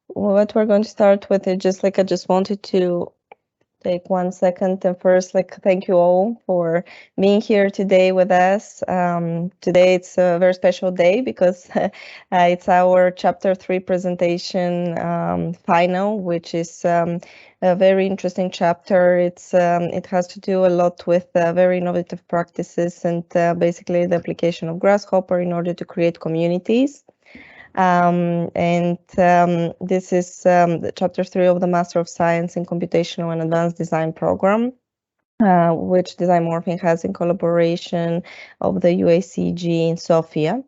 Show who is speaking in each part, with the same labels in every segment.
Speaker 1: what we're going to start with is just like I just wanted to take 1 second and first thank you all for being here today with us. Today it's a very special day because it's our chapter 3 presentation final, which is a very interesting chapter. It has to do a lot with very innovative practices and basically the application of Grasshopper in order to create communities. This is the chapter 3 of the Master of Science in Computational and Advanced Design program, which DesignMorphine has in collaboration of the UACG in Sofia.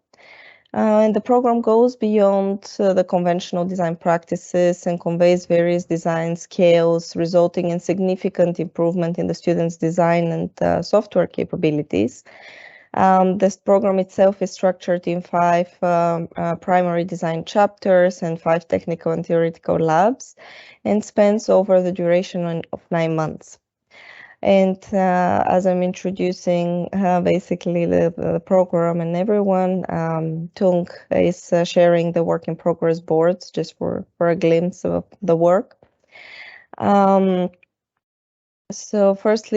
Speaker 1: And the program goes beyond the conventional design practices and conveys various design scales, resulting in significant improvement in the students' design and software capabilities. This program itself is structured in 5 primary design chapters and 5 technical and theoretical labs, and spans over the duration of 9 months. And as I'm introducing basically the program and everyone, Tung is sharing the work in progress boards just for a glimpse of the work. So first,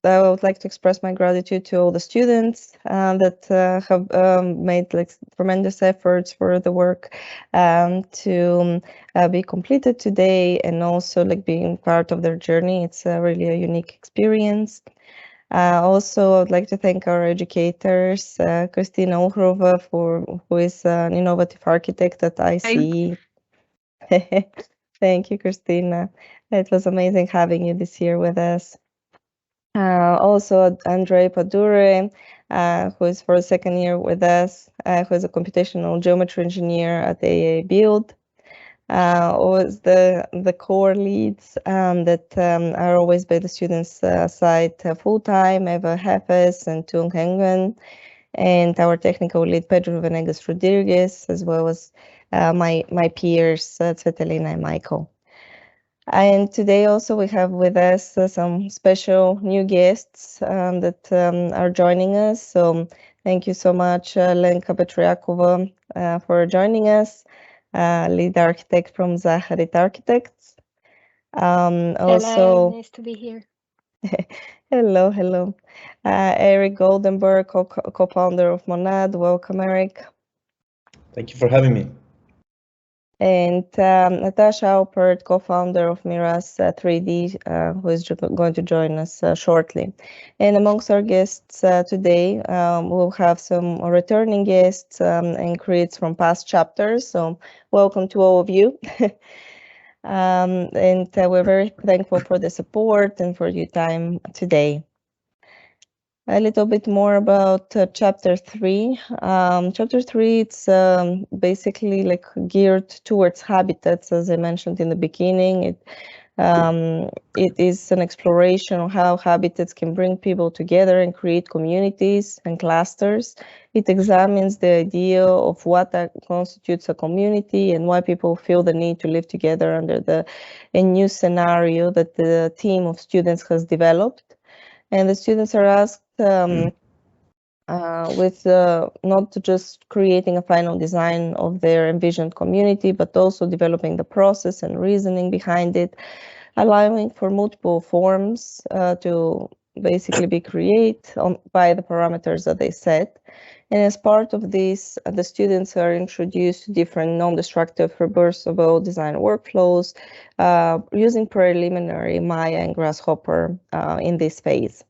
Speaker 1: I would like to express my gratitude to all the students that have made tremendous efforts for the work to be completed today, and also being part of their journey. It's really a unique experience. Also, I would like to thank our educators, Christina Uhrova, who is an innovative architect at IC. Thank you, Christina. It was amazing having you this year with us. Also, Andrei Padure, who is for the 2nd year with us, who is a computational geometry engineer at AA Build. Was the core leads that are always by the students' side full-time, Eva Hefes and Tung Hengen, and our technical lead, Pedro Venegas Rodriguez, as well as my peers, Svetlana and Michael. And today also we have with us some special new guests that are joining us. So thank you so much, Lenka Petriakova, for joining us, lead architect from Zaharit Architects.
Speaker 2: Hello, nice to be here.
Speaker 1: Hello. Eric Goldenberg, co-founder of Monad. Welcome, Eric.
Speaker 3: Thank you for having me.
Speaker 1: And Natasha Alpert, co-founder of Miras 3D, who is going to join us shortly. And amongst our guests today, we'll have some returning guests and creates from past chapters. So welcome to all of you. And we're very thankful for the support and for your time today. A little bit more about chapter 3. Chapter 3, it's basically geared towards habitats, as I mentioned in the beginning. It is an exploration of how habitats can bring people together and create communities and clusters. It examines the idea of what constitutes a community and why people feel the need to live together under a new scenario that the team of students has developed. And the students are asked with not just creating a final design of their envisioned community, but also developing the process and reasoning behind it, allowing for multiple forms to basically be created by the parameters that they set. And as part of this, the students are introduced to different non-destructive reversible design workflows using preliminary Maya and Grasshopper in this phase.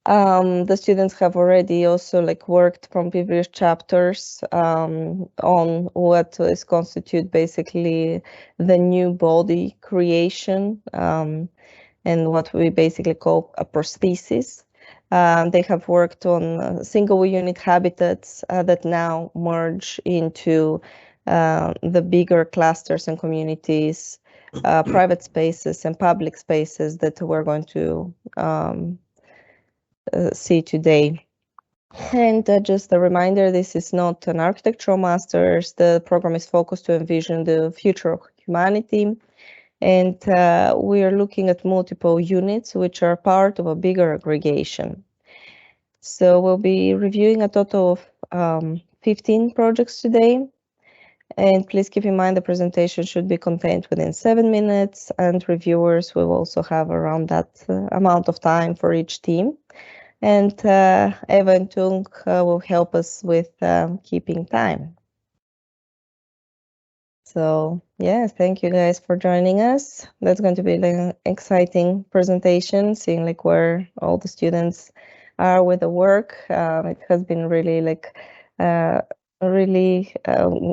Speaker 1: The students have already also worked from previous chapters on what is constitute basically the new body creation and what we basically call a prosthesis. They have worked on single unit habitats that now merge into the bigger clusters and communities, private spaces and public spaces that we're going to see today. And just a reminder, this is not an architectural master's. The program is focused to envision the future of humanity. And we are looking at multiple units, which are part of a bigger aggregation. So we'll be reviewing a total of 15 projects today. And please keep in mind the presentation should be contained within 7 minutes, and reviewers will also have around that amount of time for each team. And Eva and Tung will help us with keeping time. So yeah, thank you guys for joining us. That's going to be an exciting presentation, seeing like where all the students are with the work. It has been really like a really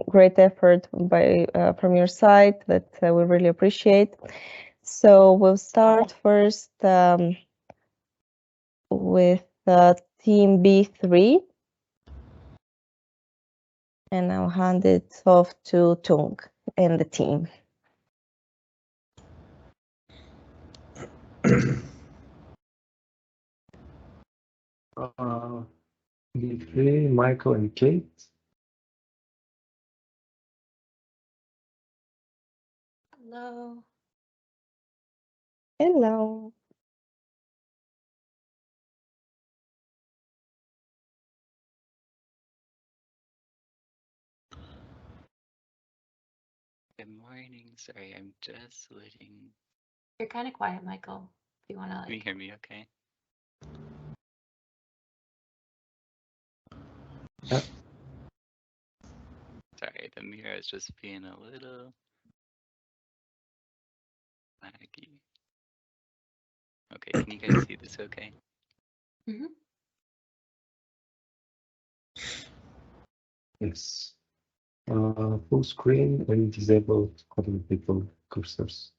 Speaker 1: great effort by from your side that we really appreciate. So we'll start first with team B3. And I'll hand it off to Tung and the team.
Speaker 2: B3, Michael and Kate.
Speaker 1: Hello. Hello.
Speaker 4: Good morning. Sorry, I'm just waiting.
Speaker 5: You're kind of quiet, Michael. If you want to,
Speaker 4: Can you hear me okay?
Speaker 2: Yeah.
Speaker 4: Sorry, the mirror is just being a little laggy. Okay, can you guys see this okay?
Speaker 2: Yes. Full screen and disabled people cursors.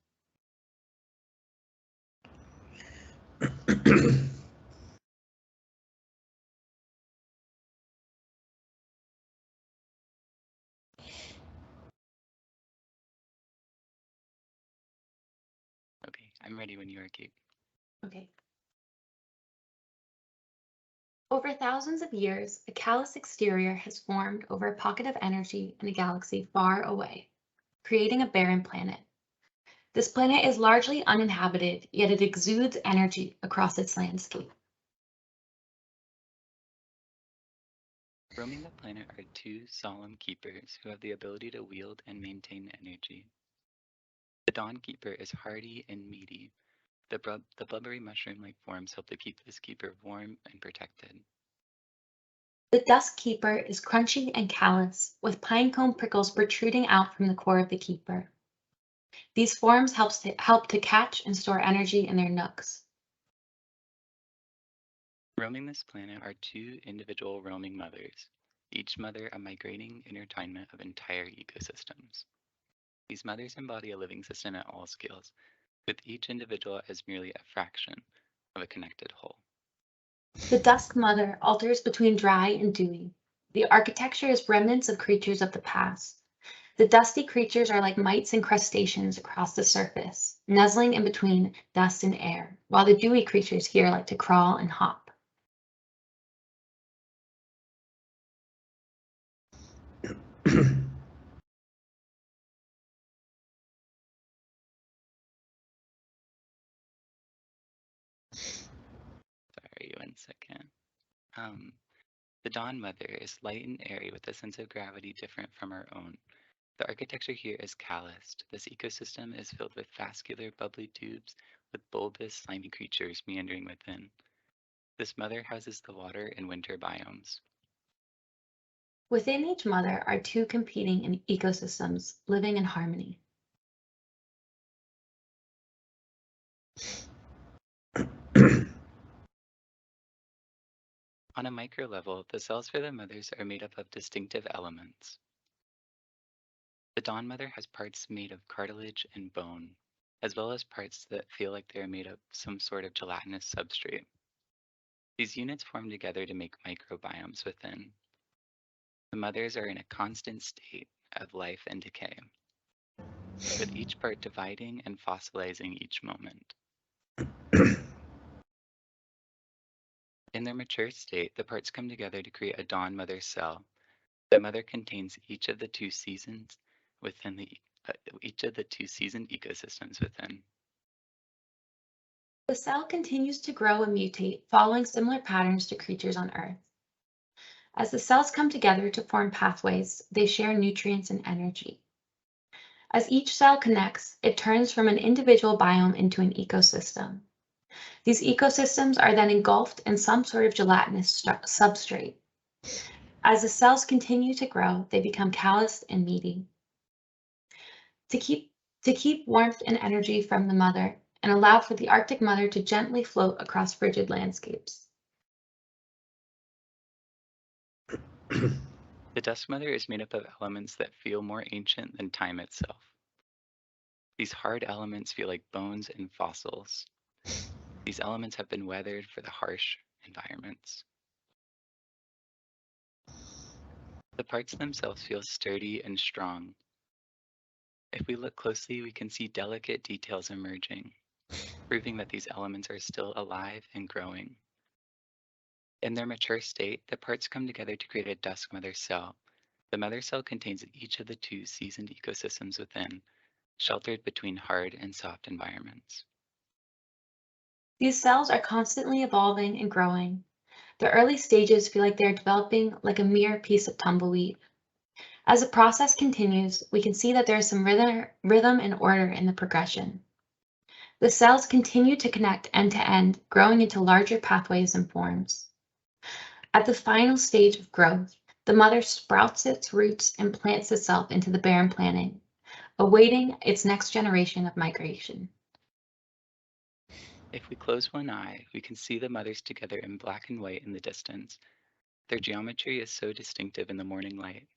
Speaker 4: Okay, I'm ready when you are, Kate.
Speaker 5: Okay. Over thousands of years, a callous exterior has formed over a pocket of energy in a galaxy far away, creating a barren planet. This planet is largely uninhabited, yet it exudes energy across its landscape.
Speaker 4: Roaming the planet are two solemn keepers who have the ability to wield and maintain energy. The Dawn Keeper is hardy and meaty. The blubbery mushroom-like forms help to keep this keeper warm and protected.
Speaker 5: The Dusk Keeper is crunchy and callous, with pinecone prickles protruding out from the core of the keeper. These forms help to catch and store energy in their nooks.
Speaker 4: Roaming this planet are two individual roaming mothers, each mother a migrating intertwinement of entire ecosystems. These mothers embody a living system at all scales, with each individual as merely a fraction of a connected whole.
Speaker 5: The Dusk Mother alters between dry and dewy. The architecture is remnants of creatures of the past. The dusty creatures are like mites and crustaceans across the surface, nuzzling in between dust and air, while the dewy creatures here like to crawl and hop.
Speaker 4: Sorry, 1 second. The Dawn Mother is light and airy with a sense of gravity different from our own. The architecture here is calloused. This ecosystem is filled with vascular, bubbly tubes with bulbous, slimy creatures meandering within. This mother houses the water and winter biomes.
Speaker 5: Within each mother are two competing ecosystems living in harmony.
Speaker 4: On a micro level, the cells for the mothers are made up of distinctive elements. The Dawn Mother has parts made of cartilage and bone, as well as parts that feel like they are made of some sort of gelatinous substrate. These units form together to make microbiomes within. The mothers are in a constant state of life and decay, with each part dividing and fossilizing each moment. In their mature state, the parts come together to create a Dawn Mother cell. The mother contains each of the two seasons within each of the two seasoned ecosystems within.
Speaker 5: The cell continues to grow and mutate, following similar patterns to creatures on Earth. As the cells come together to form pathways, they share nutrients and energy. As each cell connects, it turns from an individual biome into an ecosystem. These ecosystems are then engulfed in some sort of gelatinous substrate. As the cells continue to grow, they become calloused and meaty. To keep warmth and energy from the mother and allow for the Arctic mother to gently float across frigid landscapes.
Speaker 4: The Dusk Mother is made up of elements that feel more ancient than time itself. These hard elements feel like bones and fossils. These elements have been weathered for the harsh environments. The parts themselves feel sturdy and strong. If we look closely, we can see delicate details emerging, proving that these elements are still alive and growing. In their mature state, the parts come together to create a Dusk Mother cell. The mother cell contains each of the two seasoned ecosystems within, sheltered between hard and soft environments.
Speaker 5: These cells are constantly evolving and growing. The early stages feel like they're developing like a mere piece of tumbleweed. As the process continues, we can see that there is some rhythm and order in the progression. The cells continue to connect end to end, growing into larger pathways and forms. At the final stage of growth, the mother sprouts its roots and plants itself into the barren planet, awaiting its next generation of migration.
Speaker 4: If we close one eye, we can see the mothers together in black and white in the distance. Their geometry is so distinctive in the morning light.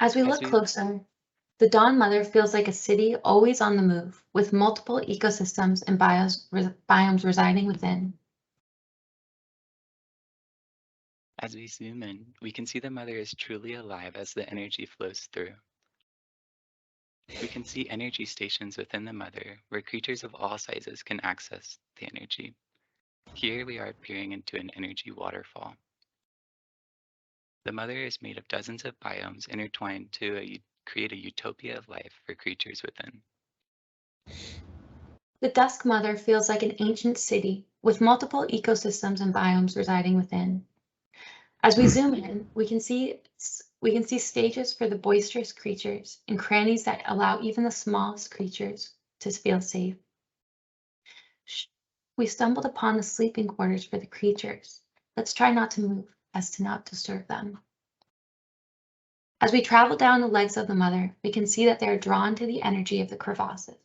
Speaker 5: As we look closer, the Dawn Mother feels like a city always on the move, with multiple ecosystems and biomes residing within.
Speaker 4: As we zoom in, we can see the mother is truly alive as the energy flows through. We can see energy stations within the mother where creatures of all sizes can access the energy. Here we are peering into an energy waterfall. The mother is made of dozens of biomes intertwined to create a utopia of life for creatures within.
Speaker 5: The Dusk Mother feels like an ancient city with multiple ecosystems and biomes residing within. As we zoom in, we can see stages for the boisterous creatures and crannies that allow even the smallest creatures to feel safe. We stumbled upon the sleeping quarters for the creatures. Let's try not to move as to not disturb them. As we travel down the legs of the mother, we can see that they are drawn to the energy of the crevasses.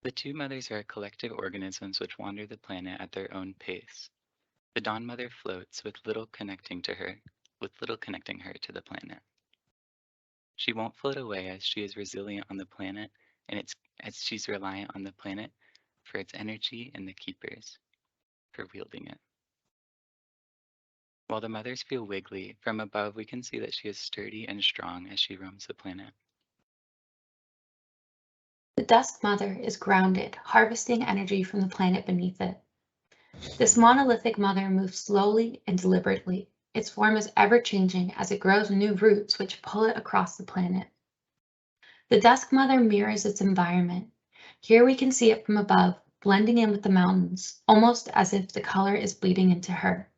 Speaker 4: The two mothers are collective organisms which wander the planet at their own pace. The Dawn Mother floats with little connecting her to the planet. She won't float away as she is resilient on the planet, and as she's reliant on the planet for its energy and the keepers for wielding it. While the mothers feel wiggly, from above we can see that she is sturdy and strong as she roams the planet.
Speaker 5: The Dusk Mother is grounded, harvesting energy from the planet beneath it. This monolithic mother moves slowly and deliberately. Its form is ever-changing as it grows new roots which pull it across the planet. The Dusk Mother mirrors its environment. Here we can see it from above, blending in with the mountains, almost as if the color is bleeding into her.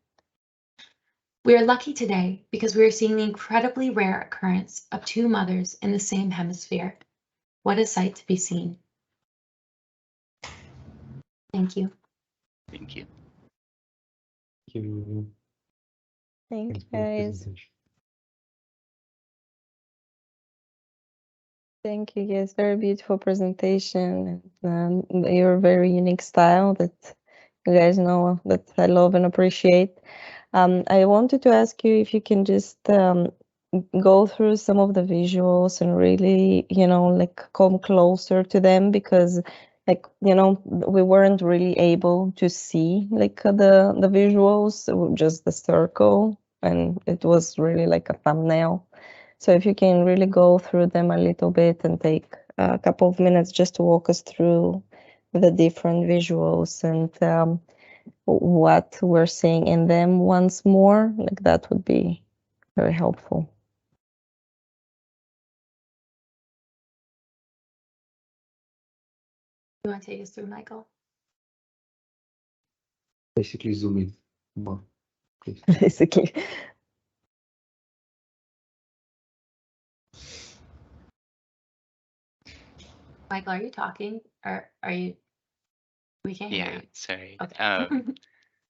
Speaker 5: We are lucky today because we are seeing the incredibly rare occurrence of two mothers in the same hemisphere. What a sight to be seen. Thank you.
Speaker 4: Thank you.
Speaker 2: Thank you.
Speaker 1: Thank
Speaker 2: Thanks
Speaker 1: you,
Speaker 2: for the
Speaker 1: guys.
Speaker 2: presentation.
Speaker 1: Thank you, guys. Very beautiful presentation. And your very unique style that you guys know that I love and appreciate. I wanted to ask you if you can just go through some of the visuals and really, like come closer to them, because like, we weren't really able to see like the visuals, just the circle, and it was really like a thumbnail. So if you can really go through them a little bit and take a couple of minutes just to walk us through the different visuals and what we're seeing in them once more, like that would be very helpful.
Speaker 5: You want to take us through, Michael?
Speaker 2: Basically, zoom in more, please.
Speaker 1: Basically.
Speaker 5: Michael, are you talking or are you? We can't hear
Speaker 4: Yeah,
Speaker 5: you.
Speaker 4: sorry.
Speaker 5: Okay.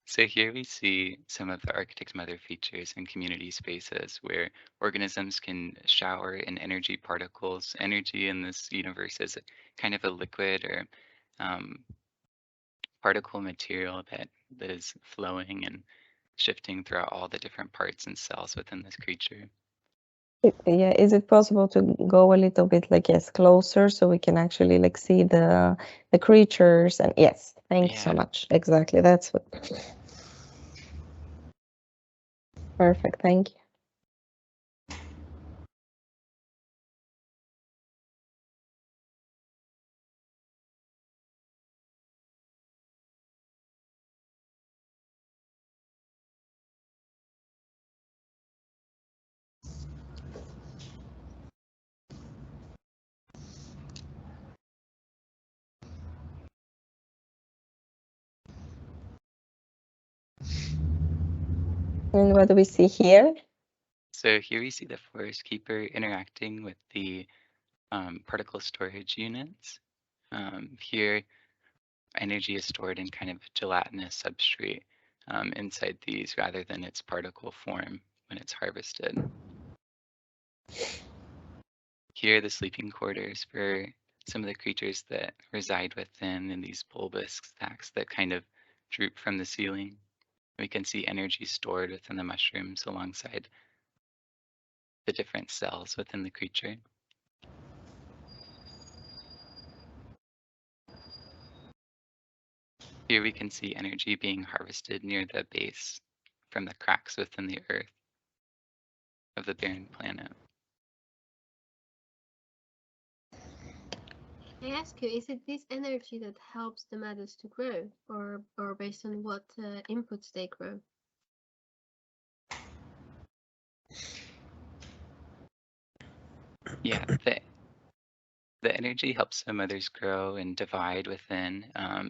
Speaker 4: So here we see some of the Architect's Mother features in community spaces where organisms can shower in energy particles. Energy in this universe is kind of a liquid or particle material that is flowing and shifting throughout all the different parts and cells within this creature.
Speaker 1: Yeah, is it possible to go a little bit like closer so we can actually like see the creatures? And yes, thank you so
Speaker 4: Yeah.
Speaker 1: much. Exactly, that's what. Perfect, thank you. And what do we see here?
Speaker 4: So here we see the forest keeper interacting with the particle storage units. Here, energy is stored in kind of a gelatinous substrate inside these rather than its particle form when it's harvested. Here, the sleeping quarters for some of the creatures that reside within in these bulbous stacks that kind of droop from the ceiling. We can see energy stored within the mushrooms alongside the different cells within the creature. Here we can see energy being harvested near the base from the cracks within the earth of the barren planet.
Speaker 6: I ask you, is it this energy that helps the mothers to grow, or based on what inputs they grow?
Speaker 4: Yeah, the energy helps the mothers grow and divide within.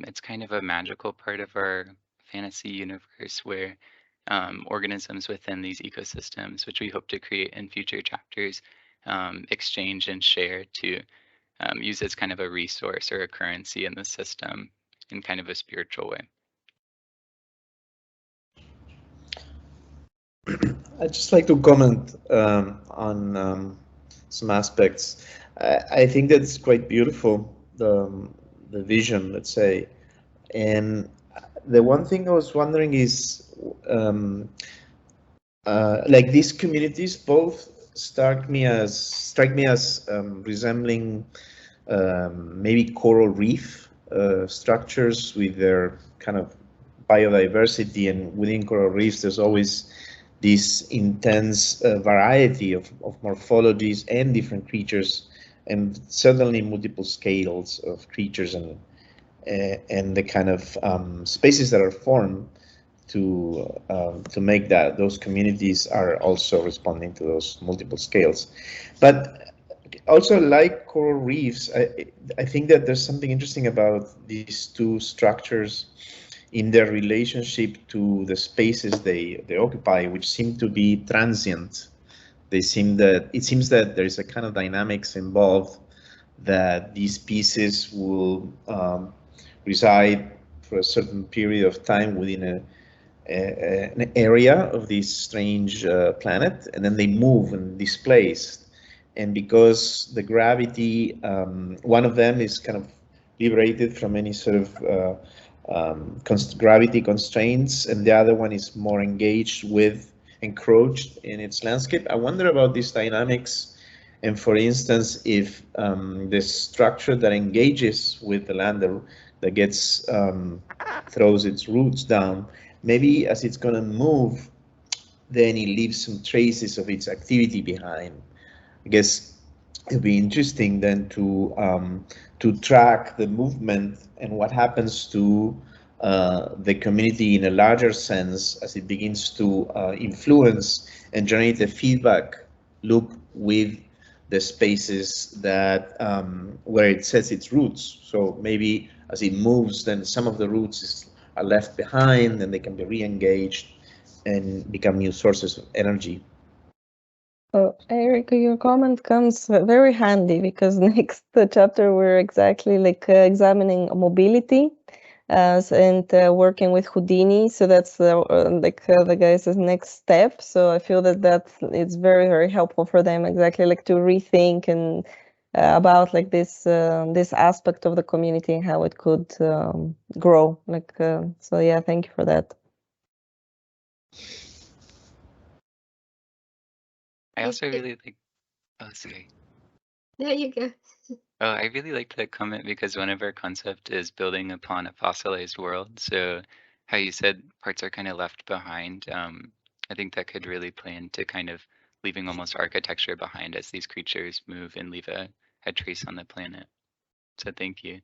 Speaker 4: It's kind of a magical part of our fantasy universe where organisms within these ecosystems, which we hope to create in future chapters, exchange and share to use as kind of a resource or a currency in the system in kind of a spiritual way.
Speaker 3: I'd just like to comment on some aspects. I think that's quite beautiful, the vision, let's say. And the one thing I was wondering is, like these communities both strike me as resembling maybe coral reef structures with their kind of biodiversity, and within coral reefs there's always this intense variety of morphologies and different creatures, and certainly multiple scales of creatures and the kind of spaces that are formed to make that those communities are also responding to those multiple scales. But also, like coral reefs, I think that there's something interesting about these two structures in their relationship to the spaces they occupy, which seem to be transient. It seems that there is a kind of dynamics involved, that these pieces will reside for a certain period of time within an area of this strange planet, and then they move and displace. And because the gravity, one of them is kind of liberated from any sort of gravity constraints, and the other one is more engaged with, encroached in its landscape. I wonder about these dynamics, and for instance, if the structure that engages with the land that gets throws its roots down, maybe as it's going to move, then it leaves some traces of its activity behind. I guess it'd be interesting then to track the movement and what happens to the community in a larger sense as it begins to influence and generate a feedback loop with the spaces that where it sets its roots. So maybe as it moves, then some of the roots is are left behind, and they can be re-engaged and become new sources of energy.
Speaker 1: Oh, Erica, your comment comes very handy because next chapter we're exactly like examining mobility and working with Houdini. So that's the guys' next step. So I feel that it's very, very helpful for them exactly like to rethink and about like this aspect of the community and how it could grow. Like so, yeah, thank you for that.
Speaker 4: I also really like. Oh, sorry.
Speaker 6: There you go.
Speaker 4: Oh, I really liked that comment because one of our concept is building upon a fossilized world. So how you said parts are kind of left behind. I think that could really play into kind of leaving almost architecture behind as these creatures move and leave a trace on the planet. So thank you.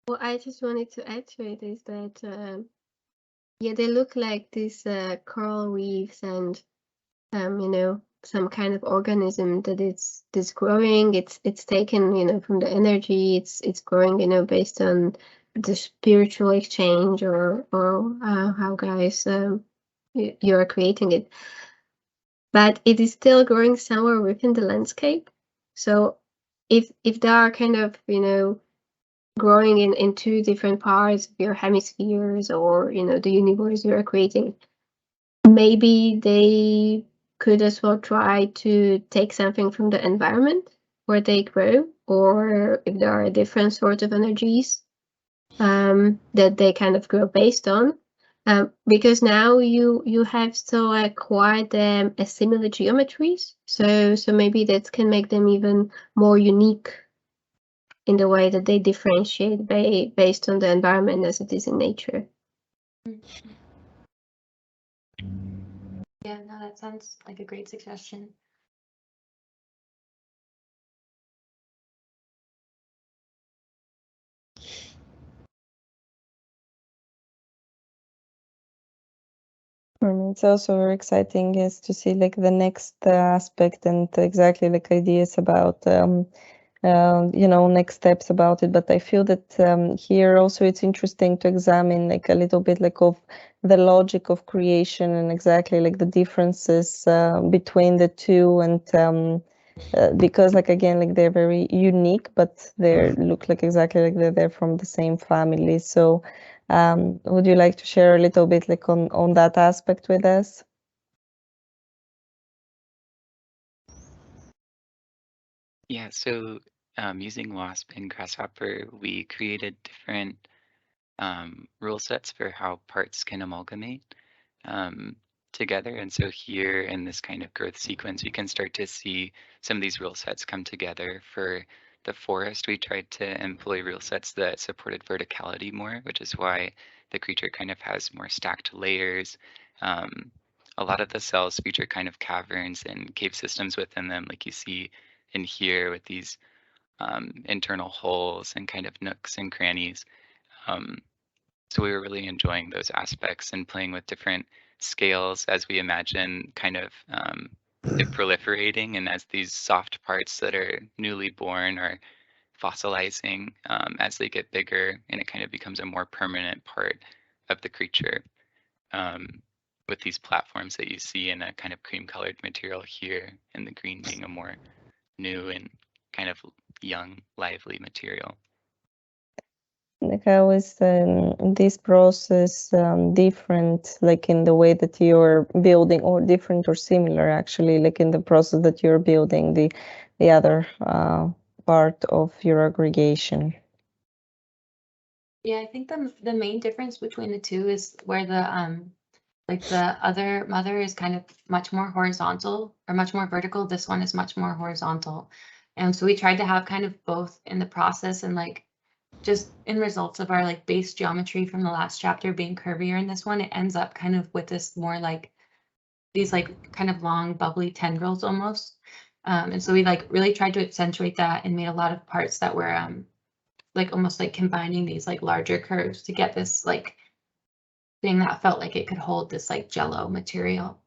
Speaker 6: What I just wanted to add to it is that yeah, they look like these coral reefs and you know, some kind of organism that it's growing. It's taken, you know, from the energy. It's growing, you know, based on the spiritual exchange or how guys you are creating it. But it is still growing somewhere within the landscape. So if they are kind of, you know, growing in two different parts of your hemispheres or, you know, the universe you are creating, maybe they could as well try to take something from the environment where they grow, or if there are different sorts of energies that they kind of grow based on. Because now you have still quite similar geometries, so maybe that can make them even more unique in the way that they differentiate based on the environment as it is in nature.
Speaker 5: Yeah, no, that sounds like a great suggestion.
Speaker 1: For me, it's also very exciting is to see like the next aspect and exactly like ideas about you know, next steps about it. But I feel that here also it's interesting to examine like a little bit like of the logic of creation and exactly like the differences between the two, and because like again like they're very unique, but they look like exactly like they're from the same family. So would you like to share a little bit like on that aspect with us?
Speaker 4: Yeah, so using Wasp and Grasshopper, we created different rule sets for how parts can amalgamate together. And so here in this kind of growth sequence, we can start to see some of these rule sets come together. For the forest, we tried to employ rule sets that supported verticality more, which is why the creature kind of has more stacked layers. A lot of the cells feature kind of caverns and cave systems within them, like you see in here with these internal holes and kind of nooks and crannies. So we were really enjoying those aspects and playing with different scales as we imagine kind of it proliferating, and as these soft parts that are newly born are fossilizing as they get bigger, and it kind of becomes a more permanent part of the creature. With these platforms that you see in a kind of cream colored material here, and the green being a more new and kind of young, lively material.
Speaker 1: Like how is this process different, like in the way that you're building, or different or similar actually, like in the process that you're building the other part of your aggregation?
Speaker 5: Yeah, I think the main difference between the two is where the like the other mother is kind of much more horizontal or much more vertical. This one is much more horizontal. And so we tried to have kind of both in the process, and like just in results of our like base geometry from the last chapter being curvier in this one, it ends up kind of with this more like these like kind of long bubbly tendrils almost. And so we like really tried to accentuate that and made a lot of parts that were like almost like combining these like larger curves to get this like thing that felt like it could hold this like jello material.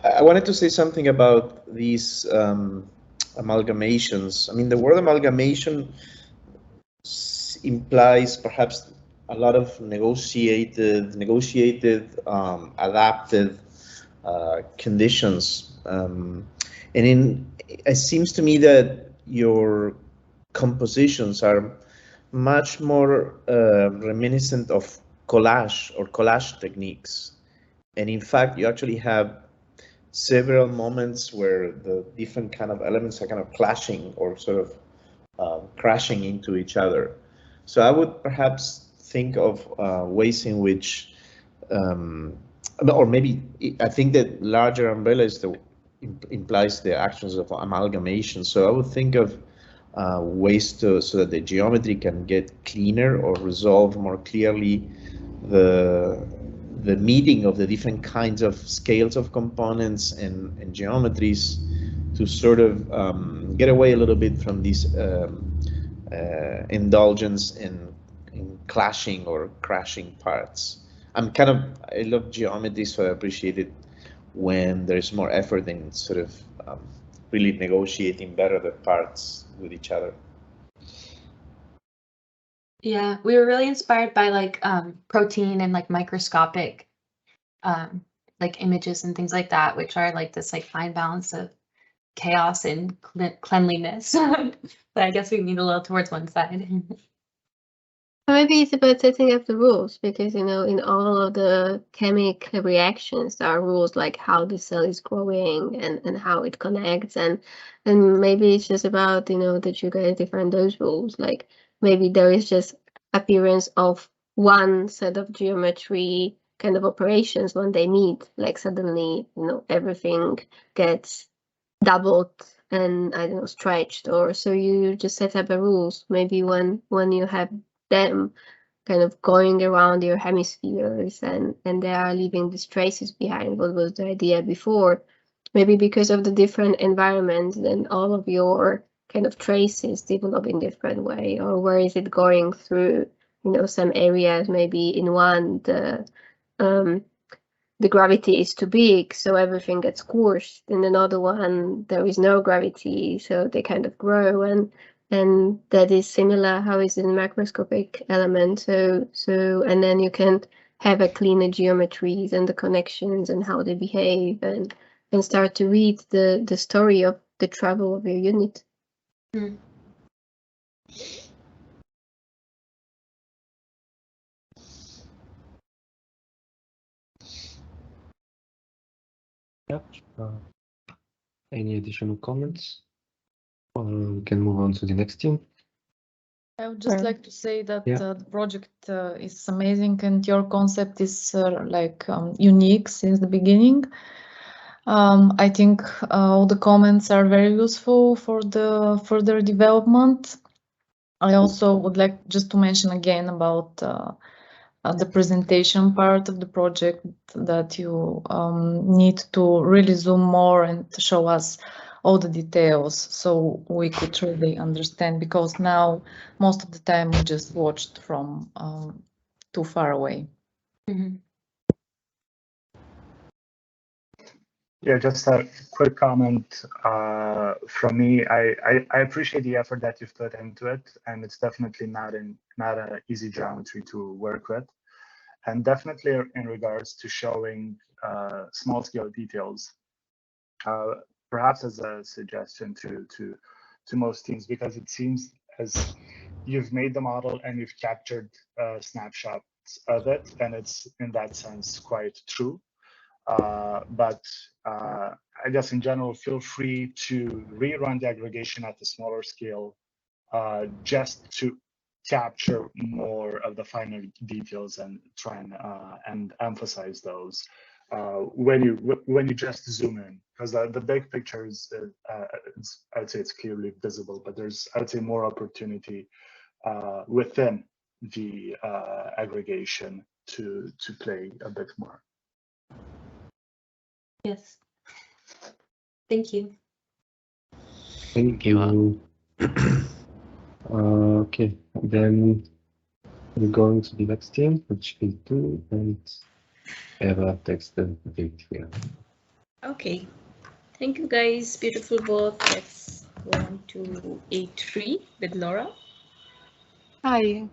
Speaker 3: I wanted to say something about these amalgamations. I mean, the word amalgamation implies perhaps a lot of negotiated, adapted conditions. And it seems to me that your compositions are much more reminiscent of collage techniques. And in fact, you actually have several moments where the different kind of elements are kind of clashing or sort of crashing into each other. So I would perhaps think of ways in which, or maybe I think that larger umbrella is implies the actions of amalgamation. So I would think of ways so that the geometry can get cleaner or resolve more clearly the meeting of the different kinds of scales of components and geometries, to sort of get away a little bit from this indulgence in clashing or crashing parts. I love geometry, so I appreciate it when there's more effort in sort of really negotiating better the parts with each other.
Speaker 5: Yeah, we were really inspired by like protein and like microscopic like images and things like that, which are like this like fine balance of chaos and cleanliness. But I guess we lean a little towards one side.
Speaker 6: Maybe it's about setting up the rules, because in all of the chemical reactions there are rules like how the cell is growing and how it connects, and maybe it's just about that you guys define those rules. Like maybe there is just appearance of one set of geometry kind of operations when they meet, like suddenly everything gets doubled and I don't know, stretched, or so you just set up the rules. Maybe when you have them kind of going around your hemispheres and they are leaving these traces behind, what was the idea before, maybe because of the different environments, then all of your kind of traces develop in different way. Or where is it going through some areas, maybe in one the gravity is too big, so everything gets squished. In another one, there is no gravity, so they kind of grow, and that is similar how is in macroscopic element. So and then you can have a cleaner geometries and the connections and how they behave, and start to read the story of the travel of your unit.
Speaker 5: Mm.
Speaker 2: Yep. Any additional comments? Or we can move on to the next team.
Speaker 7: I would just
Speaker 1: Sure.
Speaker 7: like to say that
Speaker 2: Yeah.
Speaker 7: the project is amazing and your concept is unique since the beginning. I think all the comments are very useful for the further development. I also would like just to mention again about the presentation part of the project, that you need to really zoom more and show us all the details so we could really understand, because now most of the time we just watched from too far away.
Speaker 5: Mm-hmm.
Speaker 8: Yeah, just a quick comment from me. I appreciate the effort that you've put into it, and it's definitely not an easy geometry to work with, and definitely in regards to showing small scale details. Perhaps as a suggestion to most teams, because it seems as you've made the model and you've captured snapshots of it, and it's in that sense quite true. But I guess in general, feel free to rerun the aggregation at the smaller scale, just to capture more of the finer details and try and emphasize those when you just zoom in, because the big picture is I'd say it's clearly visible, but there's I'd say more opportunity within the aggregation to play a bit more.
Speaker 5: Yes. Thank you.
Speaker 2: Thank
Speaker 4: you.
Speaker 2: Okay, then we're going to the next team, which is 2, and Eva texted it here.
Speaker 9: Okay, thank you guys, beautiful both. Let's go on to A3 with Laura.
Speaker 10: Hi.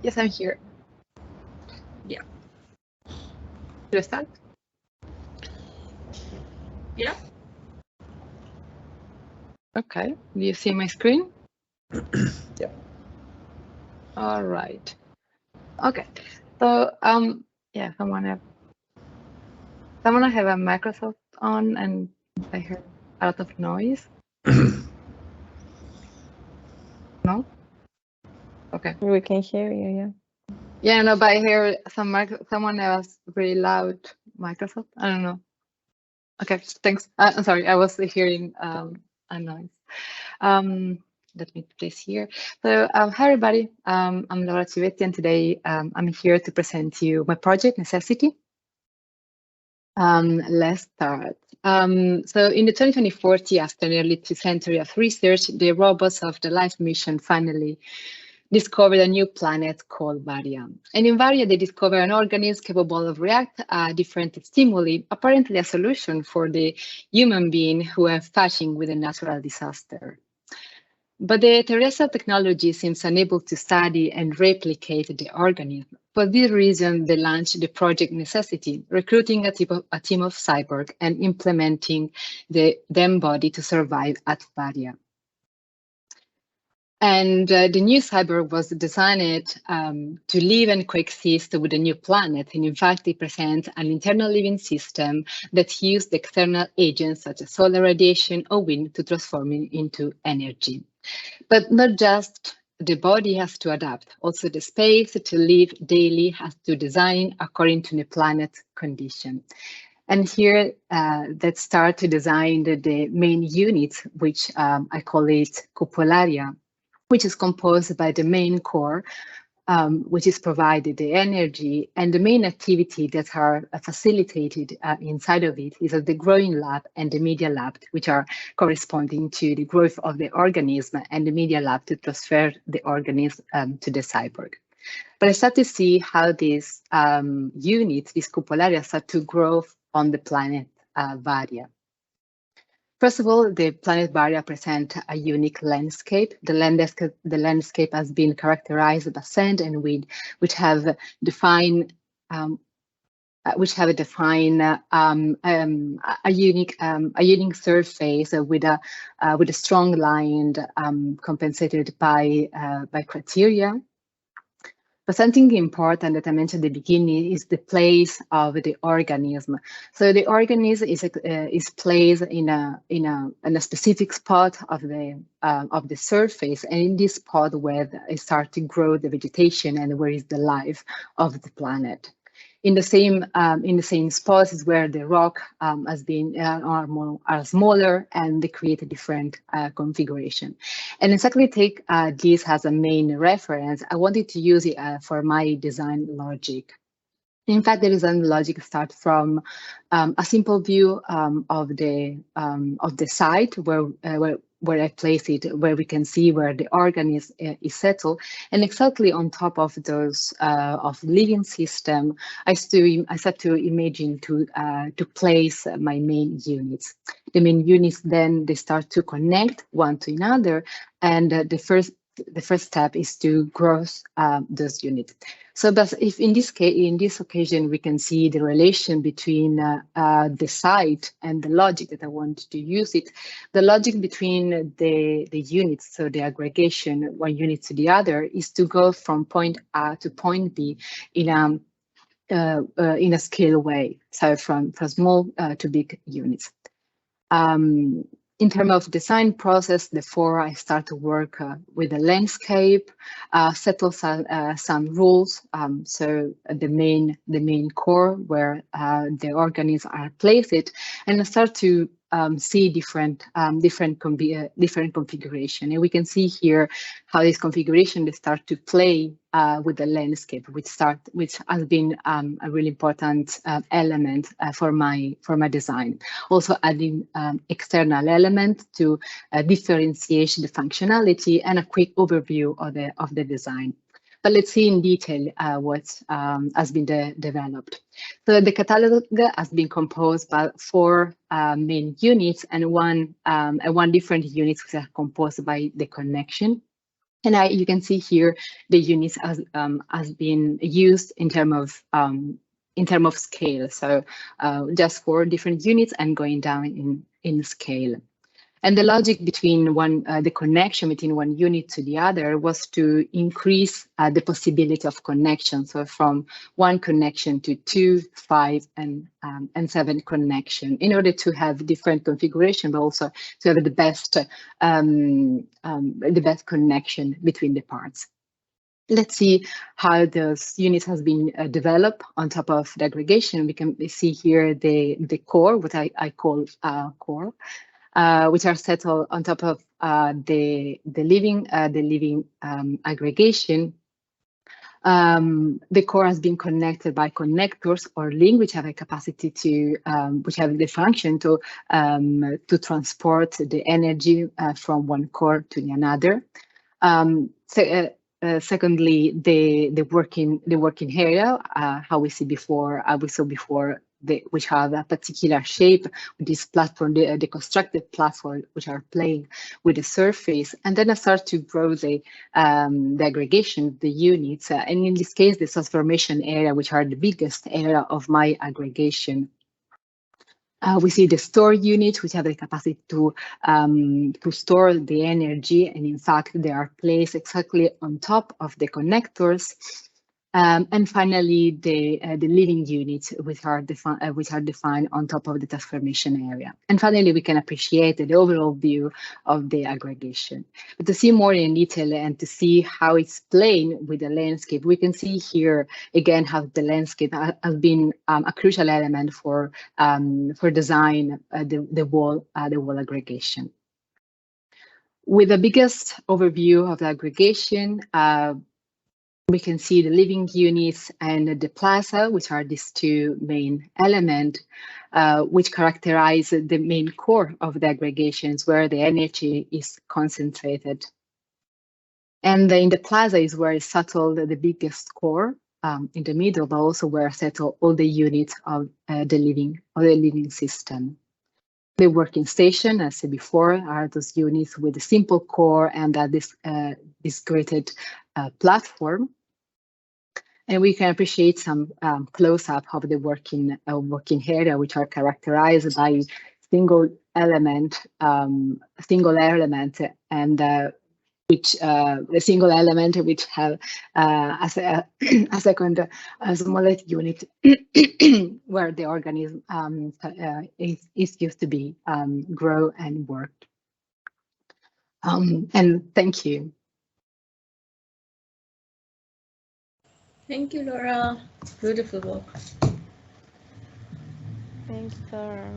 Speaker 10: Yes, I'm here.
Speaker 9: Yeah.
Speaker 10: Should I start?
Speaker 9: Yeah.
Speaker 10: Okay. Do you see my screen?
Speaker 3: Yeah.
Speaker 10: All right. Okay. So yeah, someone have a Microsoft on, and I heard a lot of noise. No? Okay.
Speaker 1: We can hear you, yeah.
Speaker 10: Yeah, no, but I hear someone else really loud Microsoft. I don't know. Okay, thanks. I'm sorry, I was hearing a noise. Let me place here. So, hi everybody. I'm Laura Civetti, and today I'm here to present you my project Necessity. Let's start. So in the 2040, after nearly 2 centuries of research, the robots of the LIFE mission finally discovered a new planet called Varia. And in Varia, they discovered an organism capable of react different stimuli, apparently a solution for the human being who are facing with a natural disaster. But the terrestrial technology seems unable to study and replicate the organism. For this reason, they launched the project Necessity, recruiting a team of cyborg and implementing the DEM body to survive at Varia. And the new cyborg was designed to live and coexist with the new planet. And in fact, it presents an internal living system that uses the external agents such as solar radiation or wind to transform it into energy. But not just the body has to adapt, also the space to live daily has to design according to the planet's condition. And here, let's start to design the main unit, which I call it cupolaria, which is composed by the main core, which is provided the energy, and the main activity that are facilitated inside of it is the growing lab and the media lab, which are corresponding to the growth of the organism, and the media lab to transfer the organism to the cyborg. But I start to see how this unit, this cupolaria, start to grow on the planet Varia. First of all, the planet Varia presents a unique landscape. The landscape has been characterized by sand and wind, which have defined a unique surface with a strong line compensated by criteria. But something important that I mentioned at the beginning is the place of the organism. So the organism is placed in a specific spot of the surface, and in this spot where it starts to grow the vegetation and where is the life of the planet. In the same spots is where the rock are smaller, and they create a different configuration. And exactly take this as a main reference. I wanted to use it for my design logic. In fact, the design logic starts from a simple view of the site where I place it, where we can see where the organism is settled, and exactly on top of those of living system, I start to imagine to place my main units. The main units then they start to connect one to another, and the first step is to grow those units. So, but if in this occasion, we can see the relation between the site and the logic that I want to use it. The logic between the units, so the aggregation one unit to the other, is to go from point A to point B in a scale way. So from small to big units. In terms of design process, therefore, I start to work with the landscape, settle some rules. So the main core where the organisms are placed, and I start to see different configuration. And we can see here how this configuration they start to play with the landscape, which has been a really important element for my design. Also adding external element to differentiate the functionality and a quick overview of the design. But let's see in detail what has been developed. So the catalog has been composed by 4 main units and one different units which are composed by the connection. And you can see here the units as being used in terms of scale. So just 4 different units and going down in scale. And the logic between the connection between one unit to the other was to increase the possibility of connection. So from 1 connection to 2, 5, and 7 connection, in order to have different configuration, but also to have the best connection between the parts. Let's see how those units has been developed on top of the aggregation. We can see here the core, what I call core. Which are settled on top of the living aggregation. The core has been connected by connectors or link, which have a capacity to, which have the function to transport the energy from one core to the another. Secondly, the working area, how we saw before, which have a particular shape with this platform, the constructed platform, which are playing with the surface. And then I start to grow the aggregation of the units. And in this case, the transformation area, which are the biggest area of my aggregation. We see the store units, which have the capacity to store the energy. And in fact, they are placed exactly on top of the connectors. And finally, the living units, which are defined on top of the transformation area. And finally, we can appreciate the overall view of the aggregation. But to see more in detail and to see how it's playing with the landscape, we can see here again how the landscape has been a crucial element for design the wall aggregation. With the biggest overview of the aggregation, we can see the living units and the plaza, which are these 2 main elements, which characterize the main core of the aggregations where the energy is concentrated. And in the plaza is where is settled the biggest core in the middle, but also where settle all the units of the living system. The working station, as I said before, are those units with a simple core and this discreted platform. And we can appreciate some close-up of the working area, which are characterized by single element, and which the single element which have a second smaller unit where the organism is used to be grow and worked. And thank you.
Speaker 9: Thank you, Laura. Beautiful work.
Speaker 1: Thanks, Laura.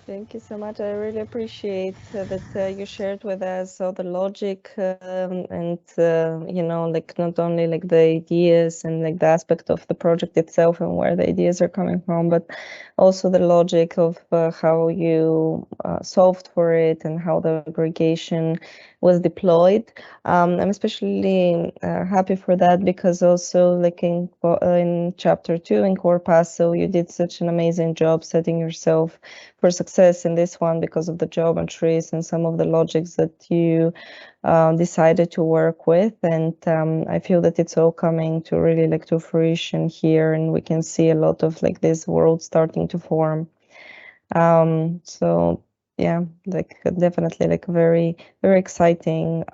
Speaker 1: Thank you so much. I really appreciate that you shared with us all the logic and you know, like not only like the ideas and like the aspect of the project itself and where the ideas are coming from, but also the logic of how you solved for it and how the aggregation was deployed. I'm especially happy for that because also like in chapter 2 in Core Paso, you did such an amazing job setting yourself for success in this one because of the geometries and some of the logics that you decided to work with. And I feel that it's all coming to really like to fruition here, and we can see a lot of like this world starting to form. So yeah, like definitely like very, very exciting,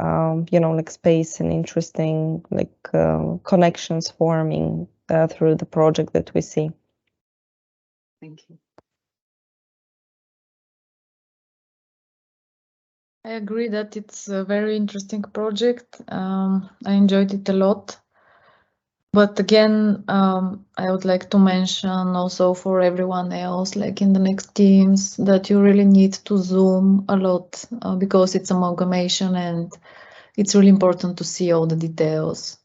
Speaker 1: you know, like space and interesting like connections forming through the project that we see.
Speaker 10: Thank you.
Speaker 7: I agree that it's a very interesting project. I enjoyed it a lot. But again, I would like to mention also for everyone else, like in the next teams, that you really need to zoom a lot because it's amalgamation and it's really important to see all the details.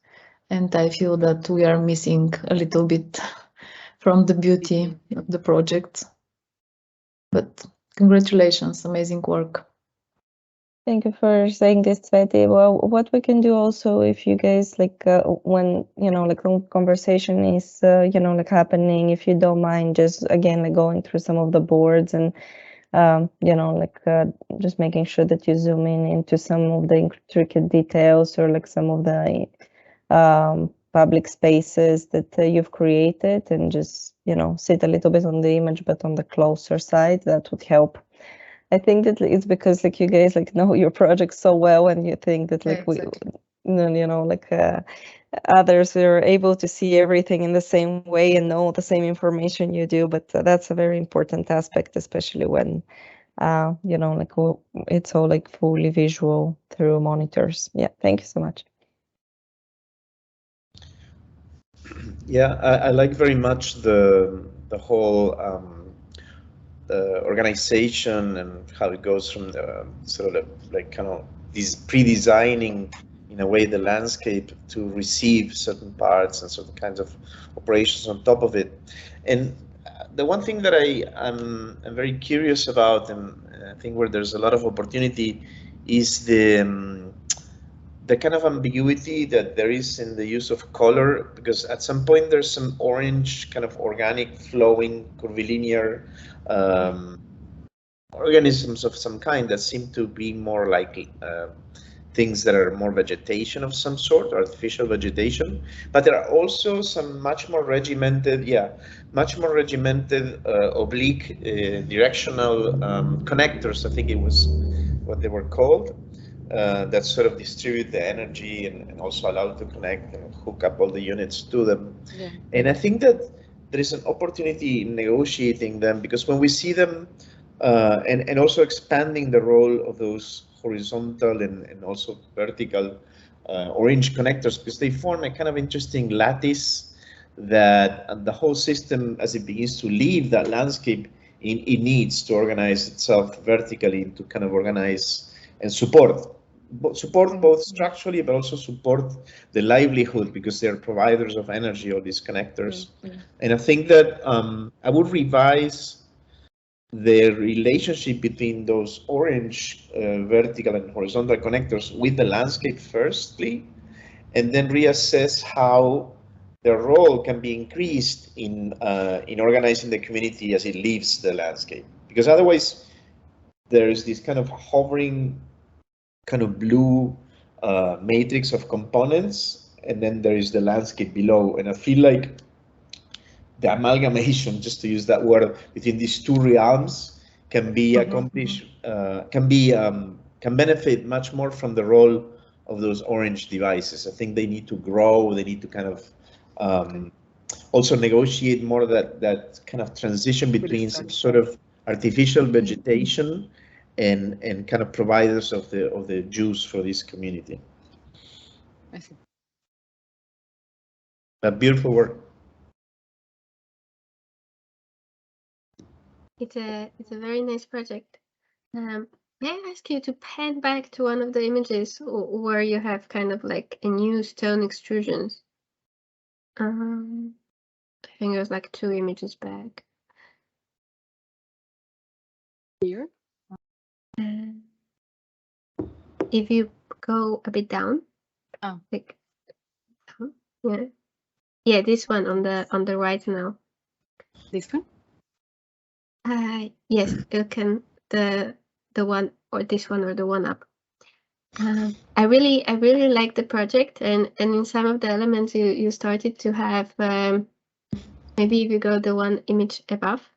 Speaker 7: And I feel that we are missing a little bit from the beauty of the project. But congratulations, amazing work.
Speaker 1: Thank you for saying this, Sveti. Well, what we can do also, if you guys like, when you know, like conversation is, you know, like happening, if you don't mind, just again like going through some of the boards and you know, like just making sure that you zoom in into some of the intricate details, or like some of the public spaces that you've created, and just, you know, sit a little bit on the image, but on the closer side. That would help. I think that it's because like you guys like know your project so well, and you think that like you know, like others are able to see everything in the same way and know the same information you do. But that's a very important aspect, especially when you know, like it's all like fully visual through monitors. Yeah, thank you so much.
Speaker 3: Yeah, I like very much the whole organization and how it goes from the sort of like kind of this pre-designing in a way the landscape to receive certain parts and certain kinds of operations on top of it. And the one thing that I'm very curious about, and I think where there's a lot of opportunity, is the kind of ambiguity that there is in the use of color, because at some point there's some orange kind of organic flowing curvilinear organisms of some kind that seem to be more like things that are more vegetation of some sort, artificial vegetation. But there are also some much more regimented, oblique directional connectors, I think it was what they were called, that sort of distribute the energy and also allow to connect and hook up all the units to them. Yeah. And I think that there is an opportunity in negotiating them, because when we see them and also expanding the role of those horizontal and also vertical orange connectors, because they form a kind of interesting lattice that the whole system, as it begins to leave that landscape, it needs to organize itself vertically to kind of organize and support both structurally, but also support the livelihood, because they're providers of energy, all these connectors. And I think that I would revise the relationship between those orange vertical and horizontal connectors with the landscape firstly, and then reassess how their role can be increased in organizing the community as it leaves the landscape. Because otherwise, there is this kind of hovering kind of blue matrix of components, and then there is the landscape below. And I feel like the amalgamation, just to use that word, between these two realms can be accomplished, can benefit much more from the role of those orange devices. I think they need to grow, they need to kind of also negotiate more that kind of transition between some sort of artificial vegetation and kind of providers of the juice for this community.
Speaker 10: I see.
Speaker 3: A beautiful work.
Speaker 6: It's a very nice project. May I ask you to pan back to one of the images where you have kind of like a new stone extrusions? I think it was like 2 images back.
Speaker 10: Here?
Speaker 6: If you go a bit down.
Speaker 10: Oh.
Speaker 6: Like down. Yeah. Yeah, this one on the right now.
Speaker 10: This one?
Speaker 6: Yes, you can the one, or this one, or the one up. I really like the project, and in some of the elements you started to have maybe if you go the one image above,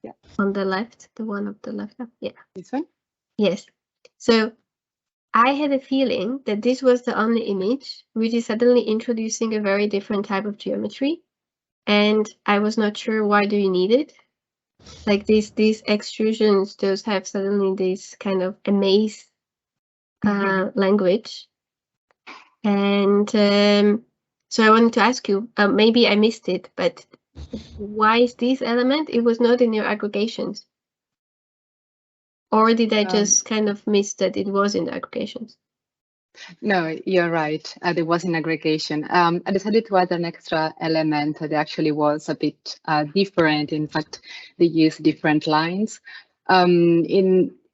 Speaker 10: yeah,
Speaker 6: on the left, the one of the left up, yeah,
Speaker 10: this one.
Speaker 6: Yes. So I had a feeling that this was the only image which is suddenly introducing a very different type of geometry, and I was not sure why do you need it. Like these extrusions, those have suddenly this kind of amaze language. And so I wanted to ask you, maybe I missed it, but why is this element? It was not in your aggregations. Or did I just kind of miss that it was in the aggregations?
Speaker 10: No, you're right. There was an aggregation. I decided to add an extra element that actually was a bit different. In fact, they use different lines.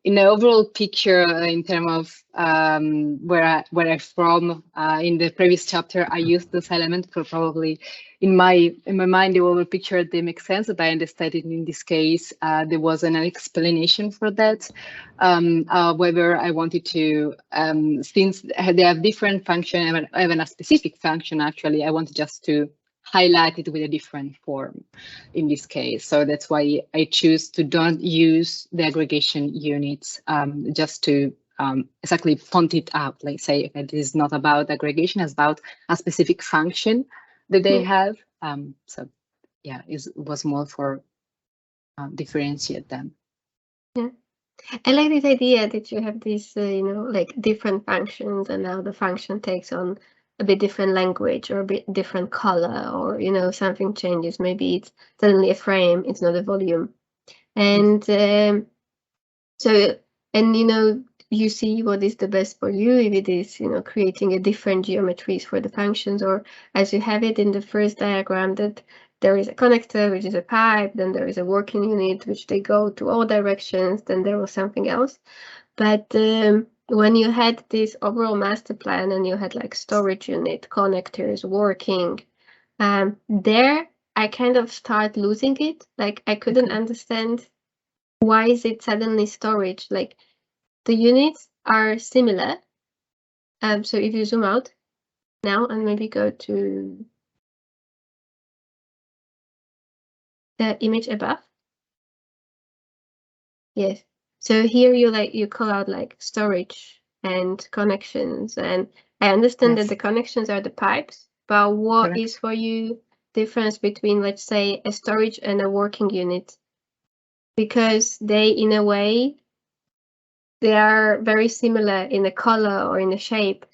Speaker 10: in the overall picture, in terms of where I'm from, in the previous chapter, I used this element for probably in my mind the overall picture they make sense, but I understand it in this case there wasn't an explanation for that. Whether I wanted to, since they have different function, even a specific function actually, I wanted just to highlight it with a different form in this case. So that's why I choose to don't use the aggregation units, just to exactly point it out. Like say it is not about aggregation, it's about a specific function that they have. So yeah, it was more for differentiate them.
Speaker 6: Yeah, I like this idea that you have these, you know, like different functions, and now the function takes on a bit different language or a bit different color, or you know, something changes. Maybe it's suddenly a frame, it's not a volume, and so, and you know, you see what is the best for you, if it is, you know, creating a different geometries for the functions, or as you have it in the first diagram, that there is a connector, which is a pipe, then there is a working unit, which they go to all directions, then there was something else. But when you had this overall master plan and you had like storage unit, connectors, working, there I kind of start losing it. Like I couldn't understand why is it suddenly storage? Like the units are similar. So if you zoom out now and maybe go to the image above. Yes. So here you call out like storage and connections, and I understand that the connections are the pipes, but what is for you difference between, let's say, a storage and a working unit? Because they, in a way, they are very similar in the color or in the shape.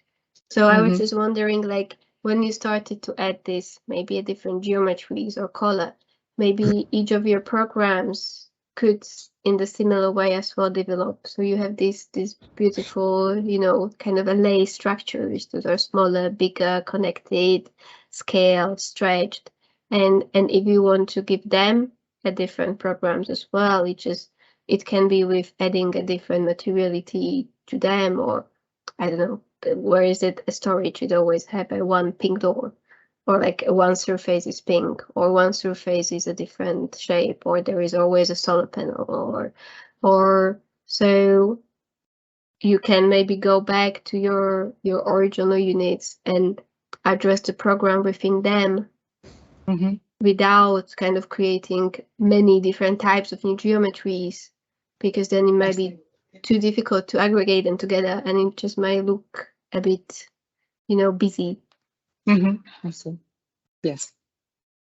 Speaker 6: So I was just wondering, like, when you started to add this, maybe a different geometries or color, maybe each of your programs could, in the similar way as well, develop. So you have this beautiful, you know, kind of a lay structures that are smaller, bigger, connected, scaled, stretched, and if you want to give them a different programs as well, it can be with adding a different materiality to them, or I don't know. Where is it a storage? It always have a one pink door, or like one surface is pink, or one surface is a different shape, or there is always a solar panel, or so you can maybe go back to your original units and address the program within them without kind of creating many different types of new geometries, because then it might be too difficult to aggregate them together, and it just might look a bit, you know, busy.
Speaker 10: I see. Yes.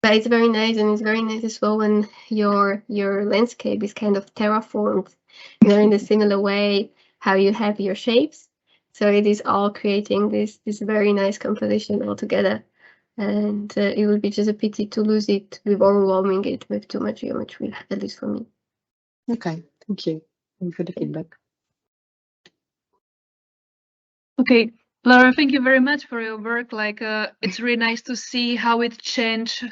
Speaker 6: But it's very nice, and it's very nice as well when your landscape is kind of terraformed, you know, in a similar way how you have your shapes. So it is all creating this very nice composition all together. And it would be just a pity to lose it with overwhelming it with too much geometry, at least for me.
Speaker 10: Okay, thank you. Thank you for the feedback.
Speaker 11: Okay, Laura, thank you very much for your work. Like, it's really nice to see how it changed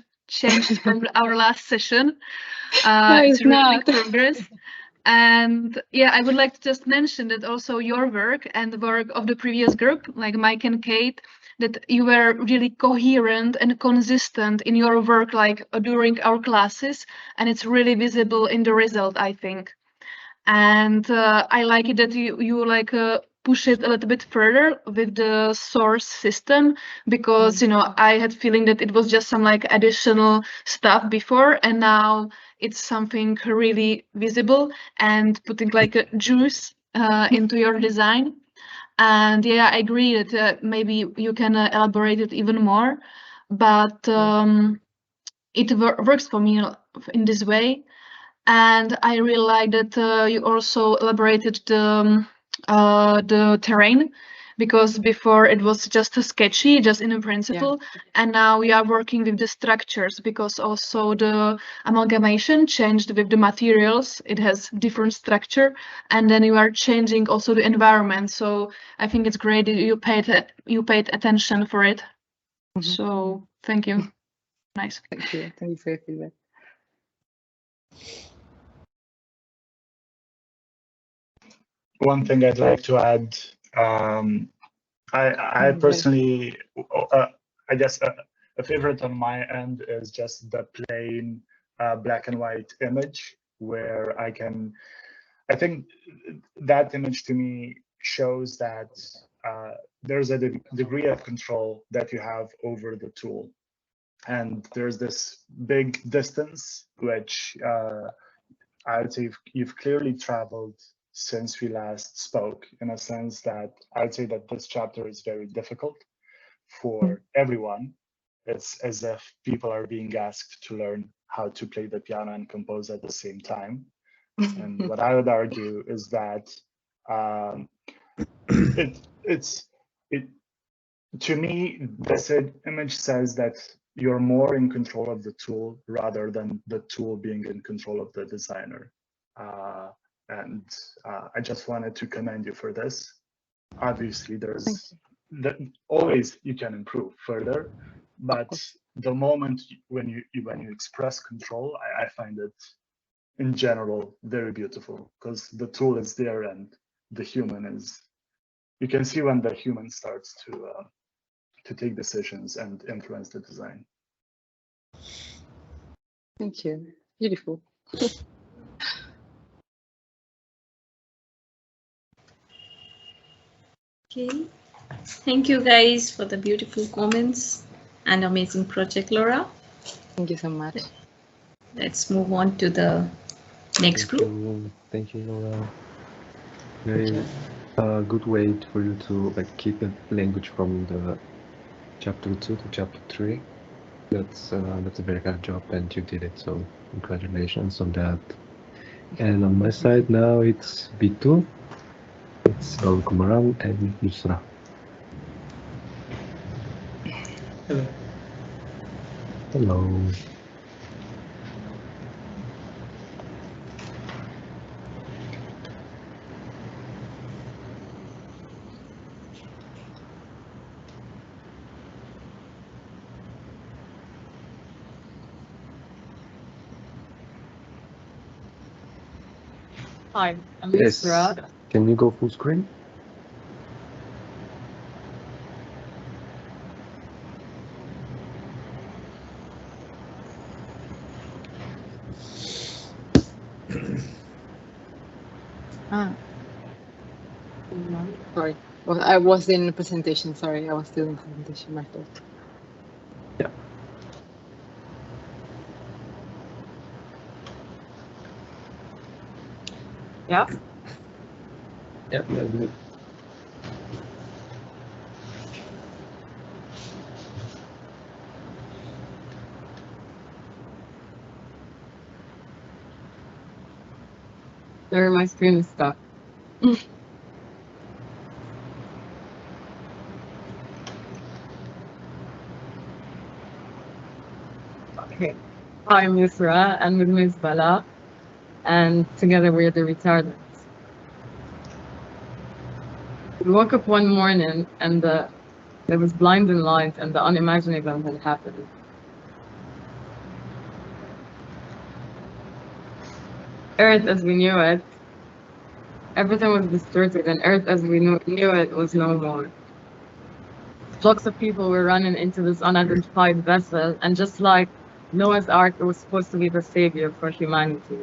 Speaker 11: from our last session.
Speaker 10: No,
Speaker 11: it's really
Speaker 10: not.
Speaker 11: big progress. And yeah, I would like to just mention that also your work and the work of the previous group, like Mike and Kate, that you were really coherent and consistent in your work, like during our classes, and it's really visible in the result, I think. And I like it that you like push it a little bit further with the source system, because you know I had feeling that it was just some like additional stuff before, and now it's something really visible and putting like a juice into your design. And yeah, I agree that maybe you can elaborate it even more, but it works for me in this way. And I really like that you also elaborated the terrain, because before it was just sketchy, just in a principle, and now we are working with the structures, because also the amalgamation changed with the materials. It has different structure, and then you are changing also the environment. So I think it's great that you paid attention for it. So thank you. Nice.
Speaker 10: Thank you. Thank you for your feedback.
Speaker 8: one thing I'd like to add. I personally, I guess a favorite on my end is just the plain black and white image where I think that image to me shows that there's a degree of control that you have over the tool. And there's this big distance, which I would say you've clearly traveled since we last spoke, in a sense that I'd say that this chapter is very difficult for everyone. It's as if people are being asked to learn how to play the piano and compose at the same time. And what I would argue is that to me, this image says that you're more in control of the tool rather than the tool being in control of the designer. And I just wanted to commend you for this. Obviously, there's always you can improve further, but the moment when you express control, I find it in general very beautiful, because the tool is there and the human is. You can see when the human starts to take decisions and influence the design.
Speaker 10: Thank you. Beautiful.
Speaker 9: Okay. Thank you guys for the beautiful comments and amazing project, Laura.
Speaker 10: Thank you so much.
Speaker 9: Let's move on to the next group.
Speaker 2: Thank you, Laura. Very good way for you to keep the language from the chapter 2 to chapter 3. That's a very hard job, and you did it. So congratulations on that. And on my side now it's B2. It's Kumaran and Yusra.
Speaker 12: Hello.
Speaker 2: Hello.
Speaker 13: Hi, I'm
Speaker 2: Yes.
Speaker 13: Yusra.
Speaker 2: Can you go full screen?
Speaker 10: Sorry. Well, I was in the presentation. Sorry, I was still in presentation. My fault.
Speaker 2: Yeah.
Speaker 13: Yeah.
Speaker 2: Yeah, that's good.
Speaker 13: Sorry, my screen is stuck. Okay. Hi, I'm Yusra, and with me is Bala, and together we're the retardants. We woke up one morning and there was blinding light and the unimaginable had happened. Earth as we knew it, everything was distorted, and Earth as we knew it was no more. Flocks of people were running into this unidentified vessel, and just like Noah's Ark, it was supposed to be the savior for humanity.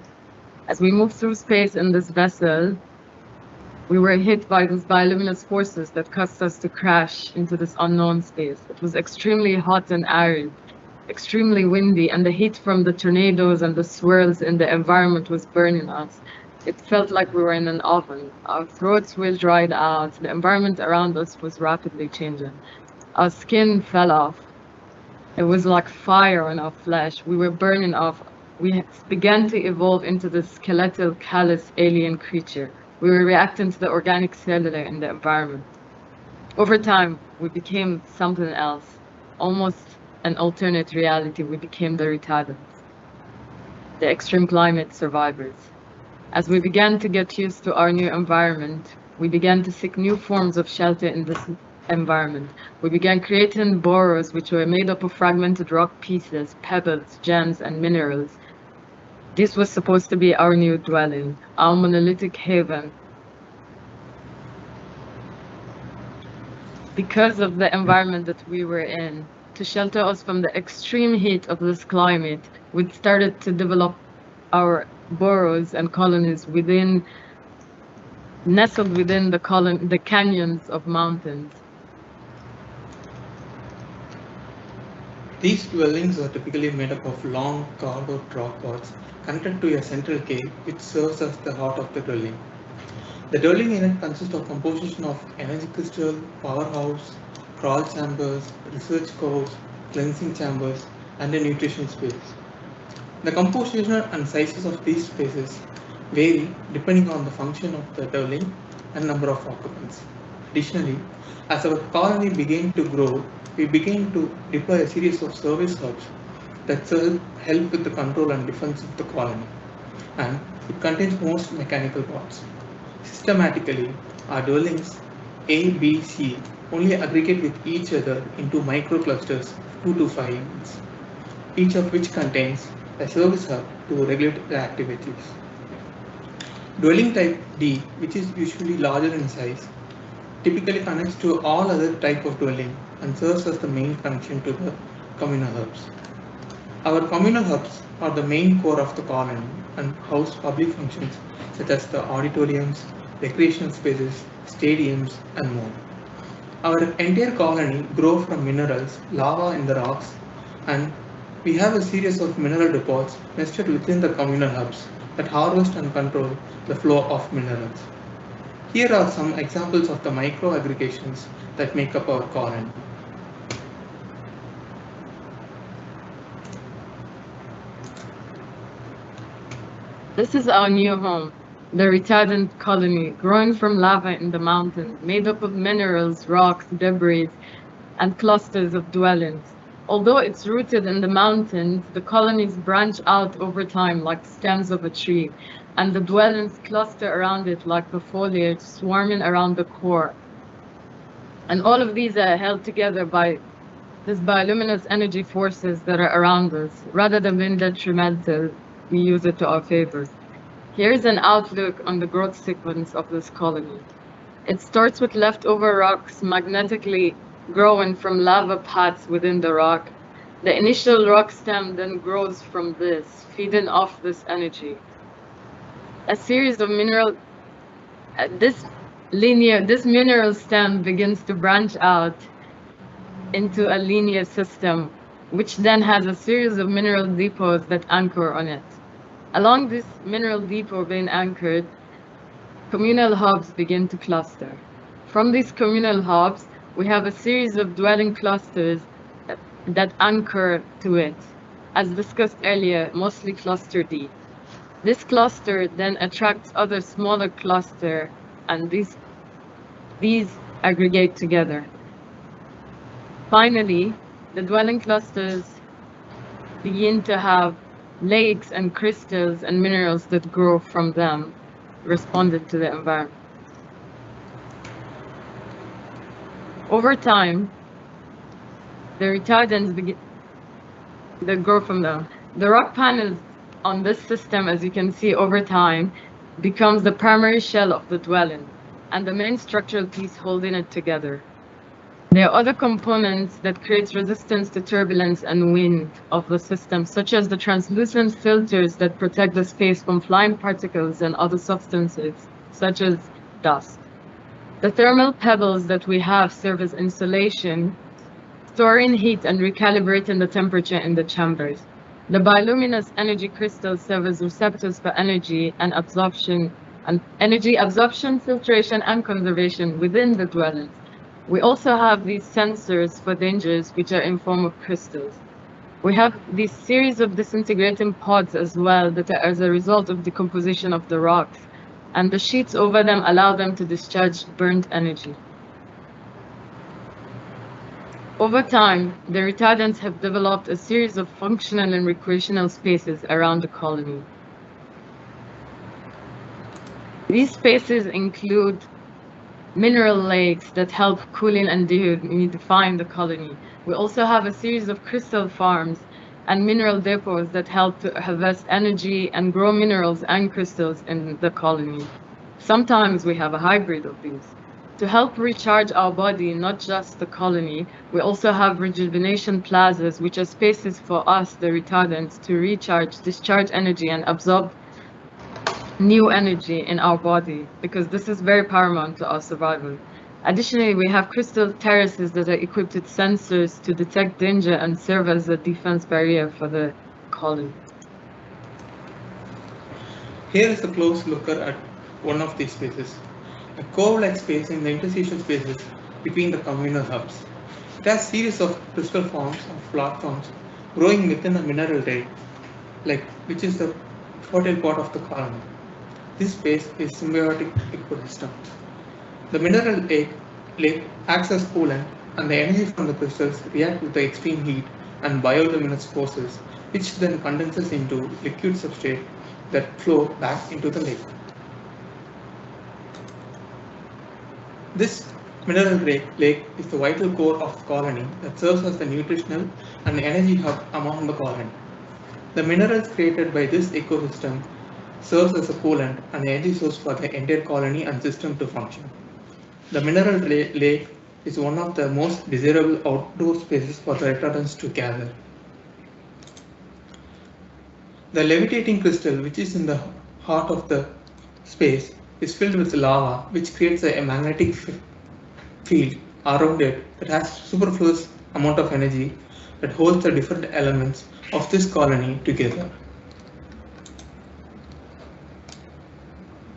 Speaker 13: As we moved through space in this vessel, we were hit by these bioluminescent forces that caused us to crash into this unknown space. It was extremely hot and arid, extremely windy, and the heat from the tornadoes and the swirls in the environment was burning us. It felt like we were in an oven. Our throats were dried out. The environment around us was rapidly changing. Our skin fell off. It was like fire on our flesh. We were burning off. We began to evolve into this skeletal, callous alien creature. We were reacting to the organic cellular in the environment. Over time, we became something else, almost an alternate reality. We became the retardants, the extreme climate survivors. As we began to get used to our new environment, we began to seek new forms of shelter in this environment. We began creating burrows which were made up of fragmented rock pieces, pebbles, gems, and minerals. This was supposed to be our new dwelling, our monolithic haven. because of the environment that we were in, to shelter us from the extreme heat of this climate, we started to develop our burrows and colonies nestled within the canyons of mountains.
Speaker 12: These dwellings are typically made up of long carved-out rock pods connected to a central cave which serves as the heart of the dwelling. The dwelling unit consists of composition of energy crystal, powerhouse, crawl chambers, research coves, cleansing chambers, and a nutrition space. The composition and sizes of these spaces vary depending on the function of the dwelling and number of occupants. Additionally, as our colony began to grow, we began to deploy a series of service hubs that help with the control and defense of the colony, and it contains most mechanical parts. Systematically, our dwellings A, B, C only aggregate with each other into microclusters of 2 to 5 units, each of which contains a service hub to regulate the activities. Dwelling type D, which is usually larger in size, typically connects to all other type of dwelling and serves as the main connection to the communal hubs. Our communal hubs are the main core of the colony and house public functions such as the auditoriums, recreational spaces, stadiums, and more. Our entire colony grows from minerals, lava in the rocks, and we have a series of mineral deposits nested within the communal hubs that harvest and control the flow of minerals. Here are some examples of the micro aggregations that make up our colony.
Speaker 13: This is our new home, the retardant colony, growing from lava in the mountains, made up of minerals, rocks, debris, and clusters of dwellings. Although it's rooted in the mountains, the colonies branch out over time like stems of a tree, and the dwellings cluster around it like the foliage swarming around the core. And all of these are held together by these bioluminescent energy forces that are around us. Rather than being detrimental, we use it to our favor. Here's an outlook on the growth sequence of this colony. It starts with leftover rocks magnetically growing from lava pads within the rock. The initial rock stem then grows from this, feeding off this energy. A series of this mineral stem begins to branch out into a linear system, which then has a series of mineral depots that anchor on it. Along this mineral depot being anchored, communal hubs begin to cluster. From these communal hubs, we have a series of dwelling clusters that anchor to it. As discussed earlier, mostly cluster D. This cluster then attracts other smaller clusters, and these aggregate together. Finally, the dwelling clusters begin to have lakes and crystals and minerals that grow from them, responding to the environment. Over time, the retardants that grow from them. The rock panels on this system, as you can see over time, becomes the primary shell of the dwelling and the main structural piece holding it together. There are other components that create resistance to turbulence and wind of the system, such as the translucent filters that protect the space from flying particles and other substances, such as dust. The thermal pebbles that we have serve as insulation, storing heat and recalibrating the temperature in the chambers. The bioluminescent energy crystals serve as receptors for energy absorption, filtration, and conservation within the dwellings. We also have these sensors for dangers, which are in form of crystals. We have this series of disintegrating pods as well that are as a result of decomposition of the rocks, and the sheets over them allow them to discharge burnt energy. Over time, the retardants have developed a series of functional and recreational spaces around the colony. These spaces include mineral lakes that help cooling and dehumidifying the colony. We also have a series of crystal farms and mineral depots that help to harvest energy and grow minerals and crystals in the colony. Sometimes we have a hybrid of these. To help recharge our body, not just the colony, we also have rejuvenation plazas, which are spaces for us, the retardants, to recharge, discharge energy, and absorb new energy in our body, because this is very paramount to our survival. Additionally, we have crystal terraces that are equipped with sensors to detect danger and serve as a defense barrier for the colony.
Speaker 12: Here is a close look at one of these spaces, a cove-like space in the interstitial spaces between the communal hubs. It has a series of crystal forms of platforms growing within a mineral lake, which is the fertile part of the colony. This space is symbiotic ecosystem. The mineral lake acts as coolant, and the energy from the crystals react with the extreme heat and bioluminescence forces, which then condenses into liquid substrate that flow back into the lake. This mineral lake is the vital core of the colony that serves as the nutritional and energy hub among the colony. The minerals created by this ecosystem serves as a coolant and the energy source for the entire colony and system to function. The mineral lake is one of the most desirable outdoor spaces for the retardants to gather. The levitating crystal, which is in the heart of the space, is filled with lava, which creates a magnetic field around it that has superfluous amount of energy that holds the different elements of this colony together.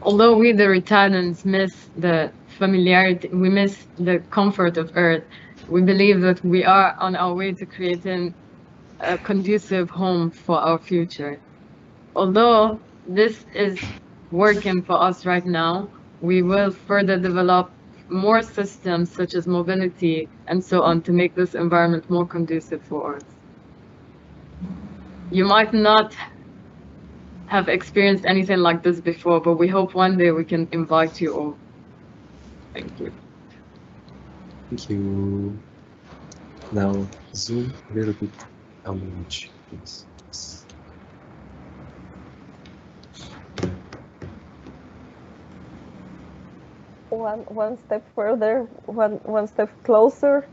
Speaker 13: Although we, the retardants, miss the familiarity, we miss the comfort of Earth, we believe that we are on our way to creating a conducive home for our future. Although this is working for us right now, we will further develop more systems such as mobility and so on to make this environment more conducive for us. You might not have experienced anything like this before, but we hope one day we can invite you all. Thank you.
Speaker 2: Thank you. Now zoom a little bit out, please.
Speaker 1: One step further, one step closer.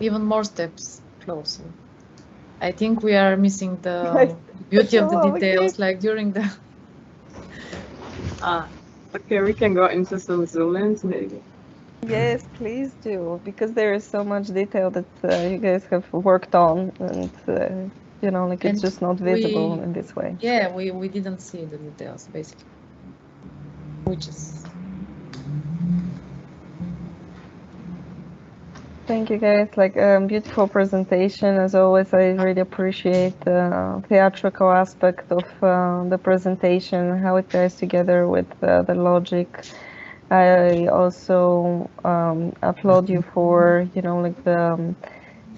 Speaker 7: Even more steps closer. I think we are missing the beauty of the details, like during the.
Speaker 13: Okay, we can go into some zoom-ins maybe.
Speaker 1: Yes, please do, because there is so much detail that you guys have worked on, and you know, like it's just not visible in this way.
Speaker 7: Yeah, we didn't see the details basically, which is.
Speaker 1: Thank you guys, like beautiful presentation as always. I really appreciate the theatrical aspect of the presentation, how it ties together with the logic. I also applaud you for, you know, like the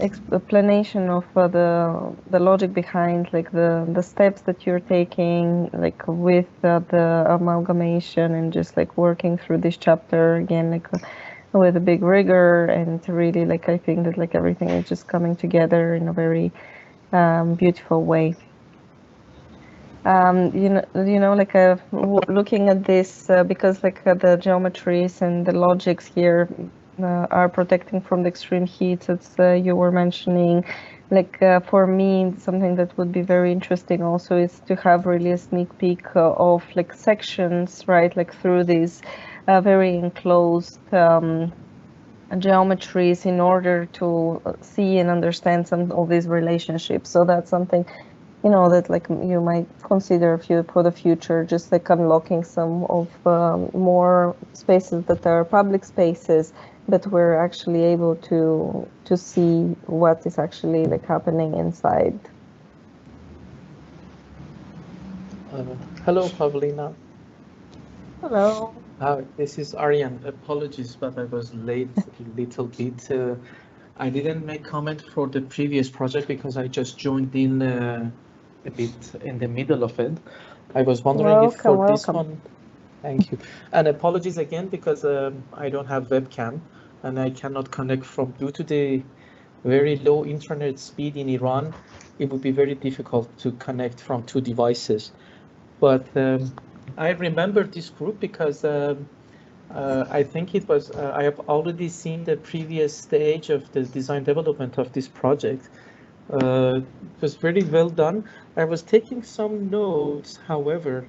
Speaker 1: explanation of the logic behind like the steps that you're taking, like with the amalgamation and just like working through this chapter again, like with a big rigor, and really like I think that like everything is just coming together in a very beautiful way. You know, like looking at this because like the geometries and the logics here are protecting from the extreme heat, as you were mentioning. Like for me, something that would be very interesting also is to have really a sneak peek of like sections, right, like through these very enclosed geometries in order to see and understand some of these relationships. So that's something, you know, that like you might consider for the future, just like unlocking some of more spaces that are public spaces, but we're actually able to see what is actually like happening inside.
Speaker 14: Hello, Pavlina.
Speaker 1: Hello.
Speaker 14: This is Aryan. Apologies, but I was late a little bit. I didn't make comment for the previous project because I just joined in a bit in the middle of it. I was wondering if for this one, thank you. And apologies again because I don't have webcam and I cannot connect due to the very low internet speed in Iran. It would be very difficult to connect from two devices. But I remember this group because I think it was, I have already seen the previous stage of the design development of this project. It was very well done. I was taking some notes, however,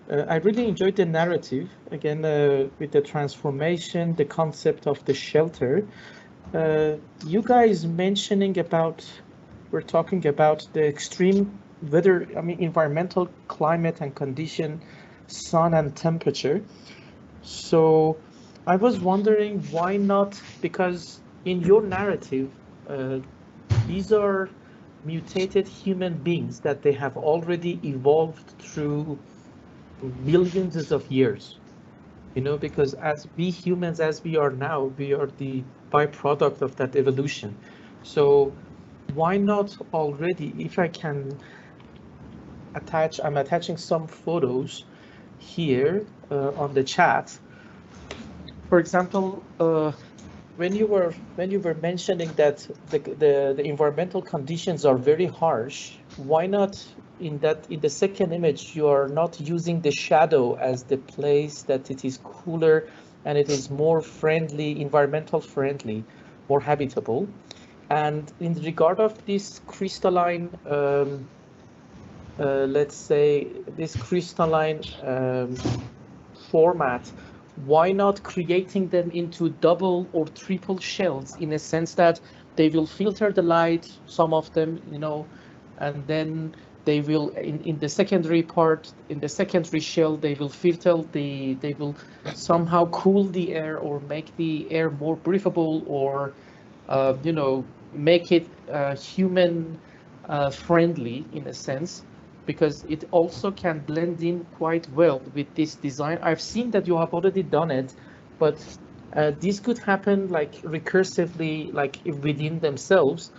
Speaker 14: I really enjoyed the narrative, again, with the transformation, the concept of the shelter. You guys mentioning about, we're talking about the extreme weather, I mean, environmental climate and condition, sun and temperature. So I was wondering why not, because in your narrative, these are mutated human beings that they have already evolved through millions of years. You know, because as we humans, as we are now, we are the byproduct of that evolution. So why not already, if I can attach, I'm attaching some photos here on the chat. For example, when you were mentioning that the environmental conditions are very harsh, why not in the second image you are not using the shadow as the place that it is cooler and it is more friendly, environmental friendly, more habitable? And in regard of this crystalline, let's say this crystalline format, why not creating them into double or triple shells in a sense that they will filter the light, some of them, you know, and then they will in the secondary part, in the secondary shell, they will filter they will somehow cool the air or make the air more breathable, or you know, make it human friendly in a sense, because it also can blend in quite well with this design. I've seen that you have already done it, but this could happen like recursively, like within themselves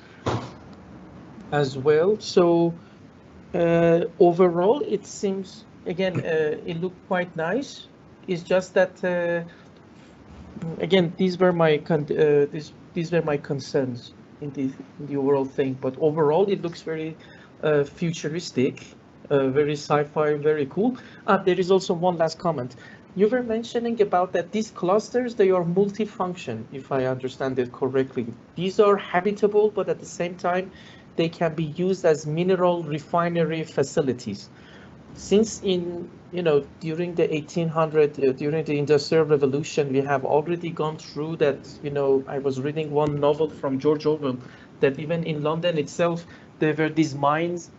Speaker 14: as well. So overall, it seems, again, it looked quite nice. It's just that, again, these were my concerns in the overall thing. But overall, it looks very futuristic, very sci-fi, very cool. There is also one last comment. You were mentioning about that these clusters, they are multifunction, if I understand it correctly. These are habitable, but at the same time, they can be used as mineral refinery facilities. Since during the 1800s, during the Industrial Revolution, we have already gone through that. I was reading one novel from George Orwell that even in London itself, there were these mines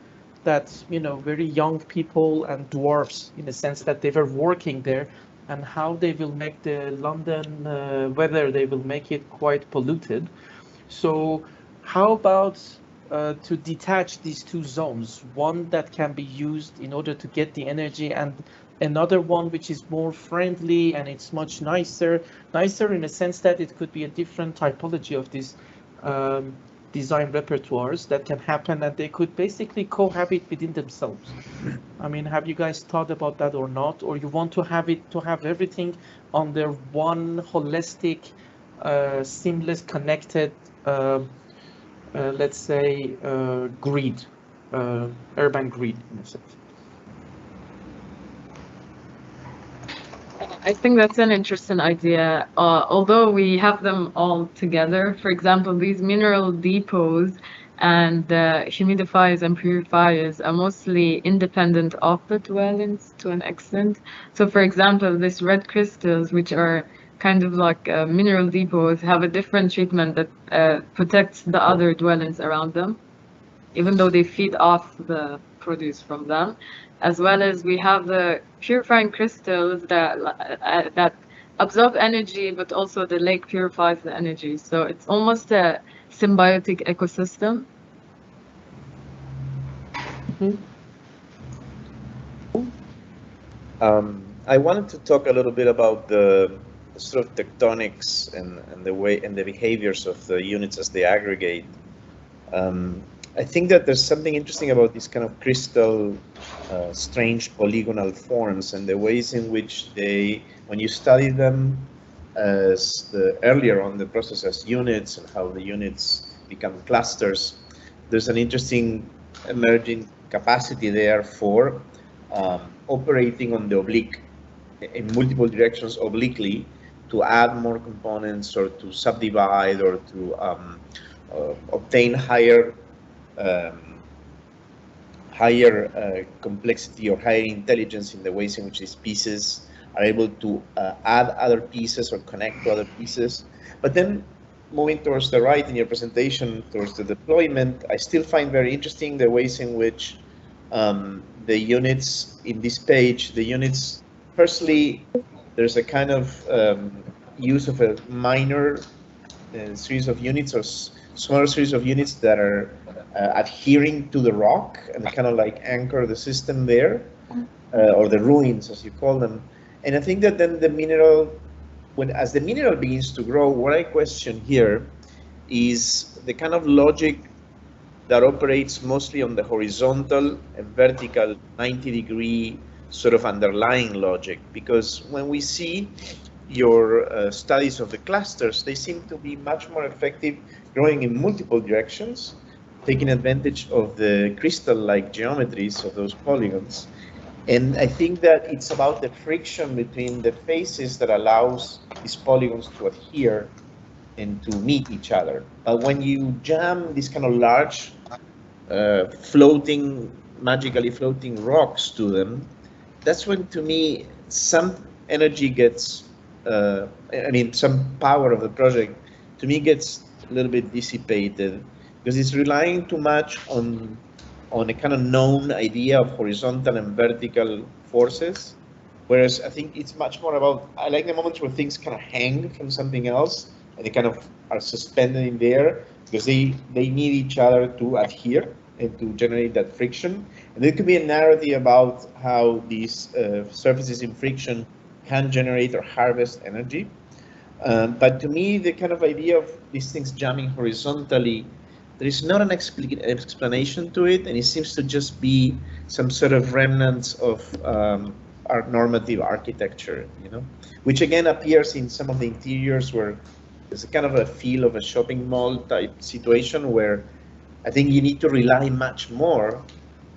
Speaker 14: that, very young people and dwarfs, in the sense that they were working there, and how they will make the London weather, they will make it quite polluted. So how about to detach these two zones, one that can be used in order to get the energy, and another one which is more friendly and it's much nicer in a sense that it could be a different typology of these design repertoires that can happen, and they could basically cohabit within themselves. I mean, have you guys thought about that or not? Or you want to have everything under one holistic, seamless, connected, let's say, grid, urban grid in a sense?
Speaker 13: I think that's an interesting idea. Although we have them all together, for example, these mineral depots and humidifiers and purifiers are mostly independent of the dwellings to an extent. So, for example, these red crystals, which are kind of like mineral depots, have a different treatment that protects the other dwellings around them, even though they feed off the produce from them. As well as we have the purifying crystals that absorb energy, but also the lake purifies the energy. So it's almost a symbiotic ecosystem.
Speaker 3: I wanted to talk a little bit about the sort of tectonics and the way and the behaviors of the units as they aggregate. I think that there's something interesting about these kind of crystal, strange polygonal forms and the ways in which they, when you study them as earlier on the process as units and how the units become clusters, there's an interesting emerging capacity there for operating on the oblique in multiple directions obliquely add more components or to subdivide or to obtain higher complexity or higher intelligence in the ways in which these pieces are able to add other pieces or connect to other pieces. But then moving towards the right in your presentation, towards the deployment, I still find very interesting the ways in which the units in this page, the units, firstly, there's a kind of use of a minor series of units or smaller series of units that are adhering to the rock and kind of like anchor the system there, or the ruins as you call them. And I think that then the mineral, as the mineral begins to grow, what I question here is the kind of logic that operates mostly on the horizontal and vertical 90-degree sort of underlying logic. Because when we see your studies of the clusters, they seem to be much more effective growing in multiple directions, taking advantage of the crystal-like geometries of those polygons. And I think that it's about the friction between the faces that allows these polygons to adhere and to meet each other. But when you jam these kind of large magically floating rocks to them, that's when, to me, some energy gets, some power of the project, to me, gets a little bit dissipated, because it's relying too much on a kind of known idea of horizontal and vertical forces, whereas I think it's much more about, I like the moments where things kind of hang from something else and they kind of are suspended in there because they need each other to adhere and to generate that friction. And there could be a narrative about how these surfaces in friction can generate or harvest energy. But to me, the kind of idea of these things jamming horizontally, there is not an explanation to it, and it seems to just be some sort of remnants of our normative architecture, which again appears in some of the interiors where there's a kind of a feel of a shopping mall type situation where I think you need to rely much more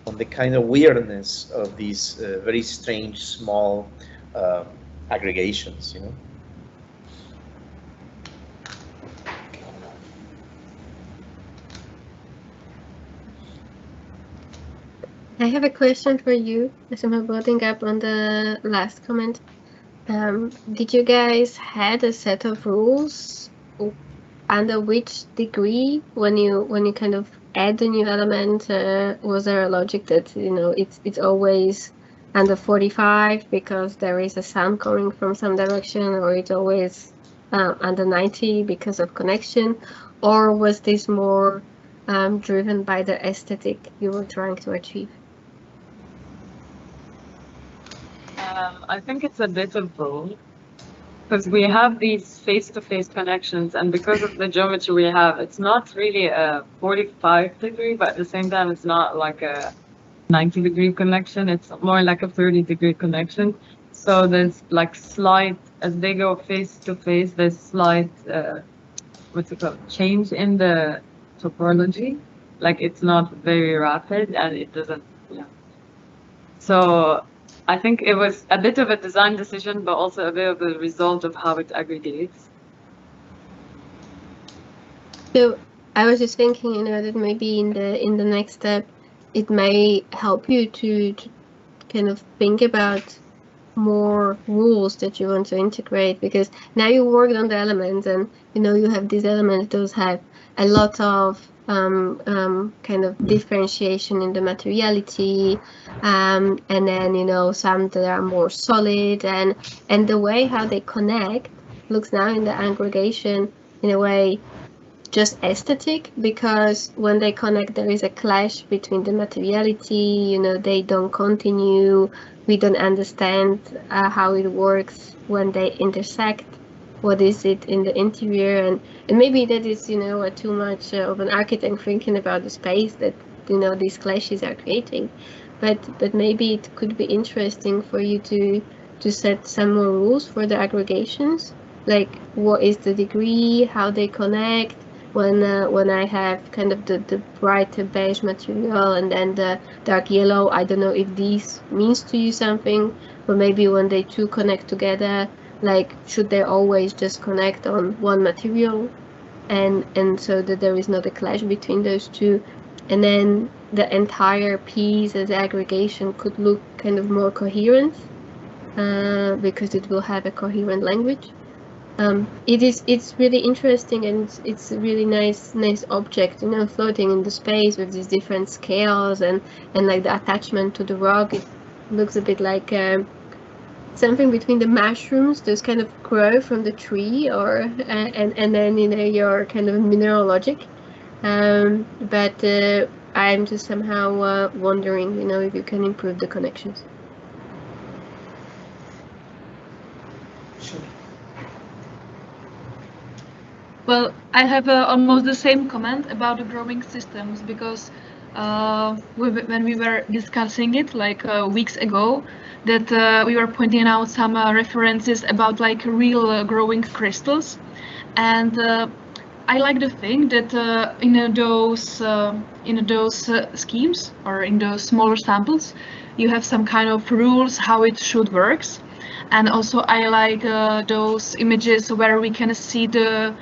Speaker 3: on the kind of weirdness of these very strange small aggregations,
Speaker 6: I have a question for you, as I'm building up on the last comment. Did you guys had a set of rules under which degree when you kind of add a new element? Was there a logic that it's always under 45 because there is a sound coming from some direction, or it's always under 90 because of connection, or was this more driven by the aesthetic you were trying to achieve?
Speaker 13: I think it's a bit of both, because we have these face-to-face connections, and because of the geometry we have, it's not really a 45-degree, but at the same time, it's not like a 90-degree connection. It's more like a 30-degree connection. So there's like slight, as they go face-to-face, there's slight, change in the topology. Like it's not very rapid, and it doesn't, So I think it was a bit of a design decision, but also a bit of a result of how it aggregates.
Speaker 6: So I was just thinking, that maybe in the next step, it may help you to kind of think about more rules that you want to integrate, because now you worked on the elements, and you have these elements, those have a lot of kind of differentiation in the materiality, and then some that are more solid, and the way how they connect looks now in the aggregation in a way just aesthetic, because when they connect there is a clash between the materiality, they don't continue, we don't understand how it works when they intersect, what is it in the interior, and maybe that is too much of an architect thinking about the space that these clashes are creating, but maybe it could be interesting for you to set some more rules for the aggregations, like what is the degree, how they connect. When I have kind of the bright beige material and then the dark yellow, I don't know if these means to you something, but maybe when they two connect together, Like, should they always just connect on one material, and so that there is not a clash between those two, and then the entire piece as aggregation could look kind of more coherent, because it will have a coherent language. It's really interesting, and it's a really nice object, you know, floating in the space with these different scales, and like the attachment to the rock. It looks a bit like something between the mushrooms, those kind of grow from the tree, or and then, you know, your kind of mineralogic. But I'm just somehow wondering, you know, if you can improve the connections.
Speaker 12: Sure.
Speaker 11: Well, I have almost the same comment about the growing systems, because when we were discussing it like weeks ago, that we were pointing out some references about like real growing crystals, and I like to think that in those schemes, or in those smaller samples, you have some kind of rules how it should works, and also I like those images where we can see the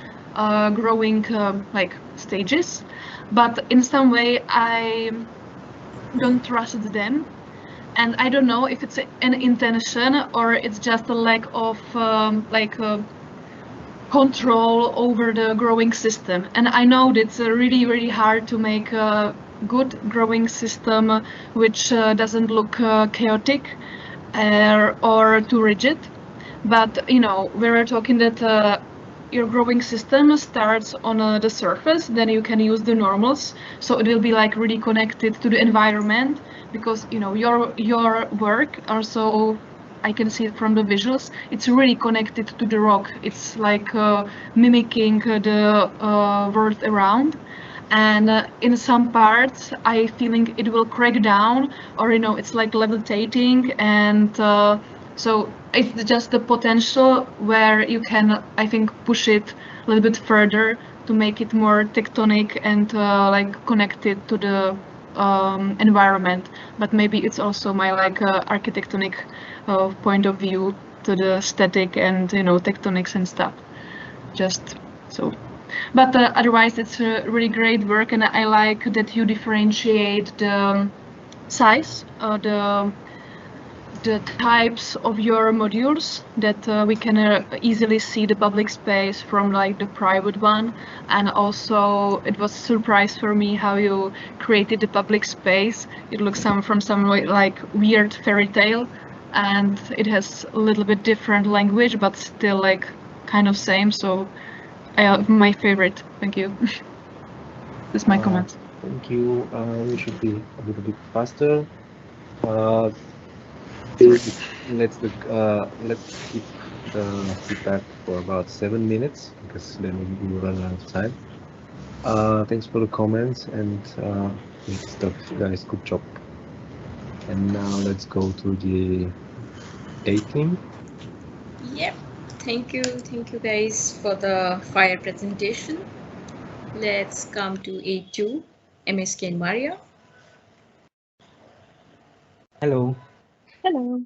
Speaker 11: growing like stages, but in some way I don't trust them, and I don't know if it's an intention or it's just a lack of control over the growing system. And I know that it's really hard to make a good growing system which doesn't look chaotic or too rigid, but you know, we were talking that your growing system starts on the surface, then you can use the normals, so it will be like really connected to the environment, because you know your work also, I can see it from the visuals, it's really connected to the rock. It's like mimicking the world around, and in some parts I feeling it will crack down, or you know, it's like levitating, and so it's just the potential where you can, I think, push it a little bit further to make it more tectonic and like connected to the environment. But maybe it's also my like architectonic point of view to the static and, you know, tectonics and stuff. Just so. But otherwise, it's really great work, and I like that you differentiate the size, the types of your modules, that we can easily see the public space from like the private one. And also it was a surprise for me how you created the public space. It looks from some like weird fairy tale, and it has a little bit different language, but still like kind of same. So my favorite. Thank you. That's my comment.
Speaker 2: Thank you. We should be a little bit faster. Let's keep the feedback for about 7 minutes, because then we will run out of time. Thanks for the comments and good stuff, guys. Good job. And now let's go to the A team.
Speaker 9: Yep. Thank you guys for the fire presentation. Let's come to A2, MSc and Maria.
Speaker 15: Hello.
Speaker 5: Hello.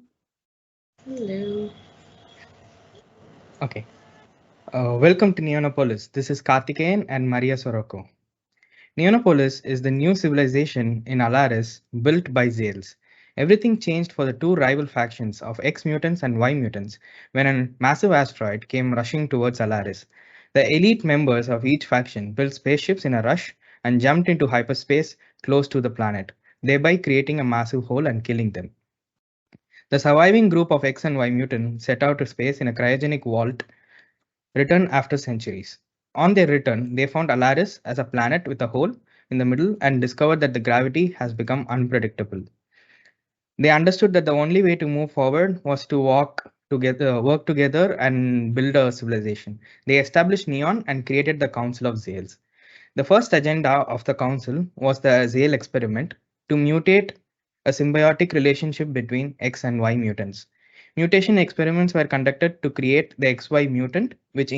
Speaker 9: Hello.
Speaker 15: Okay. Welcome to Neonopolis. This is Karthikeyan and Maria Sorocco. Neonopolis is the new civilization in Alaris built by Zales. Everything changed for the two rival factions of X mutants and Y mutants when a massive asteroid came rushing towards Alaris. The elite members of each faction built spaceships in a rush and jumped into hyperspace close to the planet, thereby creating a massive hole and killing them. The surviving group of X and Y mutants set out to space in a cryogenic vault, returned after centuries. On their return, they found Alaris as a planet with a hole in the middle and discovered that the gravity has become unpredictable. They understood that the only way to move forward was to work together and build a civilization. They established Neon and created the Council of Zales. The first agenda of the council was the Zale experiment to mutate a symbiotic relationship between X and Y mutants. Mutation experiments were conducted to create the XY mutant, with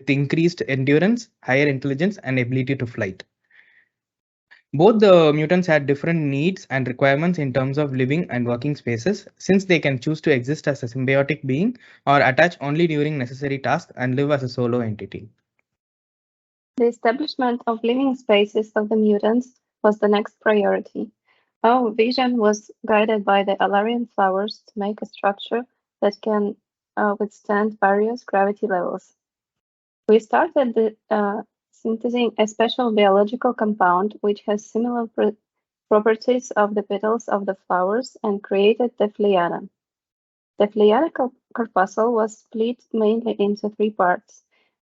Speaker 15: increased endurance, higher intelligence, and ability to flight. Both the mutants had different needs and requirements in terms of living and working spaces, since they can choose to exist as a symbiotic being or attach only during necessary tasks and live as a solo entity.
Speaker 16: The establishment of living spaces of the mutants was the next priority. Our vision was guided by the Alarian flowers to make a structure that can withstand various gravity levels. We started synthesizing a special biological compound which has similar properties of the petals of the flowers and created the Phleiada. The Phleiada corpuscle was split mainly into three parts: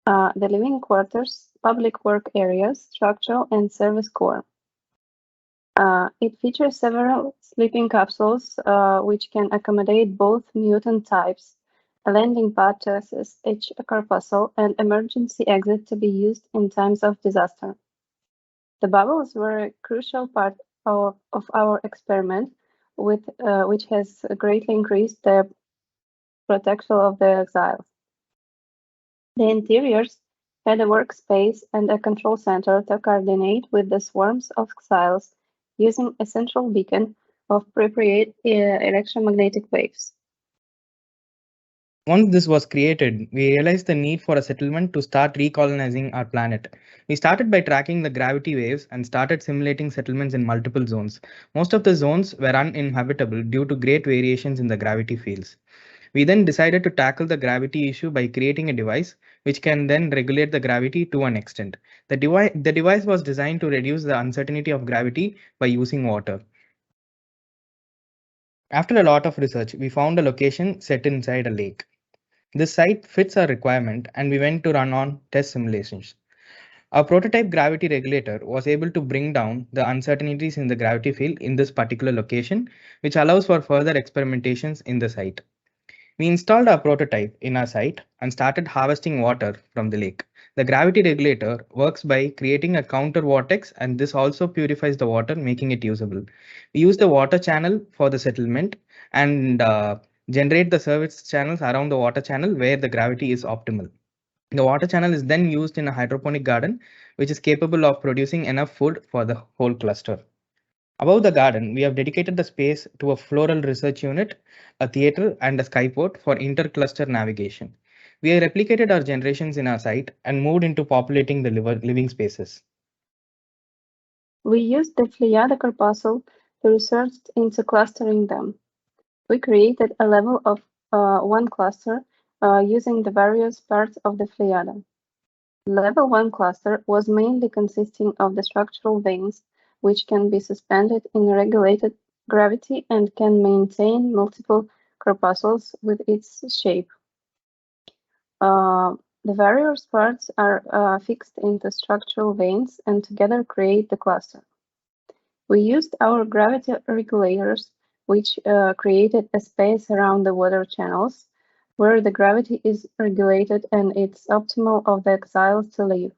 Speaker 16: the living quarters, public work areas, structural and service core. It features several sleeping capsules which can accommodate both mutant types, a landing pad to access each corpuscle, and emergency exit to be used in times of disaster. The bubbles were a crucial part of our experiment, which has greatly increased the protection of the exiles. The interiors had a workspace and a control center to coordinate with the swarms of exiles using a central beacon of appropriate electromagnetic waves.
Speaker 15: Once this was created, we realized the need for a settlement to start recolonizing our planet. We started by tracking the gravity waves and started simulating settlements in multiple zones. Most of the zones were uninhabitable due to great variations in the gravity fields. We then decided to tackle the gravity issue by creating a device which can then regulate the gravity to an extent. The device was designed to reduce the uncertainty of gravity by using water. After a lot of research, we found a location set inside a lake. This site fits our requirement and we went to run on test simulations. Our prototype gravity regulator was able to bring down the uncertainties in the gravity field in this particular location, which allows for further experimentations in the site. We installed our prototype in our site and started harvesting water from the lake. The gravity regulator works by creating a counter vortex, and this also purifies the water, making it usable. We use the water channel for the settlement and generate the service channels around the water channel where the gravity is optimal. The water channel is then used in a hydroponic garden, which is capable of producing enough food for the whole cluster. Above the garden, we have dedicated the space to a floral research unit, a theater, and a skyport for inter-cluster navigation. We have replicated our generations in our site and moved into populating the living spaces.
Speaker 16: We used the Phleiada corpuscle to research into clustering them. We created a level of one cluster using the various parts of the Phleiada. Level 1 cluster was mainly consisting of the structural veins, which can be suspended in regulated gravity and can maintain multiple corpuscles with its shape. The various parts are fixed into structural veins and together create the cluster. We used our gravity regulators, which created a space around the water channels where the gravity is regulated and it's optimal of the exiles to live.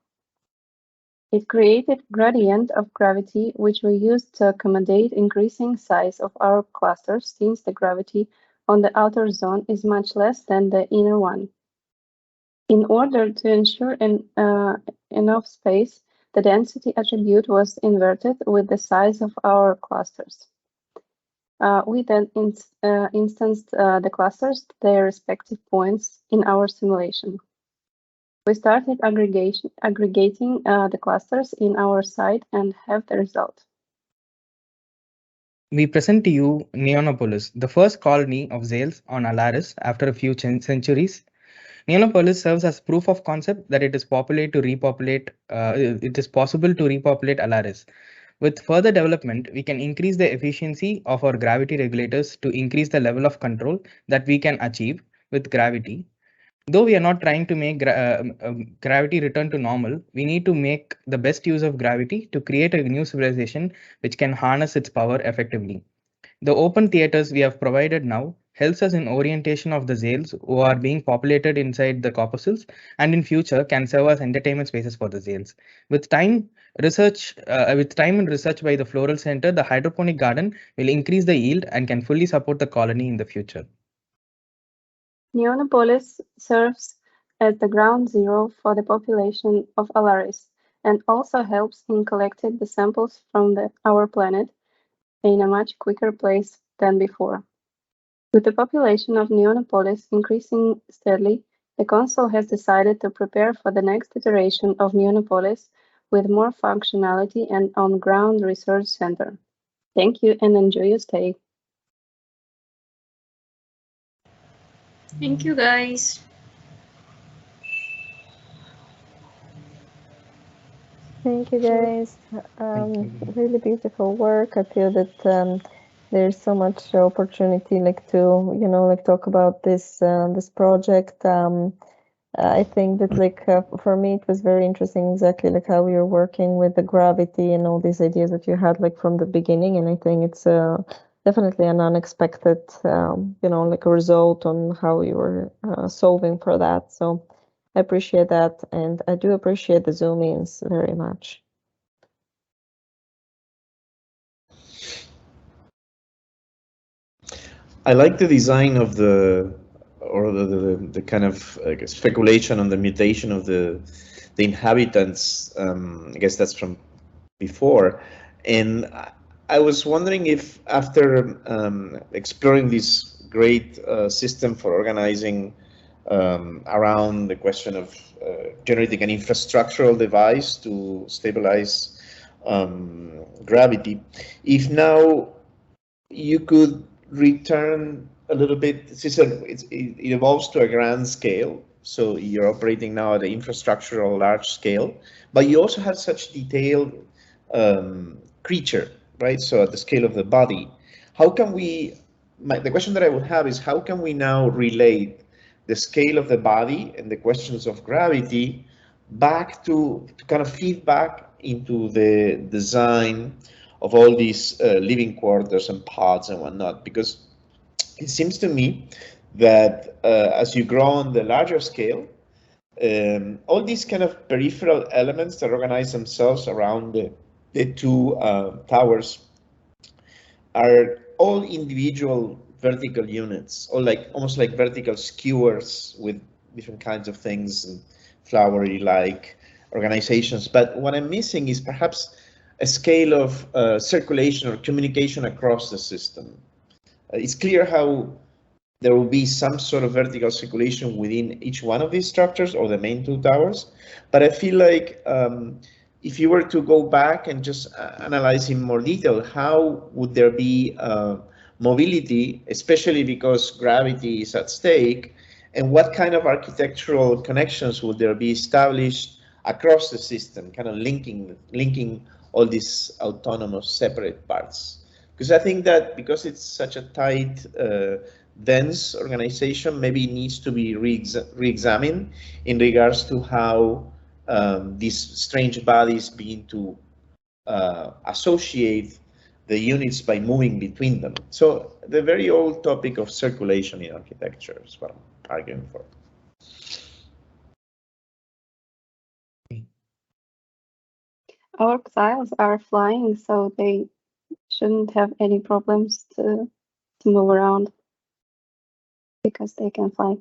Speaker 16: It created gradient of gravity, which we used to accommodate increasing size of our clusters since the gravity on the outer zone is much less than the inner one. In order to ensure enough space, the density attribute was inverted with the size of our clusters. We then instanced the clusters to their respective points in our simulation. We started aggregating the clusters in our site and have the result.
Speaker 15: We present to you Neonopolis, the first colony of Zales on Alaris after a few centuries. Neonopolis serves as proof of concept that it is possible to repopulate Alaris. With further development, we can increase the efficiency of our gravity regulators to increase the level of control that we can achieve with gravity. Though we are not trying to make gravity return to normal, we need to make the best use of gravity to create a new civilization which can harness its power effectively. The open theaters we have provided now helps us in orientation of the Zales who are being populated inside the corpuscles and in future can serve as entertainment spaces for the Zales. With time and research by the Floral Center, the hydroponic garden will increase the yield and can fully support the colony in the future.
Speaker 16: Neonopolis serves as the ground zero for the population of Alaris and also helps in collecting the samples from our planet in a much quicker place than before. With the population of Neonopolis increasing steadily, the Council has decided to prepare for the next iteration of Neonopolis with more functionality and on-ground research center. Thank you and enjoy your stay.
Speaker 9: Thank you, guys.
Speaker 1: Thank you, guys. Really beautiful work. I feel that there's so much opportunity, like to like talk about this this project. I think that like for me it was very interesting, exactly like how you're working with the gravity and all these ideas that you had like from the beginning, and I think it's definitely an unexpected like a result on how you were solving for that. So I appreciate that, and I do appreciate the zoom-ins very much.
Speaker 3: I like the design of the kind of speculation on the mutation of the inhabitants. I guess that's from before, and I was wondering if after exploring this great system for organizing around the question of generating an infrastructural device to stabilize gravity, if now you could return a little bit, it evolves to a grand scale. So you're operating now at an infrastructural large scale, but you also have such detailed creature, right? So at the scale of the body, how can we, the question that I would have is how can we now relate the scale of the body and the questions of gravity back to kind of feedback into the design of all these living quarters and pods and whatnot? Because it seems to me that as you grow on the larger scale, all these kind of peripheral elements that organize themselves around the two towers are all individual vertical units, or like almost like vertical skewers with different kinds of things and flowery-like organizations. But what I'm missing is perhaps a scale of circulation or communication across the system. It's clear how there will be some sort of vertical circulation within each one of these structures or the main two towers. But I feel like if you were to go back and just analyze in more detail, how would there be mobility, especially because gravity is at stake, and what kind of architectural connections would there be established across the system, kind of linking all these autonomous separate parts? Because I think that because it's such a tight, dense organization, maybe it needs to be re-examined in regards to how these strange bodies begin to associate the units by moving between them. So the very old topic of circulation in architecture is what I'm arguing for.
Speaker 16: Our tiles are flying, so they shouldn't have any problems to move around because they can fly.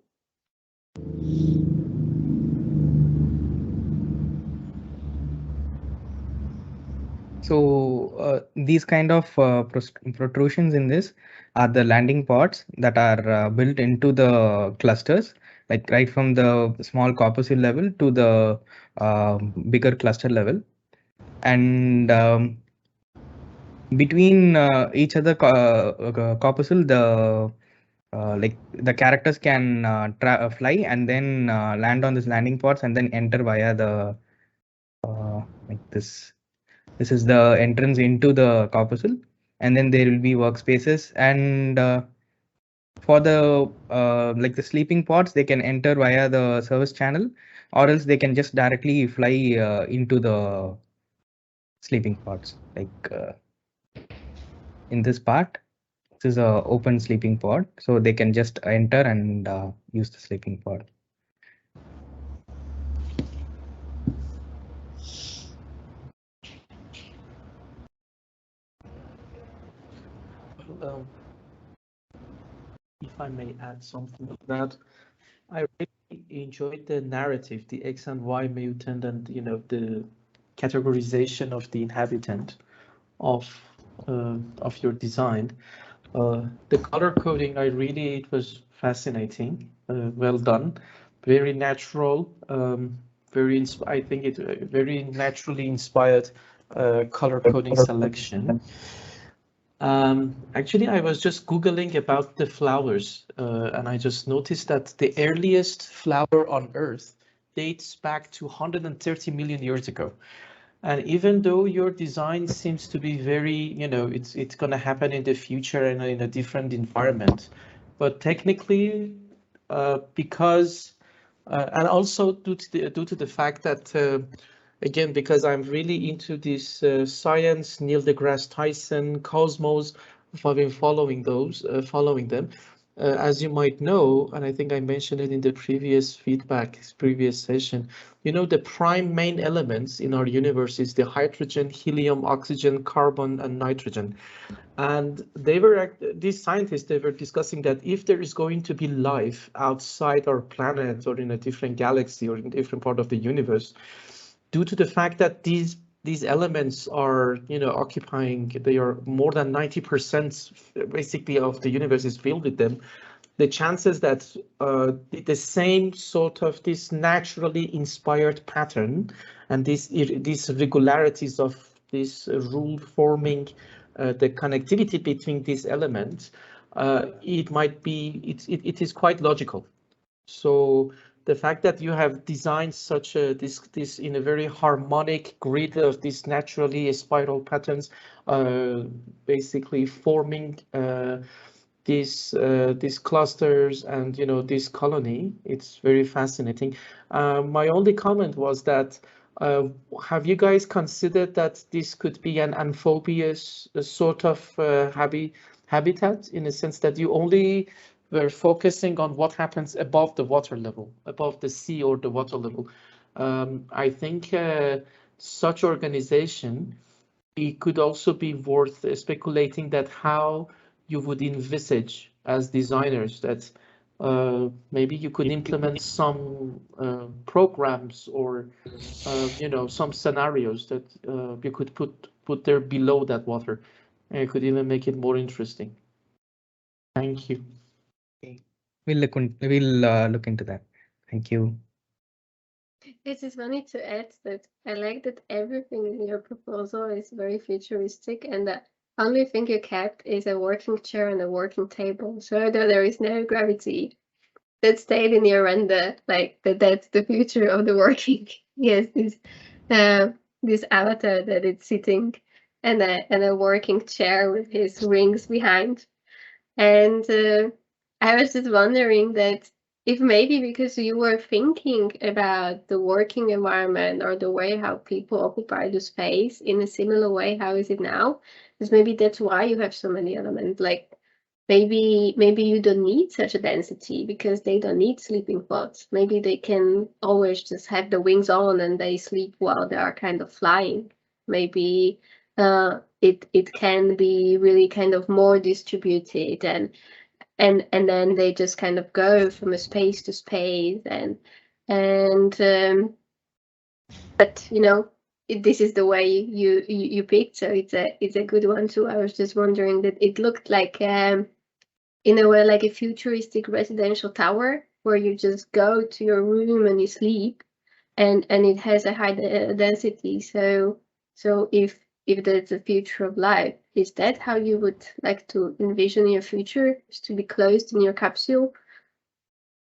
Speaker 15: So these kind of protrusions in this are the landing pods that are built into the clusters, like right from the small corpuscle level to the bigger cluster level. And between each other corpuscle, the like the characters can fly and then land on this landing pods and then enter via the like this. This is the entrance into the corpuscle, and then there will be workspaces. And for the like the sleeping pods, they can enter via the service channel, or else they can just directly fly into the sleeping pods. Like in this part, this is a open sleeping pod, so they can just enter and use the sleeping pod.
Speaker 14: Well, if I may add something to that, I really enjoyed the narrative, the X and Y mutant, and the categorization of the inhabitant of your design. The color coding, it was fascinating, well done, very natural, I think it very naturally inspired color coding selection. Actually, I was just Googling about the flowers, and I just noticed that the earliest flower on Earth dates back to 130 million years ago. And even though your design seems to be very, it's going to happen in the future and in a different environment, but technically, because, and also due to the fact that, again, because I'm really into this science, Neil deGrasse Tyson, Cosmos, I've been following them. As you might know, and I think I mentioned it in the previous session, the prime main elements in our universe is the hydrogen, helium, oxygen, carbon, and nitrogen. And these scientists, they were discussing that if there is going to be life outside our planet or in a different galaxy or in a different part of the universe, due to the fact that these elements are, they are more than 90% basically of the universe is filled with them, the chances that the same sort of this naturally inspired pattern and these regularities of this rule forming the connectivity between these elements, it is quite logical. So the fact that you have designed such this in a very harmonic grid of these naturally spiral patterns, basically forming these clusters and this colony, it's very fascinating. My only comment was that have you guys considered that this could be an amphibious sort of habitat, in a sense that you only were focusing on what happens above the water level, above the sea or the water level? I think such organization, it could also be worth speculating that how you would envisage as designers that maybe you could implement some programs or some scenarios that you could put there below that water, and it could even make it more interesting. Thank you.
Speaker 15: Okay. We'll look into that. Thank you.
Speaker 6: I just wanted to add that I like that everything in your proposal is very futuristic, and the only thing you kept is a working chair and a working table. So that there is no gravity, that stayed in your render, like that's the future of the working. Yes, this avatar that it's sitting, and a working chair with his rings behind. And I was just wondering that if maybe because you were thinking about the working environment or the way how people occupy the space in a similar way, how is it now? Because maybe that's why you have so many elements. Like maybe you don't need such a density because they don't need sleeping pods. Maybe they can always just have the wings on and they sleep while they are kind of flying. Maybe it can be really kind of more distributed and then they just kind of go from a space to space but this is the way you picked, so it's a good one too. I was just wondering that it looked like in a way like a futuristic residential tower where you just go to your room and you sleep, and it has a high density. So if that's the future of life, is that how you would like to envision your future, is to be closed in your capsule?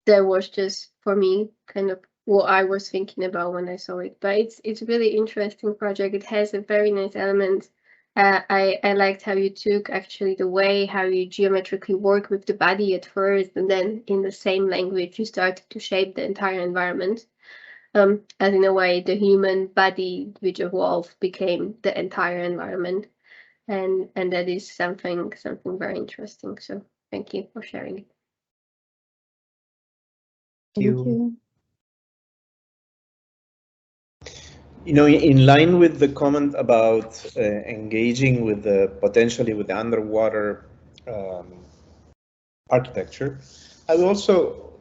Speaker 6: That was just for me kind of what I was thinking about when I saw it. But it's a really interesting project. It has a very nice element. I liked how you took actually the way how you geometrically work with the body at first, and then in the same language you started to shape the entire environment. As in a way the human body which evolved became the entire environment, and that is something very interesting. So thank you for sharing it.
Speaker 16: Thank you.
Speaker 3: In line with the comment about engaging with potentially with the underwater architecture, I would also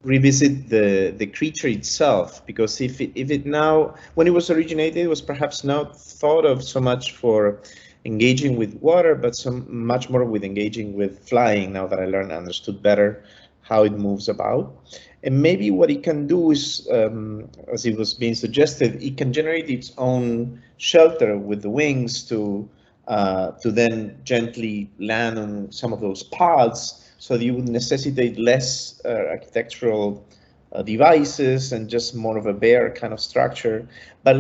Speaker 3: revisit the creature itself, because if it now, when it was originated, it was perhaps not thought of so much for engaging with water, but much more with engaging with flying, now that I understood better how it moves about. And maybe what it can do is, as it was being suggested, it can generate its own shelter with the wings to then gently land on some of those pods, so that you would necessitate less architectural devices and just more of a bare kind of structure. But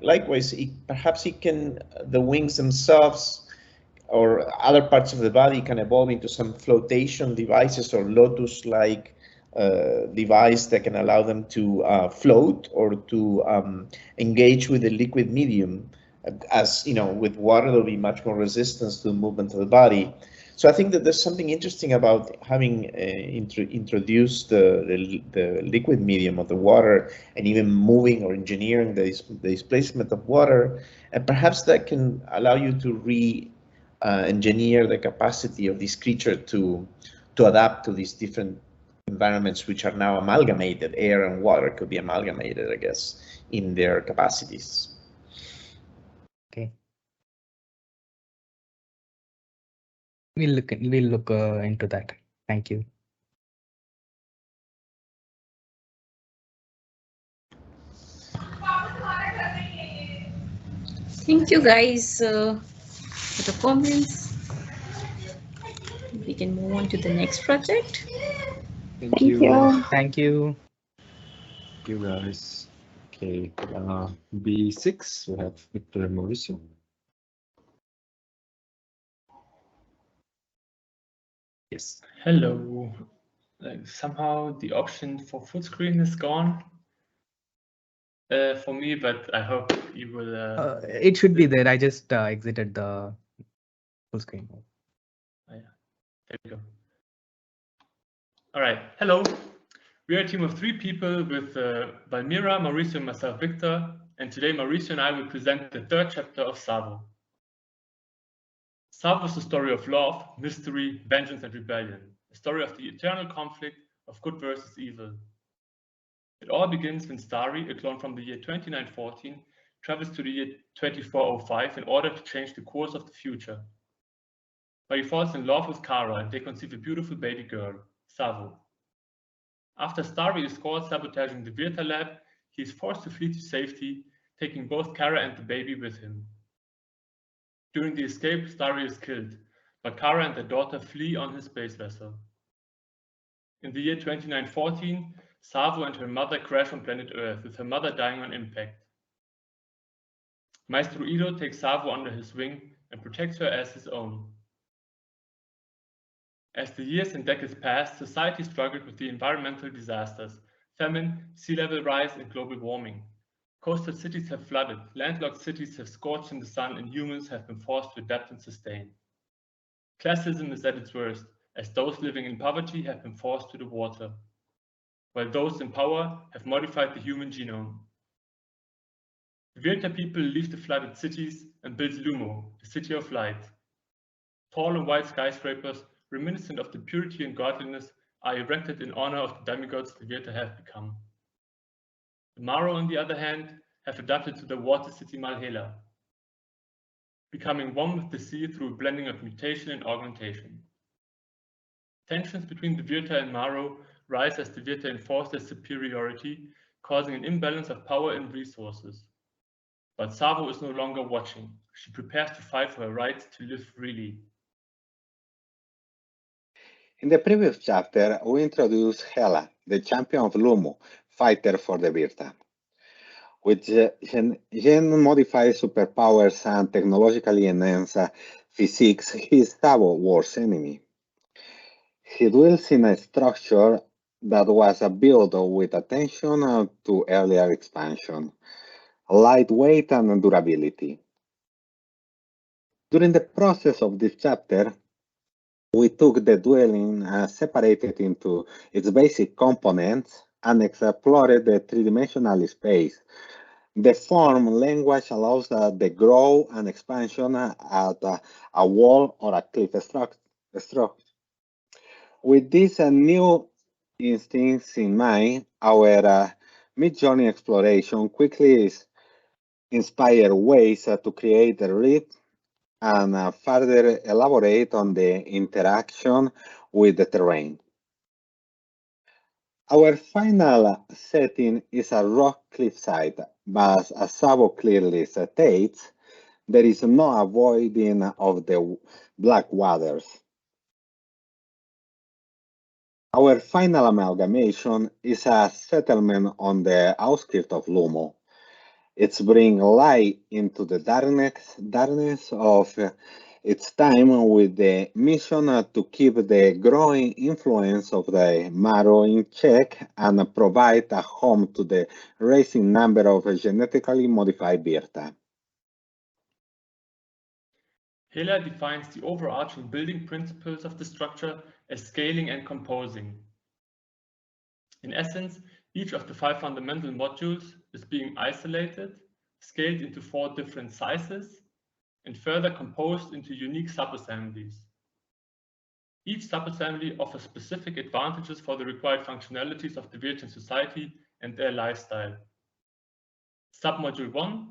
Speaker 3: likewise, perhaps the wings themselves or other parts of the body can evolve into some flotation devices or lotus-like device that can allow them to float or to engage with the liquid medium. As you know, with water, there'll be much more resistance to the movement of the body. So I think that there's something interesting about having introduced the liquid medium of the water, and even moving or engineering the displacement of water, and perhaps that can allow you to engineer the capacity of this creature to adapt to these different environments, which are now amalgamated. Air and water could be amalgamated, I guess, in their capacities.
Speaker 15: Okay. We'll look into that. Thank you.
Speaker 9: Thank you guys for the comments. We can move on to the next project.
Speaker 2: Thank you.
Speaker 15: Thank you.
Speaker 2: Thank you, guys. Okay, B6, we have Victor and Mauricio. Yes.
Speaker 17: Hello. Somehow the option for full screen is gone for me, but I hope you will.
Speaker 15: It should be there. I just exited the full screen.
Speaker 17: Oh, yeah. There we go. All right. Hello. We are a team of 3 people with Valmira, Mauricio, and myself, Victor. And today, Mauricio and I will present the 3rd chapter of Savo. Savo is a story of love, mystery, vengeance, and rebellion. A story of the eternal conflict of good versus evil. It all begins when Starry, a clone from the year 2914, travels to the year 2405 in order to change the course of the future. But he falls in love with Kara and they conceive a beautiful baby girl, Savo. After Starry is caught sabotaging the Virta lab, he is forced to flee to safety, taking both Kara and the baby with him. During the escape, Starry is killed, but Kara and their daughter flee on his space vessel. In the year 2914, Savo and her mother crash on planet Earth, with her mother dying on impact. Maestro Ido takes Savo under his wing and protects her as his own. As the years and decades pass, society struggled with the environmental disasters, famine, sea level rise, and global warming. Coastal cities have flooded, landlocked cities have scorched in the sun, and humans have been forced to adapt and sustain. Classism is at its worst, as those living in poverty have been forced to the water, while those in power have modified the human genome. The Virta people leave the flooded cities and build Lumo, the city of light. Tall and white skyscrapers, reminiscent of the purity and godliness, are erected in honor of the demigods the Virta have become. The Maro, on the other hand, have adapted to the water city Malhela, becoming one with the sea through a blending of mutation and augmentation. Tensions between the Virta and Maro rise as the Virta enforce their superiority, causing an imbalance of power and resources. But Savo is no longer watching. She prepares to fight for her right to live freely.
Speaker 18: In the previous chapter, we introduced Hela, the champion of Lumo, fighter for the Virta. With gen-modified superpowers and technologically enhanced physiques, he is Savo's worst enemy. He dwells in a structure that was built with attention to earlier expansion, lightweight and durability. During the process of this chapter, we took the dwelling separated into its basic components and explored the three-dimensional space. The form language allows the growth and expansion at a wall or a cliff structure. With this new instincts in mind, our mid-journey exploration quickly inspired ways to create a read and further elaborate on the interaction with the terrain. Our final setting is a rock cliffside, but as Sabo clearly states, there is no avoiding of the black waters. Our final amalgamation is a settlement on the outskirts of Lumo. It's bringing light into the darkness of its time with the mission to keep the growing influence of the Maro in check and provide a home to the rising number of genetically modified Virta.
Speaker 17: Hela defines the overarching building principles of the structure as scaling and composing. In essence, each of the 5 fundamental modules is being isolated, scaled into 4 different sizes, and further composed into unique subassemblies. Each subassembly offers specific advantages for the required functionalities of the Virtan society and their lifestyle. Submodule 1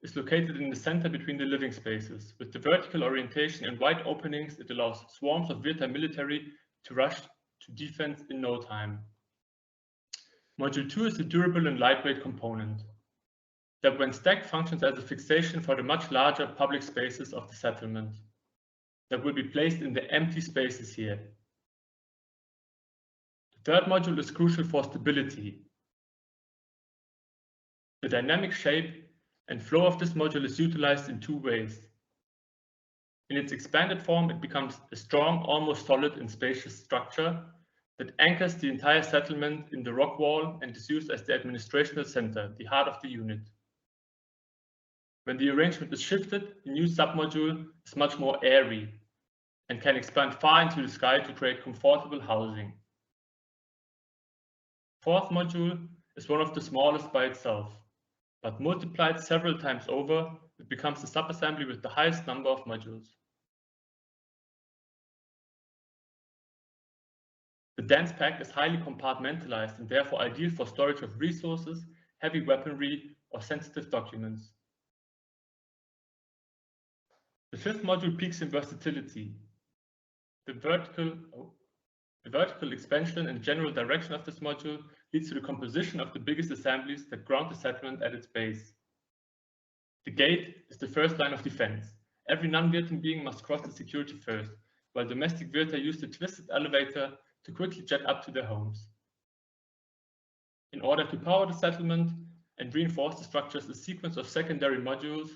Speaker 17: is located in the center between the living spaces. With the vertical orientation and wide openings, it allows swarms of Virta military to rush to defense in no time. Module 2 is a durable and lightweight component that, when stacked, functions as a fixation for the much larger public spaces of the settlement that will be placed in the empty spaces here. The third module is crucial for stability. The dynamic shape and flow of this module is utilized in 2 ways. In its expanded form, it becomes a strong, almost solid and spacious structure that anchors the entire settlement in the rock wall and is used as the administrational center, the heart of the unit. When the arrangement is shifted, the new submodule is much more airy and can expand far into the sky to create comfortable housing. Fourth module is one of the smallest by itself, but multiplied several times over, it becomes the subassembly with the highest number of modules. The dense pack is highly compartmentalized and therefore ideal for storage of resources, heavy weaponry, or sensitive documents. The 5th module peaks in versatility. The vertical expansion and general direction of this module leads to the composition of the biggest assemblies that ground the settlement at its base. The gate is the first line of defense. Every non-Virtan being must cross the security first, while domestic Virta use the twisted elevator to quickly jet up to their homes. In order to power the settlement and reinforce the structures, a sequence of secondary modules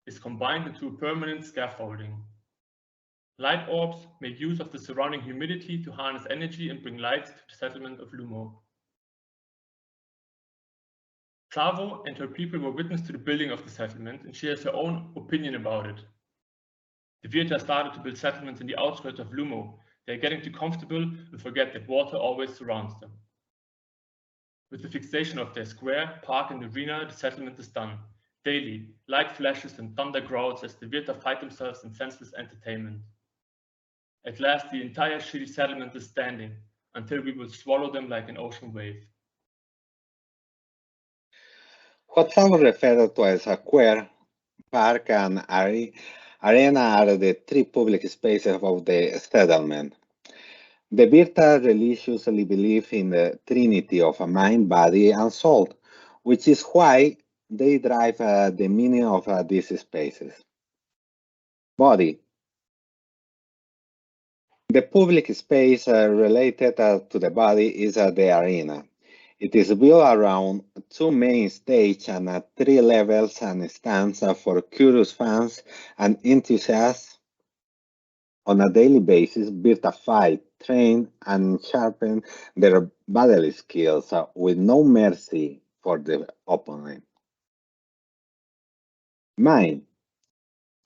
Speaker 17: is combined into a permanent scaffolding. Light orbs make use of the surrounding humidity to harness energy and bring light to the settlement of Lumo. Savo and her people were witness to the building of the settlement, and she has her own opinion about it. The Virta started to build settlements in the outskirts of Lumo. They're getting too comfortable and forget that water always surrounds them. With the fixation of their square, park, and arena, the settlement is done. Daily, light flashes and thunder growls as the Virta fight themselves in senseless entertainment. At last, the entire shitty settlement is standing, until we will swallow them like an ocean wave.
Speaker 18: What some refer to as a square, park, and arena are the 3 public spaces of the settlement. The Virta religiously believe in the trinity of mind, body, and soul, which is why they drive the meaning of these spaces. Body. The public space related to the body is the arena. It is built around 2 main stages and 3 levels and stands for curious fans and enthusiasts. On a daily basis, Virta fight, train, and sharpen their battle skills with no mercy for the opponent. Mind.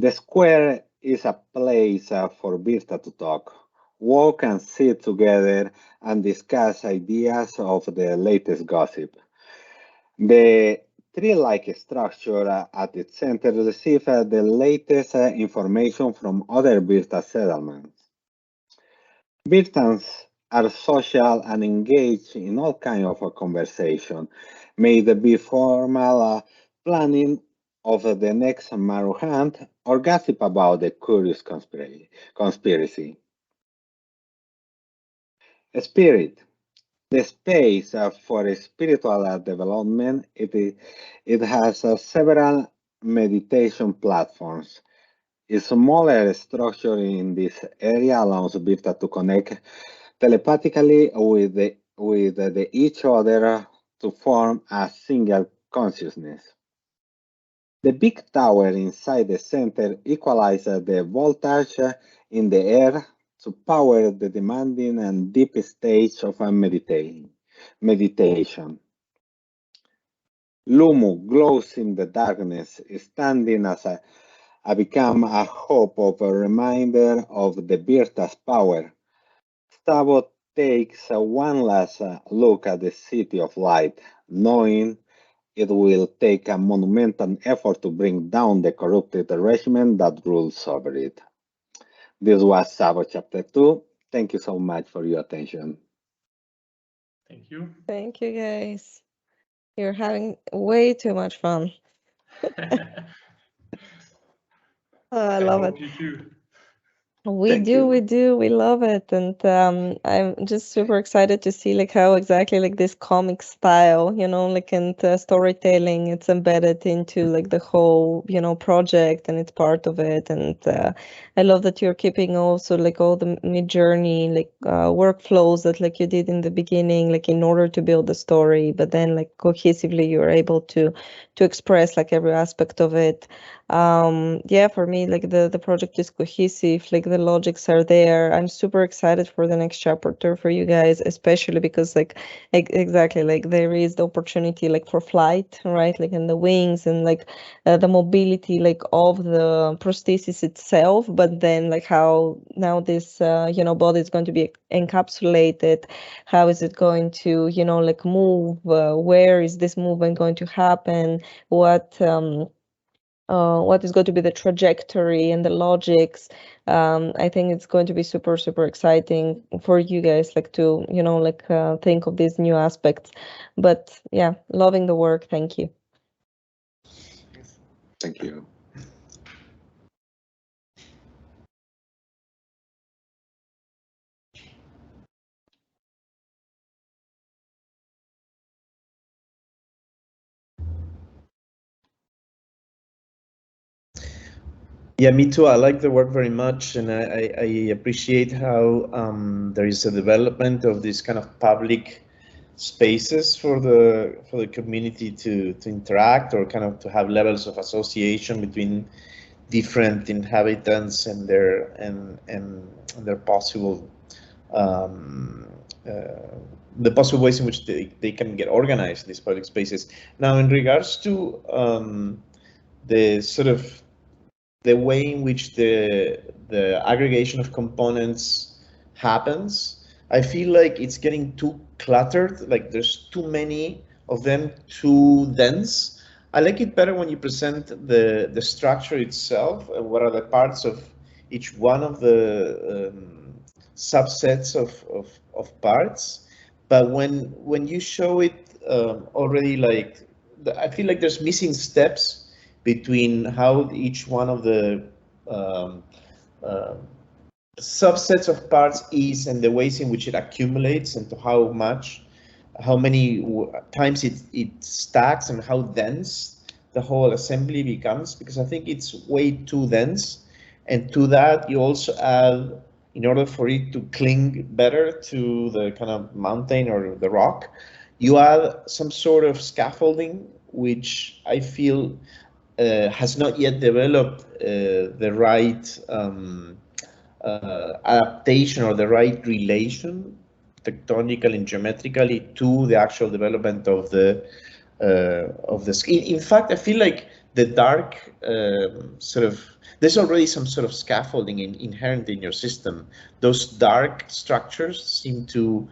Speaker 18: The square is a place for Virta to talk, walk and sit together and discuss ideas of the latest gossip. The tree-like structure at its center receives the latest information from other Virta settlements. Virtans are social and engage in all kinds of conversation. May it be formal planning of the next Maru hunt or gossip about the curious conspiracy. Spirit. The space for spiritual development, it has several meditation platforms. A smaller structure in this area allows Virta to connect telepathically with each other to form a single consciousness. The big tower inside the center equalizes the voltage in the air to power the demanding and deep stage of a meditation. Lumu glows in the darkness, standing as a become a hope of a reminder of the Virta's power. Gustavo takes one last look at the city of light, knowing it will take a monumental effort to bring down the corrupted regime that rules over it. This was Sabo Chapter 2. Thank you so much for your attention.
Speaker 17: Thank you.
Speaker 1: Thank you, guys. You're having way too much fun. I love it.
Speaker 17: Hope you too.
Speaker 1: We love it, and I'm just super excited to see like how exactly like this comic style, you know, like and storytelling, it's embedded into like the whole, you know, project, and it's part of it. And I love that you're keeping also like all the mid-journey like workflows that like you did in the beginning, like in order to build the story, but then like cohesively you're able to express like every aspect of it. Yeah, for me like the project is cohesive, like the logics are there. I'm super excited for the next chapter for you guys, especially because like exactly like there is the opportunity like for flight, right, like in the wings and like the mobility like of the prosthesis itself, but then like how now this you know body is going to be encapsulated, how is it going to, you know, like move, where is this movement going to happen, what is going to be the trajectory and the logics. I think it's going to be super exciting for you guys like to, you know, like think of these new aspects. But yeah, loving the work. Thank you.
Speaker 18: Thank you.
Speaker 3: Yeah, me too. I like the work very much, and I appreciate how there is a development of this kind of public spaces for the community to interact, or kind of to have levels of association between different inhabitants and their possible the possible ways in which they can get organized, these public spaces. Now, in regards to the sort of the way in which the aggregation of components happens, I feel like it's getting too cluttered, like there's too many of them, too dense. I like it better when you present the structure itself and what are the parts of each one of the subsets of parts. But when you show it already, like I feel like there's missing steps between how each one of the subsets of parts is and the ways in which it accumulates, and to how many times it stacks, and how dense the whole assembly becomes, because I think it's way too dense. And to that you also add, in order for it to cling better to the kind of mountain or the rock, you add some sort of scaffolding, which I feel has not yet developed the right adaptation or the right relation tectonically and geometrically to the actual development of the skin. In fact, I feel like the dark there's already some sort of scaffolding inherent in your system. Those dark structures seem to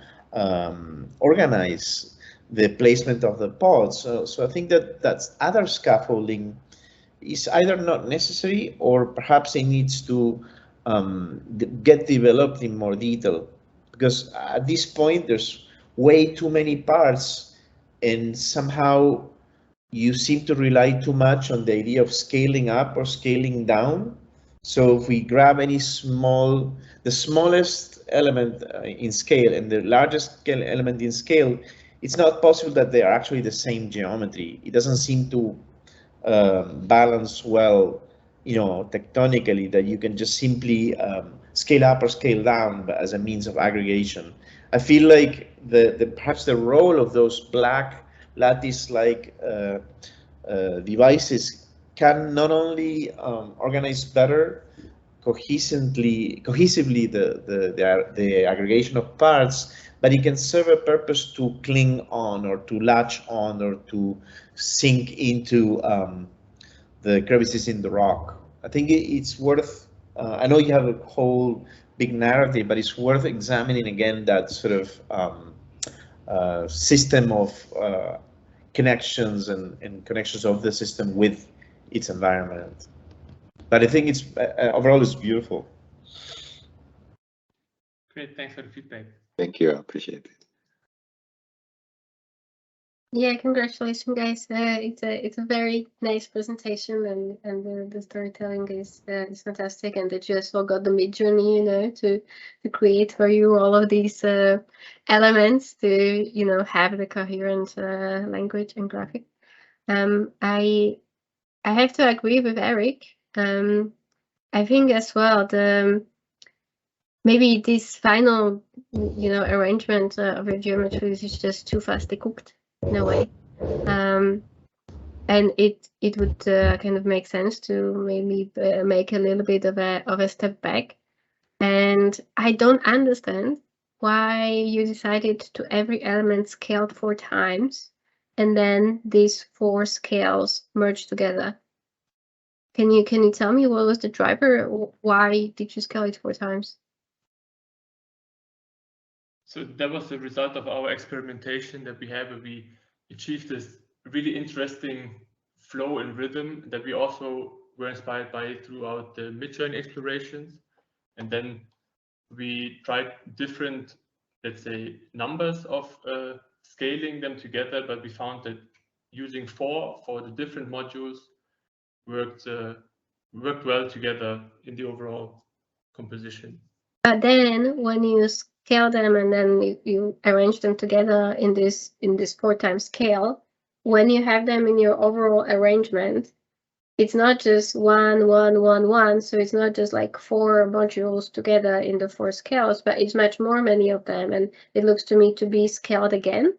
Speaker 3: organize the placement of the pods. So I think that's other scaffolding is either not necessary, or perhaps it needs to get developed in more detail. because at this point there's way too many parts, and somehow you seem to rely too much on the idea of scaling up or scaling down. So if we grab the smallest element in scale and the largest scale element in scale, it's not possible that they are actually the same geometry. It doesn't seem to balance well, tectonically, that you can just simply scale up or scale down as a means of aggregation. I feel like perhaps the role of those black lattice-like devices can not only organize better cohesively the aggregation of parts, but it can serve a purpose to cling on or to latch on or to sink into the crevices in the rock. I think it's worth, I know you have a whole big narrative, but it's worth examining again that sort of system of connections and connections of the system with its environment. But I think it's overall it's beautiful.
Speaker 17: Great, thanks for the feedback.
Speaker 18: Thank you, I appreciate it.
Speaker 6: Yeah, congratulations, guys. It's a very nice presentation, and the storytelling is fantastic, and that you as well got the mid journey, to create for you all of these elements to have the coherent language and graphic. I have to agree with Eric. I think as well maybe this final arrangement of your geometries is just too fast cooked in a way, and it would kind of make sense to maybe make a little bit of a step back. And I don't understand why you decided to every element scaled 4 times, and then these 4 scales merged together. Can you tell me what was the driver? Why did you scale it 4 times?
Speaker 17: So that was the result of our experimentation that we had, where we achieved this really interesting flow and rhythm that we also were inspired by throughout the mid-journey explorations. And then we tried different, let's say, numbers of scaling them together, but we found that using 4 for the different modules worked well together in the overall composition.
Speaker 6: But then when you scale them and then you arrange them together in this 4 times scale, when you have them in your overall arrangement, it's not just 1, 1, 1, 1. So it's not just like 4 modules together in the 4 scales, but it's much more many of them, and it looks to me to be scaled again.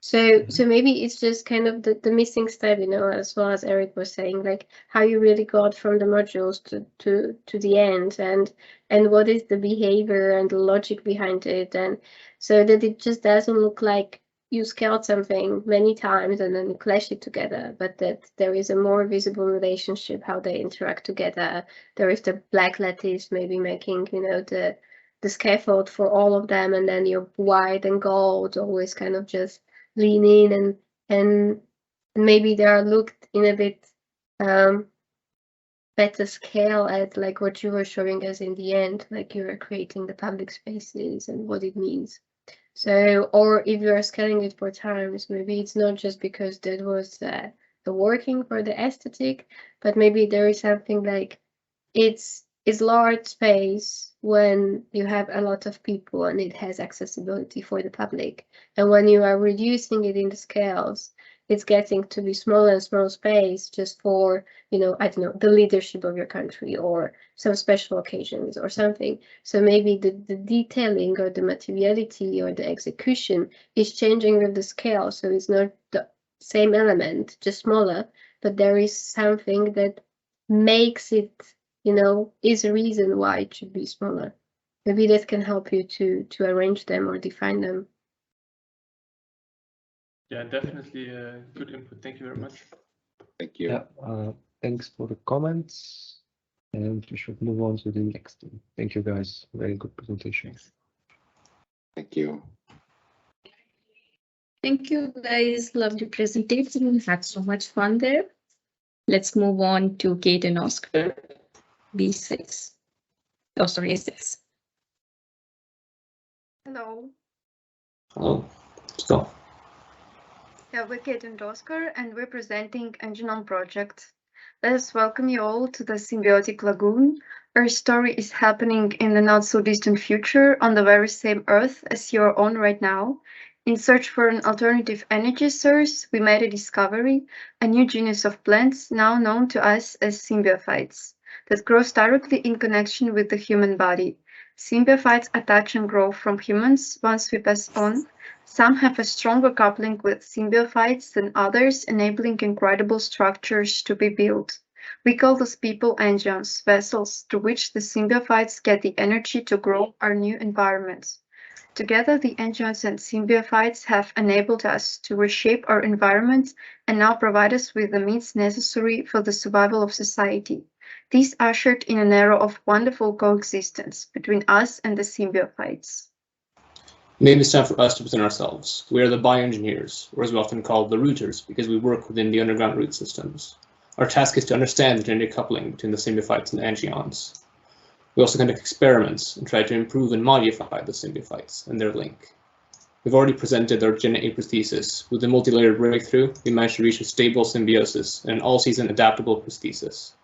Speaker 6: So maybe it's just kind of the missing step, as well as Eric was saying, like how you really got from the modules to the end, and what is the behavior and the logic behind it, and so that it just doesn't look like you scaled something many times and then clash it together, but that there is a more visible relationship, how they interact together. There is the black lattice maybe making, the scaffold for all of them, and then your white and gold always kind of just lean in, and maybe they are looked in a bit better scale at like what you were showing us in the end, like you were creating the public spaces and what it means. So, or if you are scaling it 4 times, maybe it's not just because that was the working for the aesthetic, but maybe there is something like it's large space when you have a lot of people and it has accessibility for the public. And when you are reducing it in the scales, it's getting to be smaller and smaller space just for, I don't know, the leadership of your country or some special occasions or something. So maybe the detailing or the materiality or the execution is changing with the scale. So it's not the same element, just smaller, but there is something that makes it, is a reason why it should be smaller. Maybe that can help you to arrange them or define them.
Speaker 17: Yeah, definitely good input. Thank you very much.
Speaker 18: Thank you.
Speaker 2: Yeah, thanks for the comments. And we should move on to the next one. Thank you, guys. Very good presentations.
Speaker 18: Thank you.
Speaker 9: Thank you, guys. Lovely presentation. Had so much fun there. Let's move on to Kate and Oscar. B6. Oh, sorry, A6.
Speaker 19: Hello.
Speaker 20: Hello. Let's go.
Speaker 19: Yeah, we're Kate and Oscar, and we're presenting a Genome project. Let us welcome you all to the Symbiotic Lagoon. Our story is happening in the not-so-distant future on the very same Earth as you are on right now. In search for an alternative energy source, we made a discovery, a new genus of plants now known to us as symbiophytes, that grows directly in connection with the human body. Symbiophytes attach and grow from humans once we pass on. Some have a stronger coupling with symbiophytes than others, enabling incredible structures to be built. We call those people engines, vessels through which the symbiophytes get the energy to grow our new environments. Together, the engines and symbiophytes have enabled us to reshape our environment and now provide us with the means necessary for the survival of society. This ushered in an era of wonderful coexistence between us and the symbiophytes.
Speaker 20: Maybe it's time for us to present ourselves. We are the bioengineers, or as we often call the rooters, because we work within the underground root systems. Our task is to understand the genetic coupling between the symbiophytes and angions. We also conduct experiments and try to improve and modify the symbiophytes and their link. We've already presented our genetic prosthesis. With the multi-layered breakthrough, we managed to reach a stable symbiosis and an all-season adaptable prosthesis.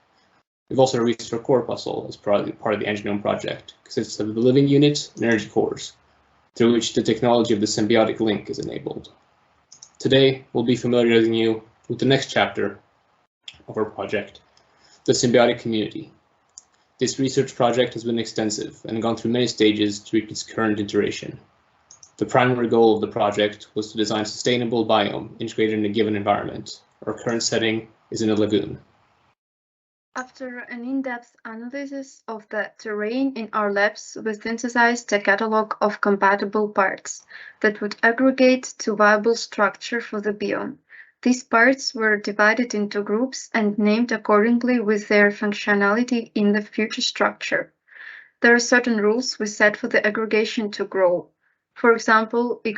Speaker 20: We've also reached our core puzzle as part of the Angenome project, consists of the living unit and energy cores, through which the technology of the symbiotic link is enabled. Today, we'll be familiarizing you with the next chapter of our project, the symbiotic community. This research project has been extensive and gone through many stages to reach its current iteration. The primary goal of the project was to design a sustainable biome integrated in a given environment. Our current setting is in a lagoon.
Speaker 19: After an in-depth analysis of the terrain in our labs, we synthesized a catalog of compatible parts that would aggregate to viable structure for the biome. These parts were divided into groups and named accordingly with their functionality in the future structure. There are certain rules we set for the aggregation to grow. For example, Y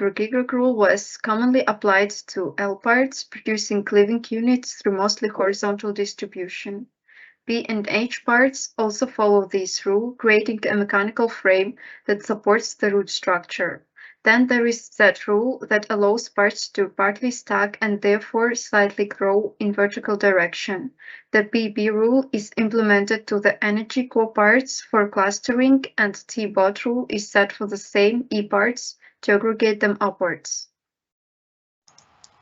Speaker 19: rule was commonly applied to L parts, producing cleaving units through mostly horizontal distribution. P and H parts also follow this rule, creating a mechanical frame that supports the root structure. Then there is Z rule that allows parts to partly stack and therefore slightly grow in vertical direction. The PB rule is implemented to the energy core parts for clustering, and T-bot rule is set for the same E parts to aggregate them upwards.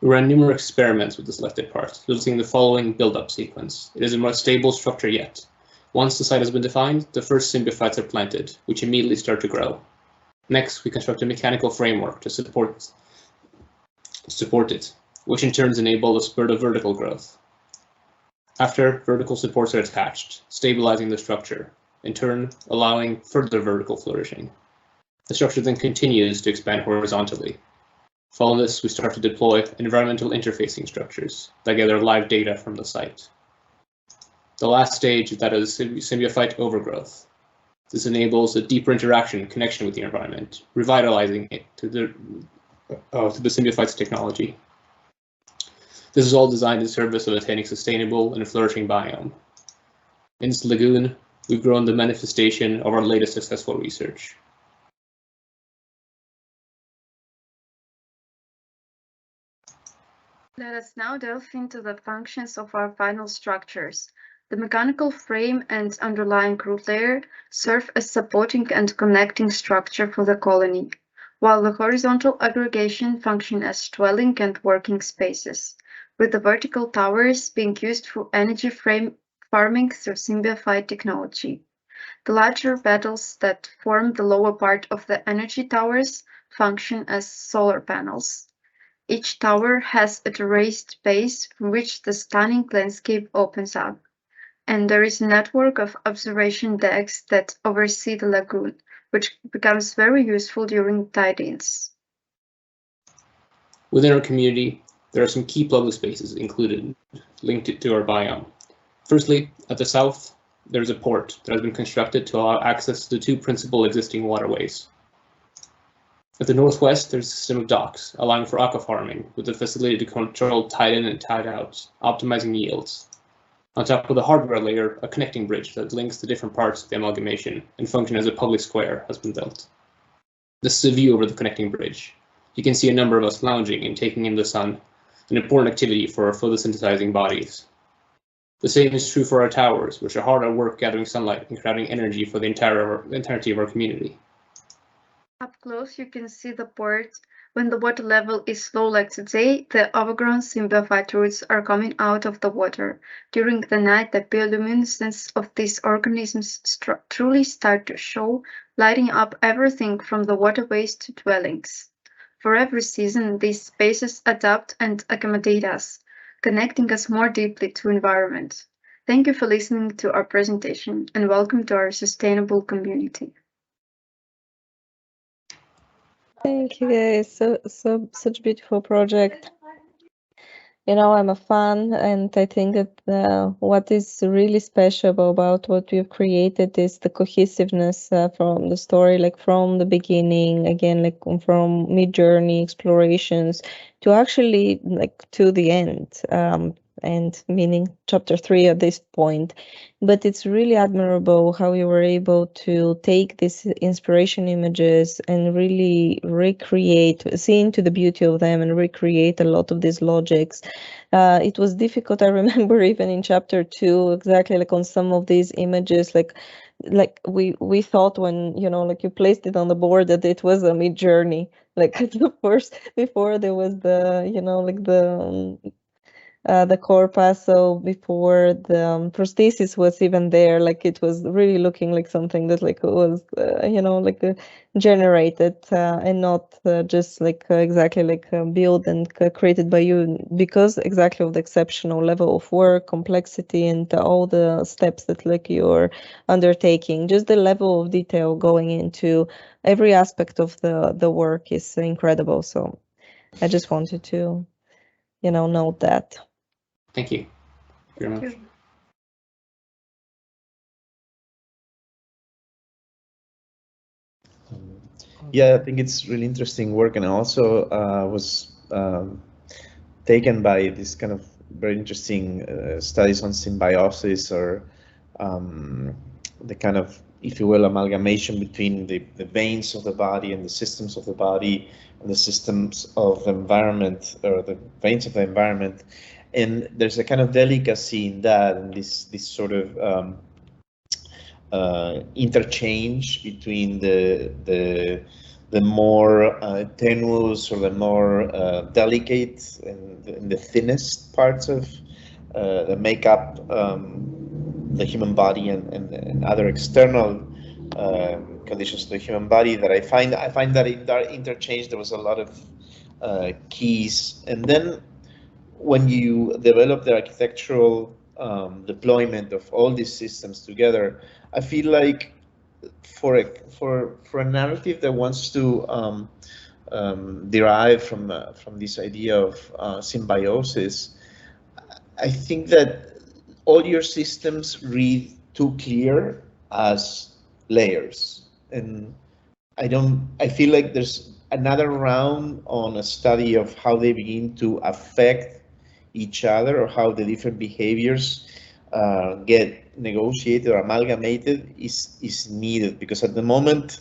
Speaker 20: We ran numerous experiments with the selected parts, using the following build-up sequence. It is a more stable structure yet. Once the site has been defined, the first symbiophytes are planted, which immediately start to grow. Next, we construct a mechanical framework to support it, which in turn enables a spurt of vertical growth. After, vertical supports are attached, stabilizing the structure, in turn allowing further vertical flourishing. The structure then continues to expand horizontally. Following this, we start to deploy environmental interfacing structures that gather live data from the site. The last stage is that of symbiophyte overgrowth. This enables a deeper interaction and connection with the environment, revitalizing it to the symbiophyte's technology. This is all designed in service of attaining sustainable and flourishing biome. In this lagoon, we've grown the manifestation of our latest successful research.
Speaker 19: Let us now delve into the functions of our final structures. The mechanical frame and underlying root layer serve as supporting and connecting structure for the colony, while the horizontal aggregation function as dwelling and working spaces, with the vertical towers being used for energy frame farming through symbiophyte technology. The larger petals that form the lower part of the energy towers function as solar panels. Each tower has a terraced base from which the stunning landscape opens up, and there is a network of observation decks that oversee the lagoon, which becomes very useful during tide-ins.
Speaker 20: Within our community, there are some key public spaces included, linked to our biome. Firstly, at the south, there is a port that has been constructed to allow access to the two principal existing waterways. At the northwest, there's a system of docks, allowing for aquafarming, with the facility to control tide-in and tide-out, optimizing yields. On top of the hardware layer, a connecting bridge that links the different parts of the amalgamation and function as a public square has been built. This is a view over the connecting bridge. You can see a number of us lounging and taking in the sun, an important activity for our photosynthesizing bodies. The same is true for our towers, which are hard at work gathering sunlight and crowding energy for the entirety of our community.
Speaker 19: Up close, you can see the port. When the water level is low like today, the overgrown symbiophyte roots are coming out of the water. During the night, the bioluminescence of these organisms truly start to show, lighting up everything from the waterways to dwellings. For every season, these spaces adapt and accommodate us, connecting us more deeply to environment. Thank you for listening to our presentation and welcome to our sustainable community.
Speaker 1: Thank you guys. Such a beautiful project. You know, I'm a fan, and I think that what is really special about what we've created is the cohesiveness from the story, like from the beginning, again, like from mid-journey explorations to actually like to the end, and meaning chapter 3 at this point. But it's really admirable how you were able to take these inspiration images and really recreate, see into the beauty of them and recreate a lot of these logics. It was difficult, I remember, even in chapter 2, exactly like on some of these images, like we thought when, you know, like you placed it on the board that it was a mid-journey, like the first, before there was the, you know, like the corpuscle, before the prosthesis was even there, like it was really looking like something that like was you know, like generated and not just like exactly like built and created by you, because exactly of the exceptional level of work, complexity, and all the steps that like you're undertaking. Just the level of detail going into every aspect of the work is incredible. So I just wanted to, you know, note that.
Speaker 20: Thank you very much.
Speaker 3: Yeah, I think it's really interesting work, and I also was taken by this kind of very interesting studies on symbiosis, or the kind of, if you will, amalgamation between the veins of the body and the systems of the body and the systems of the environment, or the veins of the environment. And there's a kind of delicacy in that, and this sort of interchange between the more tenuous or the more delicate and the thinnest parts of that make up the human body and other external conditions to the human body. That I find that in that interchange there was a lot of keys. And then when you develop the architectural deployment of all these systems together, I feel like for a narrative that wants to derive from this idea of symbiosis, I think that all your systems read too clear as layers, and I feel like there's another round on a study of how they begin to affect each other, or how the different behaviors get negotiated or amalgamated is needed, because at the moment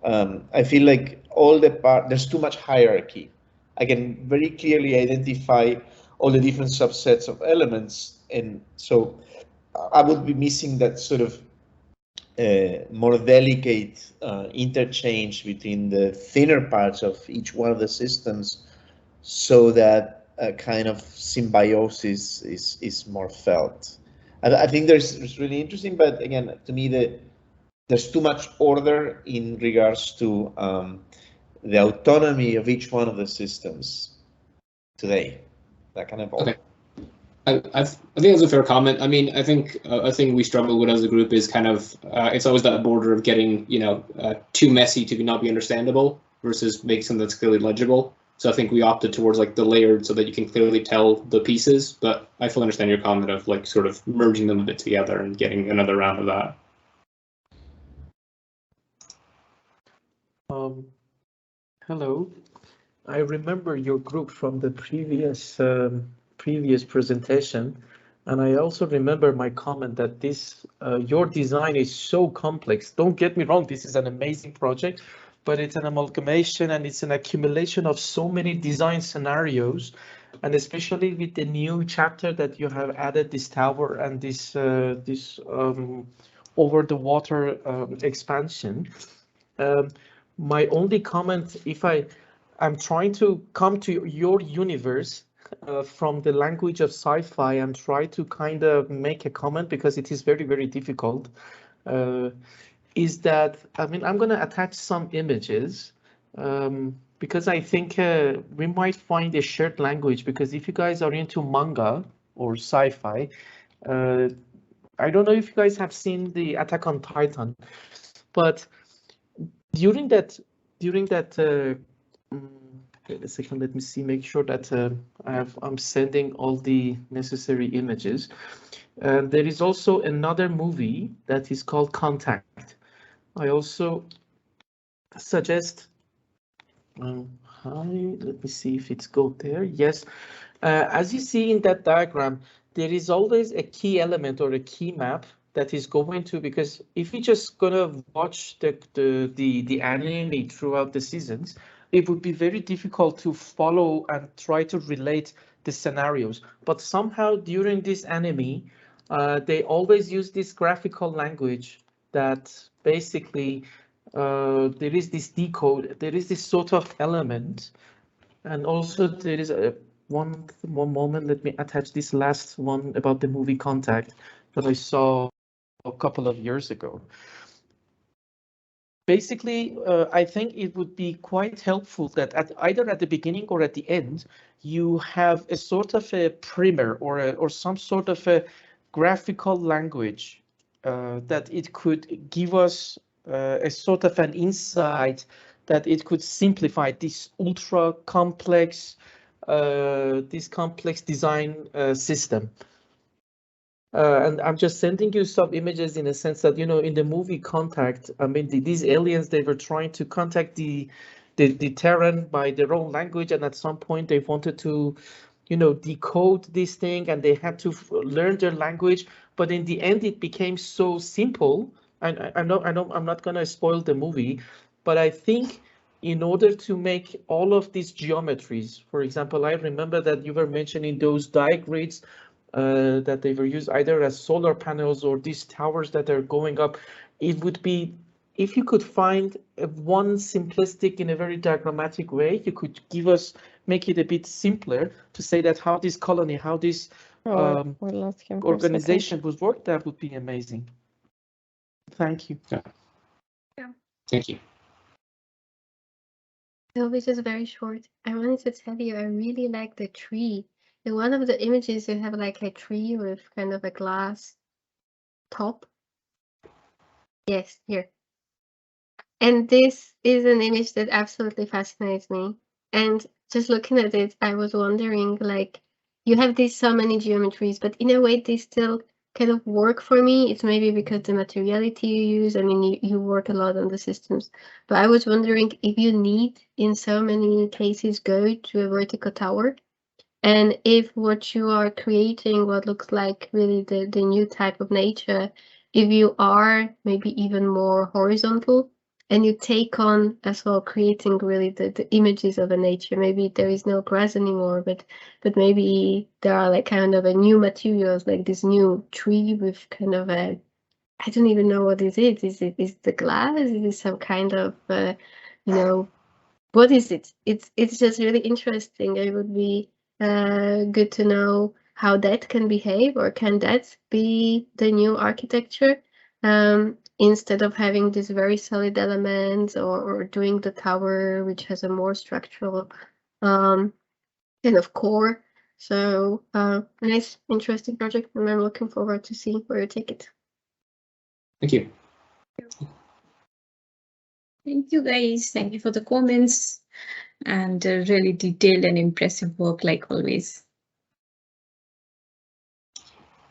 Speaker 3: I feel like there's too much hierarchy. I can very clearly identify all the different subsets of elements, and so I would be missing that sort of more delicate interchange between the thinner parts of each one of the systems, so that a kind of symbiosis is more felt. I think it's really interesting, but again, to me, there's too much order in regards to the autonomy of each one of the systems today. That kind of
Speaker 20: okay. I think that's a fair comment. I mean, I think a thing we struggle with as a group is kind of it's always that border of getting, you know, too messy to not be understandable versus make something that's clearly legible. So I think we opted towards like the layered, so that you can clearly tell the pieces. But I fully understand your comment of like sort of merging them a bit together and getting another round of that.
Speaker 14: Hello. I remember your group from the previous presentation, and I also remember my comment that this your design is so complex. Don't get me wrong, this is an amazing project, but it's an amalgamation and it's an accumulation of so many design scenarios. And especially with the new chapter that you have added this tower and this over the water expansion. My only comment, if I'm trying to come to your universe from the language of sci-fi and try to kind of make a comment because it is very, very difficult, is that, I mean, I'm going to attach some images because I think we might find a shared language, because if you guys are into manga or sci-fi, I don't know if you guys have seen the Attack on Titan, but during that wait a second, let me see, make sure that I'm sending all the necessary images. There is also another movie that is called Contact. I also suggest, let me see if it's go there. Yes, as you see in that diagram, there is always a key element or a key map that is going to, because if you're just gonna watch the anime throughout the seasons, it would be very difficult to follow and try to relate the scenarios. But somehow during this anime, they always use this graphical language that basically there is this decode, there is this sort of element, and also there is one moment. Let me attach this last one about the movie Contact that I saw a couple of years ago. Basically, I think it would be quite helpful that either at the beginning or at the end, you have a sort of a primer or some sort of a graphical language that it could give us a sort of an insight, that it could simplify this ultra complex, this complex design system. And I'm just sending you some images in a sense that, you know, in the movie Contact, I mean, these aliens, they were trying to contact the Terran by their own language, and at some point they wanted to, you know, decode this thing, and they had to learn their language. But in the end, it became so simple. And I'm not gonna spoil the movie, but I think in order to make all of these geometries, for example, I remember that you were mentioning those digrids that they were used either as solar panels or these towers that are going up. It would be, if you could find one simplistic in a very diagrammatic way, you could make it a bit simpler to say that how this colony, how this organization would work. That would be amazing. Thank you.
Speaker 6: Yeah.
Speaker 20: Thank you.
Speaker 6: So this is very short. I wanted to tell you, I really like the tree. In one of the images, you have like a tree with kind of a glass top. Yes, here. And this is an image that absolutely fascinates me. And just looking at it, I was wondering, like, you have these so many geometries, but in a way, they still kind of work for me. It's maybe because the materiality you use, I mean, you work a lot on the systems, but I was wondering if you need, in so many cases, go to a vertical tower, and if what you are creating, what looks like really the new type of nature, if you are maybe even more horizontal, and you take on as well creating really the images of a nature. Maybe there is no grass anymore, but maybe there are like kind of a new materials, like this new tree with kind of a, I don't even know what is it. Is the glass? Is it some kind of you know, what is it? It's just really interesting. It would be good to know how that can behave, or can that be the new architecture, instead of having these very solid elements, or doing the tower, which has a more structural kind of core. So nice, interesting project, and I'm looking forward to see where you take it.
Speaker 20: Thank you.
Speaker 9: Thank you, guys. Thank you for the comments and really detailed and impressive work, like always.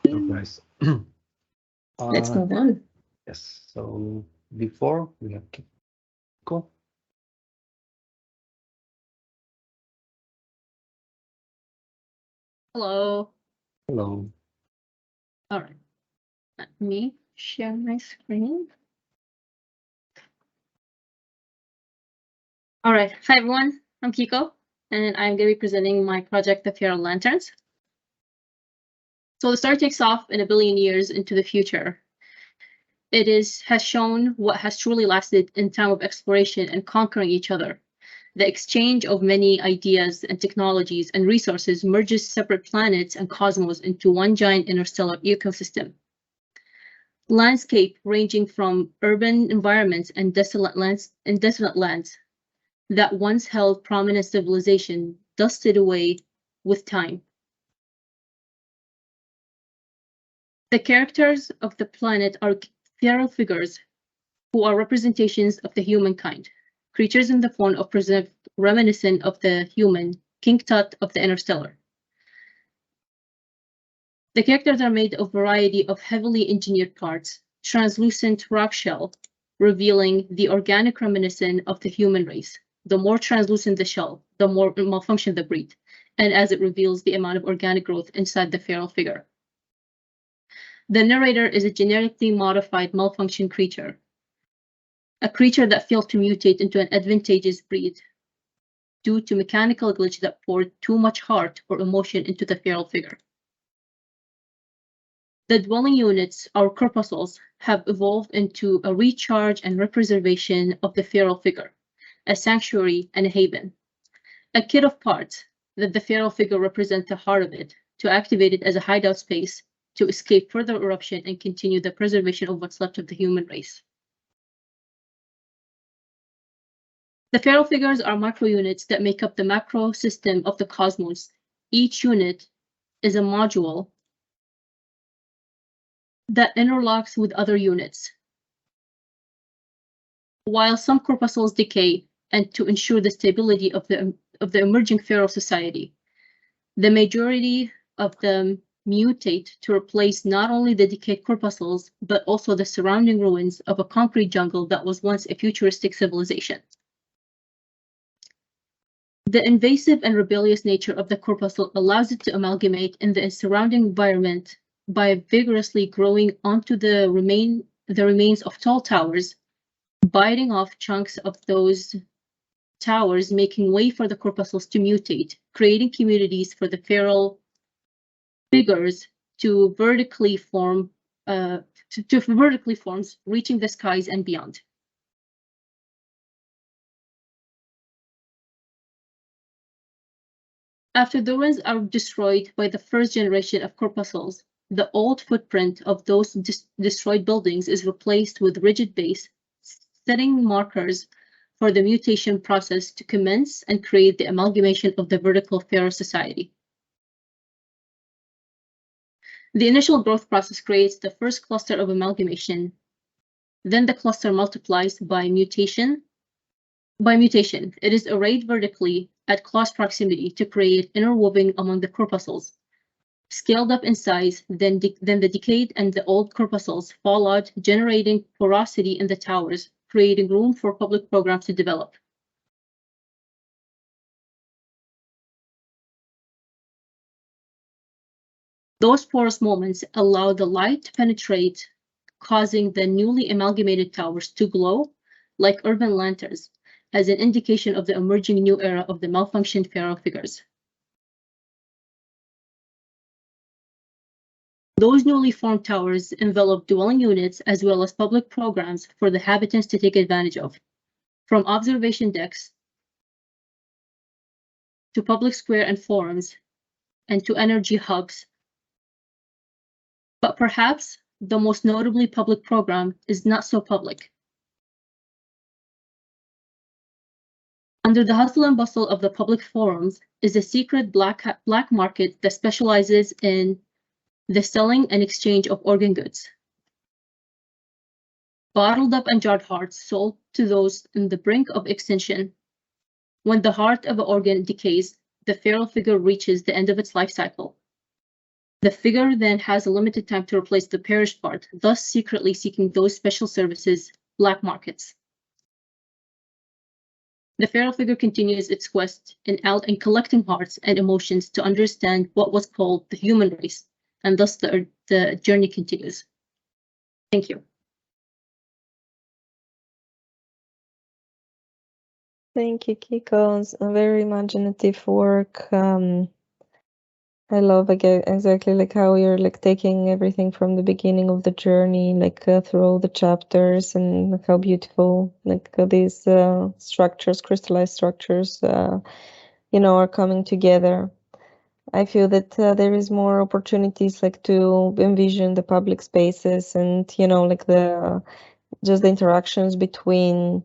Speaker 2: So guys,
Speaker 9: Let's move on.
Speaker 2: Yes. So before we have Kiko.
Speaker 19: Hello.
Speaker 2: Hello.
Speaker 19: All right. Let me share my screen.
Speaker 21: All right, hi everyone, I'm Kiko, and I'm going to be presenting my project, The Feral Lanterns. So the story takes off in 1 billion years into the future. It has shown what has truly lasted in time of exploration and conquering each other. The exchange of many ideas and technologies and resources merges separate planets and cosmos into one giant interstellar ecosystem. Landscape ranging from urban environments and desolate lands that once held prominent civilization dusted away with time. The characters of the planet are feral figures who are representations of the humankind, creatures in the form of preserved reminiscent of the human, King Tut of the Interstellar. The characters are made of a variety of heavily engineered parts, translucent rock shell, revealing the organic reminiscent of the human race. The more translucent the shell, the more malfunction the breed, and as it reveals the amount of organic growth inside the feral figure. The narrator is a genetically modified malfunction creature, a creature that failed to mutate into an advantageous breed due to mechanical glitch that poured too much heart or emotion into the feral figure. The dwelling units, or corpuscles, have evolved into a recharge and represervation of the feral figure, a sanctuary and a haven. A kit of parts that the feral figure represents the heart of it, to activate it as a hideout space, to escape further eruption and continue the preservation of what's left of the human race. The feral figures are micro units that make up the macro system of the cosmos. Each unit is a module that interlocks with other units. While some corpuscles decay, and to ensure the stability of the emerging feral society, the majority of them mutate to replace not only the decayed corpuscles, but also the surrounding ruins of a concrete jungle that was once a futuristic civilization. The invasive and rebellious nature of the corpuscle allows it to amalgamate in the surrounding environment by vigorously growing onto the remains of tall towers, biting off chunks of those towers, making way for the corpuscles to mutate, creating communities for the feral figures to vertically form, reaching the skies and beyond. After the ruins are destroyed by the first generation of corpuscles, the old footprint of those destroyed buildings is replaced with rigid base, setting markers for the mutation process to commence and create the amalgamation of the vertical feral society. The initial growth process creates the first cluster of amalgamation. Then the cluster multiplies by mutation. It is arrayed vertically at close proximity to create interwoven among the corpuscles. Scaled up in size, then the decayed and the old corpuscles fall out, generating porosity in the towers, creating room for public programs to develop. Those porous moments allow the light to penetrate, causing the newly amalgamated towers to glow like urban lanterns, as an indication of the emerging new era of the malfunctioned feral figures. Those newly formed towers envelop dwelling units as well as public programs for the habitants to take advantage of, from observation decks to public square and forums and to energy hubs. But perhaps the most notably public program is not so public. Under the hustle and bustle of the public forums is a secret black market that specializes in the selling and exchange of organ goods. Bottled up and jarred hearts sold to those on the brink of extinction. When the heart of an organ decays, the feral figure reaches the end of its life cycle. The figure then has a limited time to replace the perished part, thus secretly seeking those special services, black markets. The feral figure continues its quest in collecting hearts and emotions to understand what was called the human race, and thus the journey continues. Thank you.
Speaker 1: Thank you, Kiko. It's a very imaginative work. I love again exactly like how you're like taking everything from the beginning of the journey, like through all the chapters, and like, how beautiful like these structures, crystallized structures, you know, are coming together. I feel that there is more opportunities like to envision the public spaces and, you know, like just the interactions between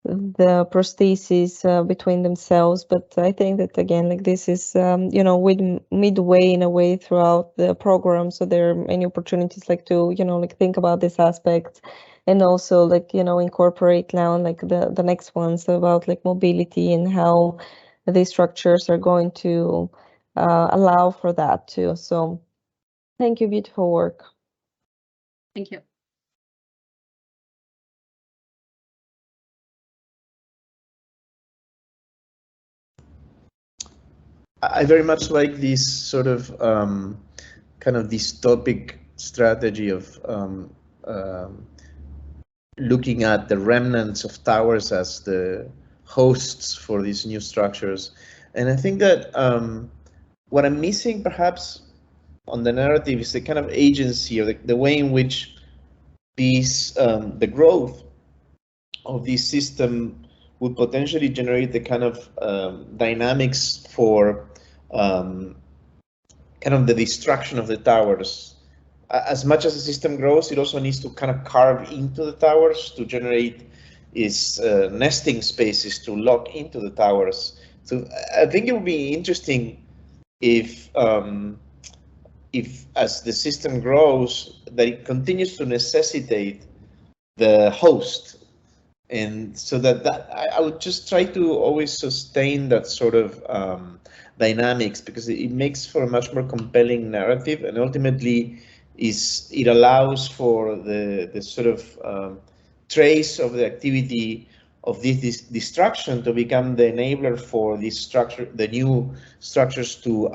Speaker 1: the prostheses between themselves. But I think that again, like this is, you know, with midway in a way throughout the program. So there are many opportunities like to, you know, like think about this aspect, and also like, you know, incorporate now like the next ones about like mobility and how these structures are going to allow for that too. So thank you, beautiful work.
Speaker 21: Thank you.
Speaker 3: I very much like this sort of kind of dystopic strategy of looking at the remnants of towers as the hosts for these new structures. And I think that what I'm missing perhaps on the narrative is the kind of agency, or the way in which these the growth of this system would potentially generate the kind of dynamics for kind of the destruction of the towers. As much as the system grows, it also needs to kind of carve into the towers to generate its nesting spaces to lock into the towers. So I think it would be interesting if as the system grows, that it continues to necessitate the host. And so that I would just try to always sustain that sort of dynamics, because it makes for a much more compelling narrative, and ultimately it allows for the sort of trace of the activity of this destruction to become the enabler for this structure, the new structures to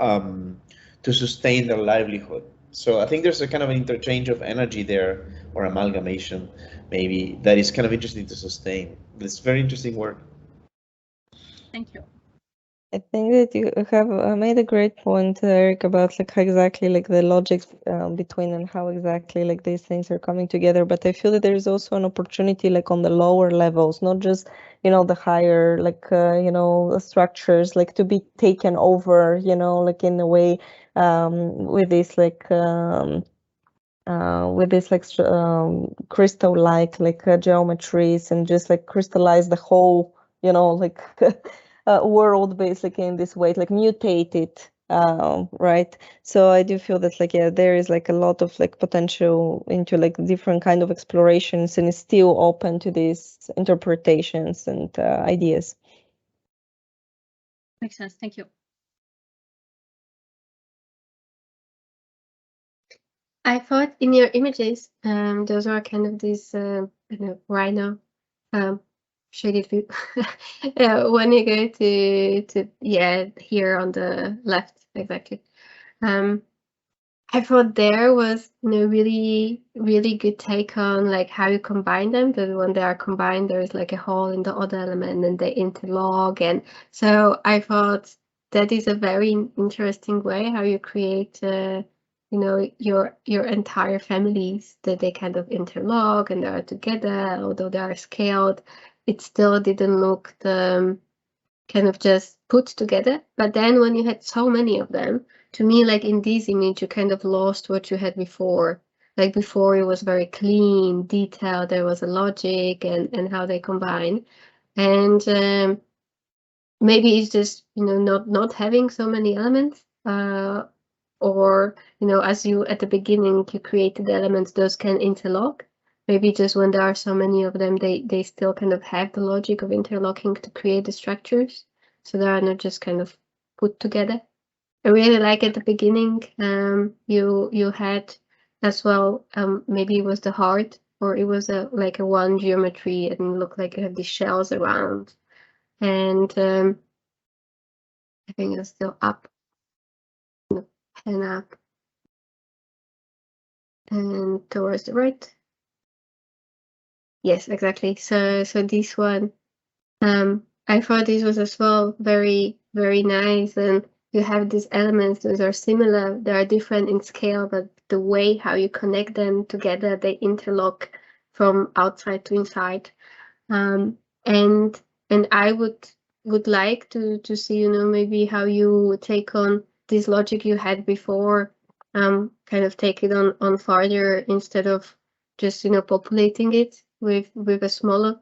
Speaker 3: sustain their livelihood. So I think there's a kind of interchange of energy there, or amalgamation, maybe, that is kind of interesting to sustain. It's very interesting work.
Speaker 21: Thank you.
Speaker 1: I think that you have made a great point, Eric, about like how exactly like the logic between and how exactly like these things are coming together. But I feel that there is also an opportunity like on the lower levels, not just, you know, the higher like, you know, structures like to be taken over, you know, like in a way with this like crystal-like geometries, and just like crystallize the whole, you know, like world basically in this way, like mutate it, right? So I do feel that like, yeah, there is like a lot of like potential into like different kind of explorations, and it's still open to these interpretations and ideas.
Speaker 21: Makes sense. Thank you.
Speaker 6: I thought in your images, those are kind of these, you know, rhino shaded view. When you go to yeah, here on the left, exactly. I thought there was, you know, really good take on like how you combine them. Because when they are combined, there is like a hole in the other element, and they interlock. And so I thought that is a very interesting way how you create, you know, your entire families, that they kind of interlock and they are together. Although they are scaled, it still didn't look the kind of just put together. But then when you had so many of them, to me, like in this image, you kind of lost what you had before. Like before, it was very clean, detailed. There was a logic and how they combine. And maybe it's just, you know, not having so many elements, or, you know, as you at the beginning you created the elements, those can interlock. Maybe just when there are so many of them, they still kind of have the logic of interlocking to create the structures, so they are not just kind of put together. I really like at the beginning, you had as well, maybe it was the heart, or it was like a one geometry, and it looked like you have these shells around. And I think it's still up, and up, and towards the right. Yes, exactly. So this one, I I thought this was as well very, very nice. And you have these elements that are similar. They are different in scale, but the way how you connect them together, they interlock from outside to inside. And I would like to see, you know, maybe how you take on this logic you had before, kind of take it on farther instead of just, you know, populating it with a smaller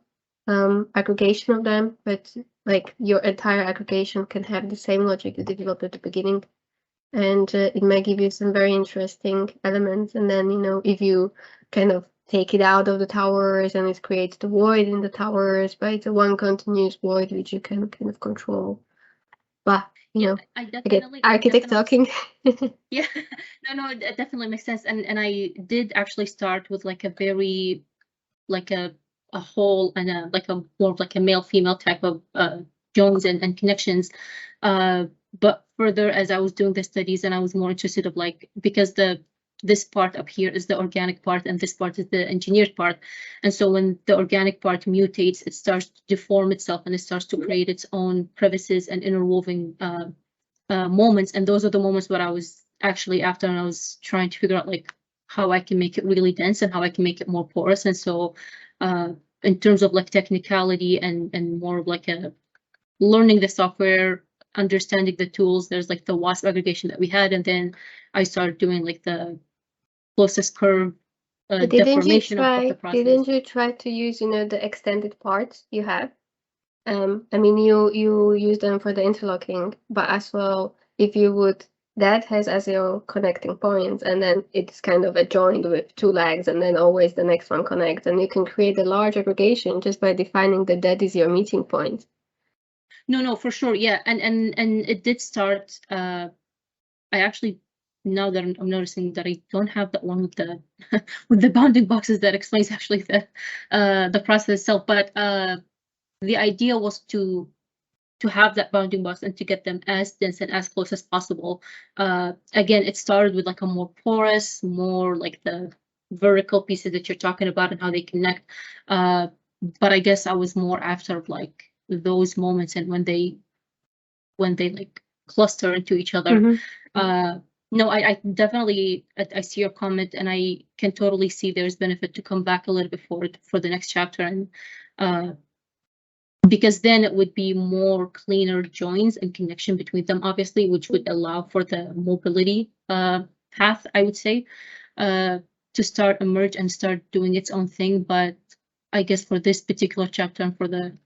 Speaker 6: aggregation of them, but like your entire aggregation can have the same logic you developed at the beginning, and it might give you some very interesting elements. And then, you know, if you kind of take it out of the towers and it creates the void in the towers, but it's a one continuous void which you can kind of control. But you know,
Speaker 21: I
Speaker 6: again,
Speaker 21: definitely
Speaker 6: architect talking.
Speaker 21: Yeah, no, it definitely makes sense. And I did actually start with like a very like a whole and a like a more like a male female type of joins and connections. But further, as I was doing the studies, and I was more interested of like, because this part up here is the organic part and this part is the engineered part. And so when the organic part mutates, it starts to deform itself and it starts to create its own crevices and interwoven moments. And those are the moments where I was actually after, and I was trying to figure out like how I can make it really dense and how I can make it more porous. And so in terms of like technicality and more of like a learning the software, understanding the tools, there's like the WASP aggregation that we had, and then I started doing like the closest curve deformation of the process.
Speaker 6: Didn't you try to use, you know, the extended parts you have? I mean, you use them for the interlocking, but as well, if you would, that has as your connecting points, and then it's kind of adjoined with two legs, and then always the next one connects, and you can create a large aggregation just by defining that is your meeting point.
Speaker 21: No, for sure, yeah, and it did start. I actually, now that I'm noticing that I don't have that one with the with the bounding boxes that explains actually the process itself, but the idea was to have that bounding box and to get them as dense and as close as possible. Again, it started with like a more porous, more like the vertical pieces that you're talking about and how they connect. But I guess I was more after like those moments and when they like cluster into each other. Mm-hmm. No, I definitely I see your comment, and I can totally see there's benefit to come back a little bit for the next chapter, and because then it would be more cleaner joins and connection between them, obviously, which would allow for the mobility path, I would say, to start emerge and start doing its own thing. But I guess for this particular chapter and for the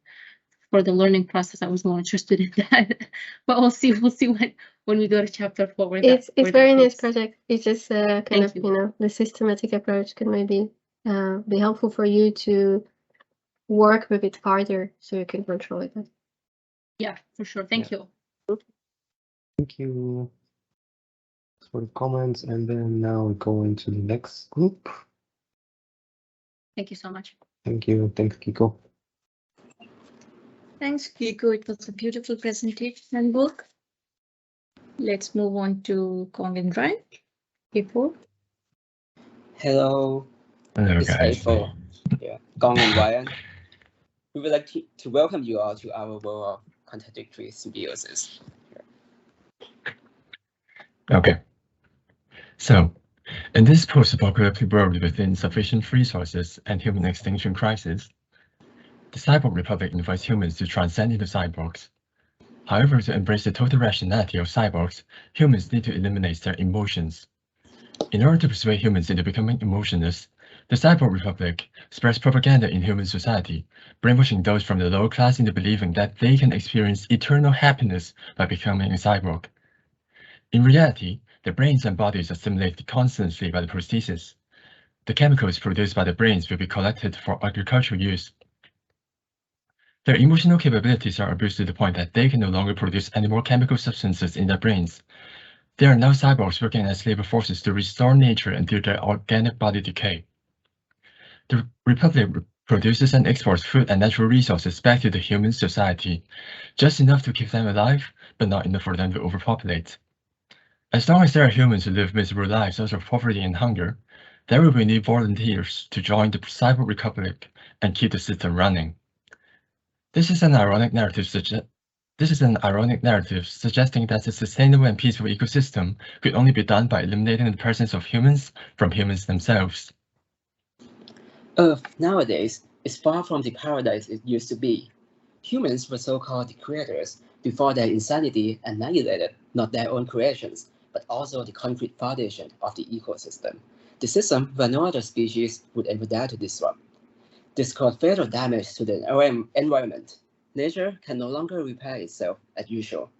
Speaker 21: learning process, I was more interested in that. But we'll see when we go to chapter 4.
Speaker 6: It's very nice project. It's just kind of, you know, the systematic approach can maybe be helpful for you to work with it farther so you can control it.
Speaker 21: Yeah, for sure. Thank you.
Speaker 2: Thank you for the comments, and then now we go into the next group.
Speaker 21: Thank you so much.
Speaker 2: Thank you. Thanks, Kiko.
Speaker 9: Thanks, Kiko. It was a beautiful presentation and book. Let's move on to Kong and Ryan. Kiko.
Speaker 4: Hello.
Speaker 22: Hello,
Speaker 4: it's
Speaker 22: guys.
Speaker 4: April. Yeah, Gong and Ryan. We would like to welcome you all to our world of contradictory symbiosis.
Speaker 22: Okay. So, in this post-apocalyptic world with insufficient resources and human extinction crisis, the Cyborg Republic invites humans to transcend into cyborgs. However, to embrace the total rationality of cyborgs, humans need to eliminate their emotions. In order to persuade humans into becoming emotionless, the Cyborg Republic spreads propaganda in human society, brainwashing those from the lower class into believing that they can experience eternal happiness by becoming a cyborg. In reality, their brains and bodies are stimulated constantly by the prosthesis. The chemicals produced by the brains will be collected for agricultural use. Their emotional capabilities are abused to the point that they can no longer produce any more chemical substances in their brains. They are now cyborgs working as labor forces to restore nature until their organic body decay. The Republic produces and exports food and natural resources back to the human society, just enough to keep them alive, but not enough for them to overpopulate. As long as there are humans who live miserable lives out of poverty and hunger, there will be new volunteers to join the Cyborg Republic and keep the system running. This is an ironic narrative suggesting that a sustainable and peaceful ecosystem could only be done by eliminating the presence of humans from humans themselves.
Speaker 4: Earth nowadays is far from the paradise it used to be. Humans were so-called the creators before their insanity annihilated not their own creations, but also the concrete foundation of the ecosystem, the system where no other species would ever dare to disrupt. This caused fatal damage to the environment. Nature can no longer repair itself as usual.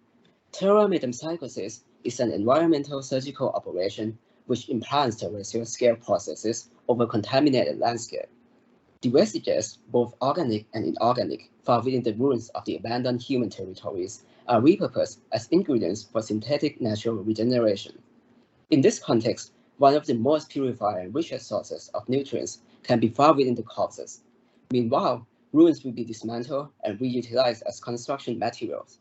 Speaker 4: Terra metempsychosis is an environmental surgical operation which implants terrestrial-scale processes over contaminated landscape. The vestiges, both organic and inorganic, found within the ruins of the abandoned human territories are repurposed as ingredients for synthetic natural regeneration. In this context, one of the most purified and richest sources of nutrients can be found within the corpses. Meanwhile, ruins will be dismantled and reutilized as construction materials.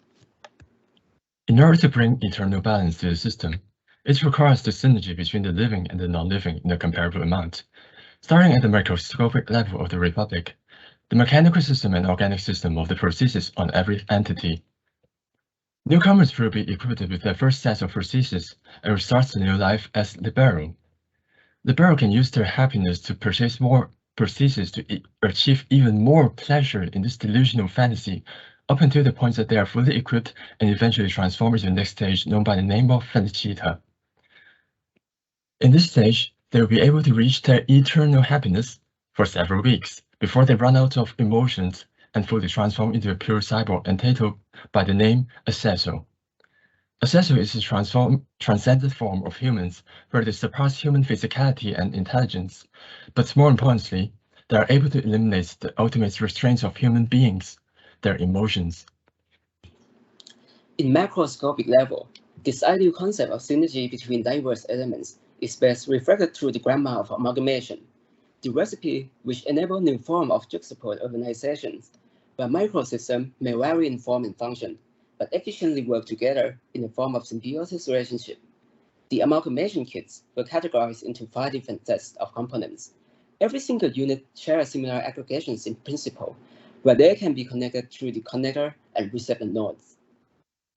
Speaker 22: In order to bring eternal balance to the system, it requires the synergy between the living and the non-living in a comparable amount. Starting at the microscopic level of the Republic, the mechanical system and organic system of the prosthesis on every entity. Newcomers will be equipped with their first set of prosthesis and start the new life as Libero. Libero can use their happiness to purchase more prosthesis to achieve even more pleasure in this delusional fantasy, up until the point that they are fully equipped and eventually transform into the next stage known by the name of Felicita. In this stage, they will be able to reach their eternal happiness for several weeks before they run out of emotions and fully transform into a pure cyborg entitled by the name Acesso. Acesso is a transcendent form of humans where they surpass human physicality and intelligence, but more importantly, they are able to eliminate the ultimate restraints of human beings, their emotions.
Speaker 4: In macroscopic level, this ideal concept of synergy between diverse elements is best reflected through the grammar of amalgamation, the recipe which enables new form of juxtaposed organizations, where microsystems may vary in form and function, but efficiently work together in the form of symbiosis relationship. The amalgamation kits were categorized into 5 different sets of components. Every single unit shares similar aggregations in principle, where they can be connected through the connector and receptor nodes.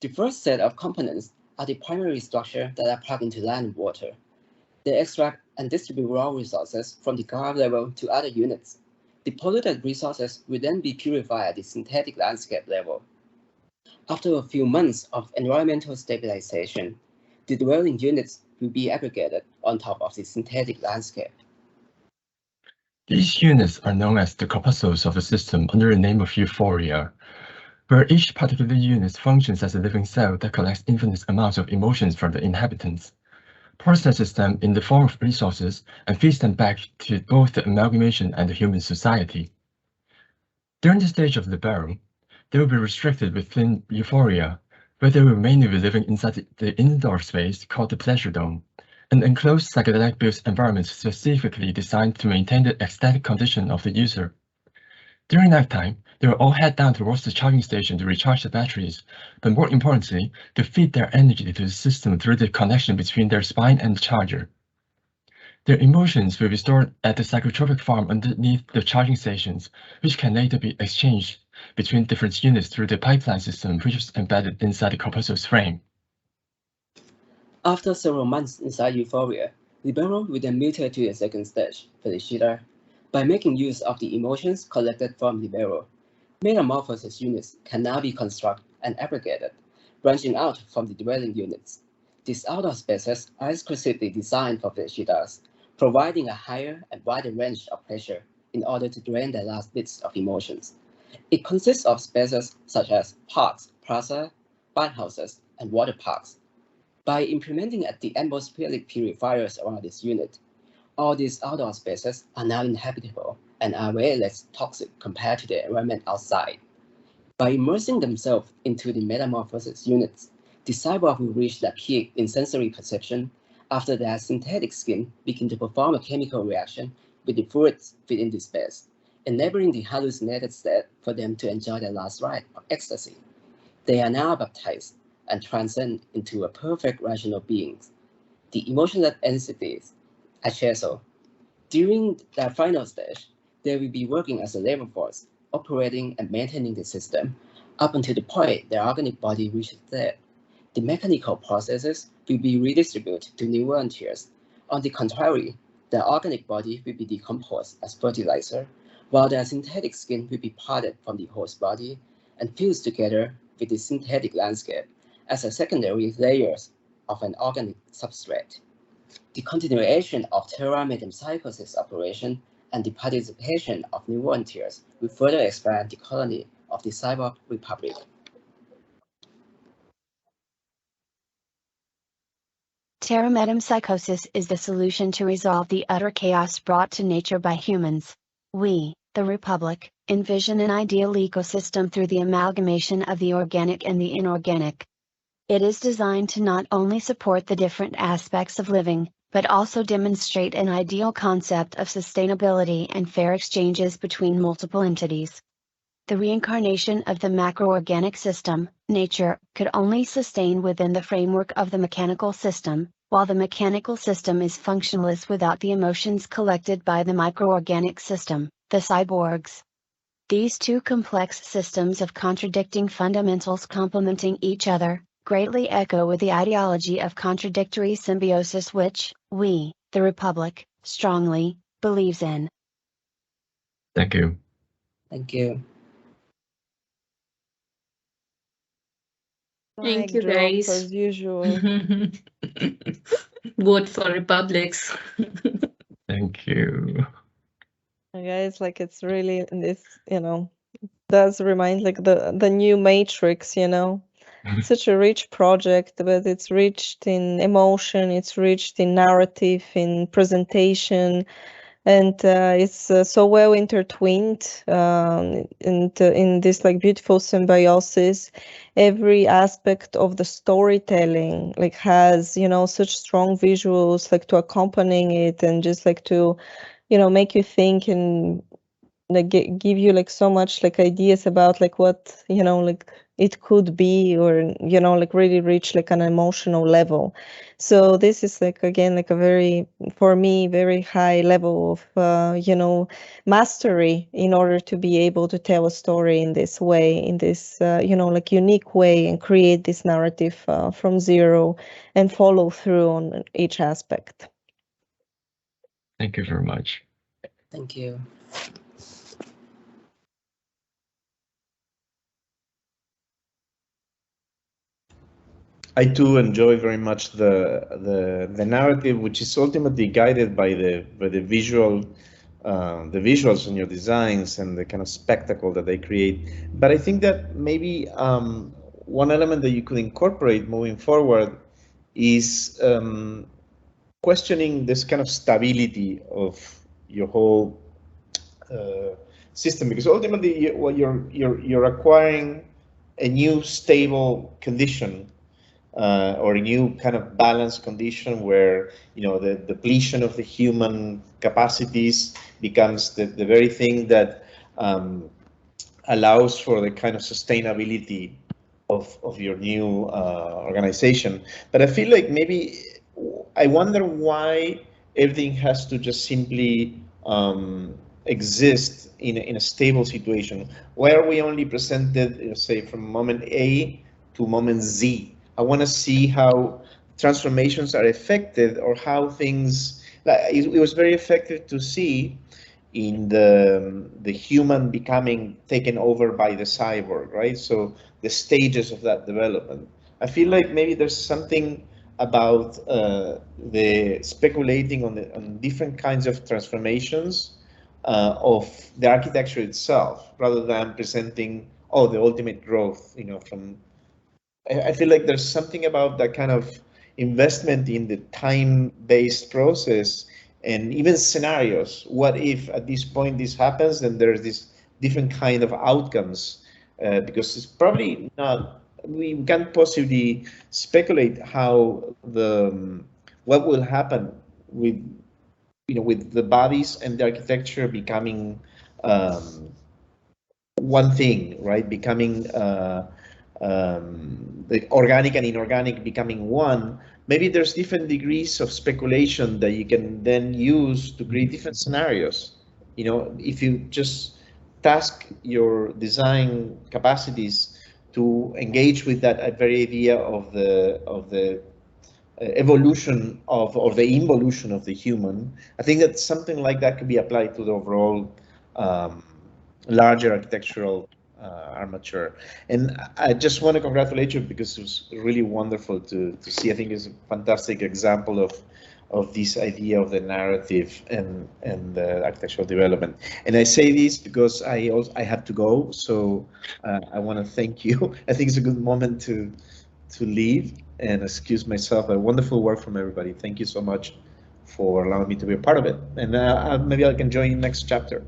Speaker 4: The first set of components are the primary structure that are plugged into land and water. They extract and distribute raw resources from the ground level to other units. The polluted resources will then be purified at the synthetic landscape level. After a few months of environmental stabilization, the dwelling units will be aggregated on top of the synthetic landscape.
Speaker 22: These units are known as the corpuscles of the system under the name of euphoria, where each particular unit functions as a living cell that collects infinite amounts of emotions from the inhabitants, processes them in the form of resources, and feeds them back to both the amalgamation and the human society. During the stage of Libero, they will be restricted within euphoria, where they will mainly be living inside the indoor space called the pleasure dome, an enclosed psychedelic-built environment specifically designed to maintain the ecstatic condition of the user. During nighttime, they will all head down towards the charging station to recharge the batteries, but more importantly, to feed their energy to the system through the connection between their spine and the charger. Their emotions will be stored at the psychotropic farm underneath the charging stations, which can later be exchanged between different units through the pipeline system which is embedded inside the corpuscle's frame.
Speaker 4: After several months inside euphoria, Libero will then mutate to the second stage, Felicita. By making use of the emotions collected from Libero, metamorphosis units can now be constructed and aggregated, branching out from the dwelling units. These outdoor spaces are exquisitely designed for Felicitas, providing a higher and wider range of pleasure in order to drain their last bits of emotions. It consists of spaces such as parks, plaza, bathhouses, and water parks. By implementing the atmospheric purifiers around this unit, all these outdoor spaces are now inhabitable and are way less toxic compared to the environment outside. By immersing themselves into the metamorphosis units, the cyborg will reach their peak in sensory perception after their synthetic skin begin to perform a chemical reaction with the fluids within the space, enabling the hallucinated state for them to enjoy their last ride of ecstasy. They are now baptized and transcend into a perfect rational beings, the emotionless entities, Acesso. During their final stage, they will be working as a labor force, operating and maintaining the system up until the point the organic body reaches there. The mechanical processes will be redistributed to new volunteers. On the contrary, the organic body will be decomposed as fertilizer, while the synthetic skin will be parted from the host body and fused together with the synthetic landscape as a secondary layers of an organic substrate. The continuation of terra metempsychosis operation and the participation of new volunteers will further expand the colony of the Cyborg Republic.
Speaker 8: Terra metempsychosis is the solution to resolve the utter chaos brought to nature by humans. We, the Republic, envision an ideal ecosystem through the amalgamation of the organic and the inorganic. It is designed to not only support the different aspects of living, but also demonstrate an ideal concept of sustainability and fair exchanges between multiple entities. The reincarnation of the macroorganic system, nature, could only sustain within the framework of the mechanical system, while the mechanical system is functionless without the emotions collected by the microorganic system, the cyborgs. These two complex systems of contradicting fundamentals complementing each other, greatly echo with the ideology of contradictory symbiosis which, we, the Republic, strongly believes in.
Speaker 22: Thank you.
Speaker 4: Thank you.
Speaker 9: Thank
Speaker 1: Mic
Speaker 9: you,
Speaker 1: drop
Speaker 9: guys.
Speaker 1: as usual.
Speaker 9: Vote for republics.
Speaker 22: Thank you.
Speaker 1: Guys, like it's really this, does remind like the new Matrix, Such a rich project, but it's rich in emotion, it's rich in narrative, in presentation, and it's so well intertwined in this like beautiful symbiosis. Every aspect of the storytelling like has such strong visuals like to accompany it, and just like to make you think, and like give you like so much like ideas about like what like it could be, or like really reach like an emotional level. So this is like again like a very, for me, very high level of mastery in order to be able to tell a story in this way, in this like unique way, and create this narrative from zero and follow through on each aspect.
Speaker 22: Thank you very much.
Speaker 4: Thank you.
Speaker 3: I too enjoy very much the narrative, which is ultimately guided by the visuals in your designs and the kind of spectacle that they create. But I think that maybe one element that you could incorporate moving forward is questioning this kind of stability of your whole system, because ultimately what you're acquiring a new stable condition. Or a new kind of balanced condition where the depletion of the human capacities becomes the very thing that allows for the kind of sustainability of your new organization. But I feel like maybe I wonder why everything has to just simply exist in a stable situation. Why are we only presented, say, from moment A to moment Z? I want to see how transformations are affected, or how things. It was very effective to see in the human becoming taken over by the cyborg, right? So the stages of that development. I feel like maybe there's something about the speculating on different kinds of transformations of the architecture itself, rather than presenting the ultimate growth, from. I feel like there's something about that kind of investment in the time-based process, and even scenarios. What if at this point this happens, then there's this different kind of outcomes, because it's probably not. We can't possibly speculate how what will happen with with the bodies and the architecture becoming one thing, right? Becoming the organic and inorganic becoming one. Maybe there's different degrees of speculation that you can then use to create different scenarios. If you just task your design capacities to engage with that very idea of the evolution of, or the involution of the human. I think that something like that could be applied to the overall larger architectural armature. And I just want to congratulate you because it was really wonderful to see. I think it's a fantastic example of this idea of the narrative and the architectural development. And I say this because I have to go, so I want to thank you. I think it's a good moment to leave and excuse myself. A wonderful work from everybody. Thank you so much for allowing me to be a part of it. And maybe I can join next chapter.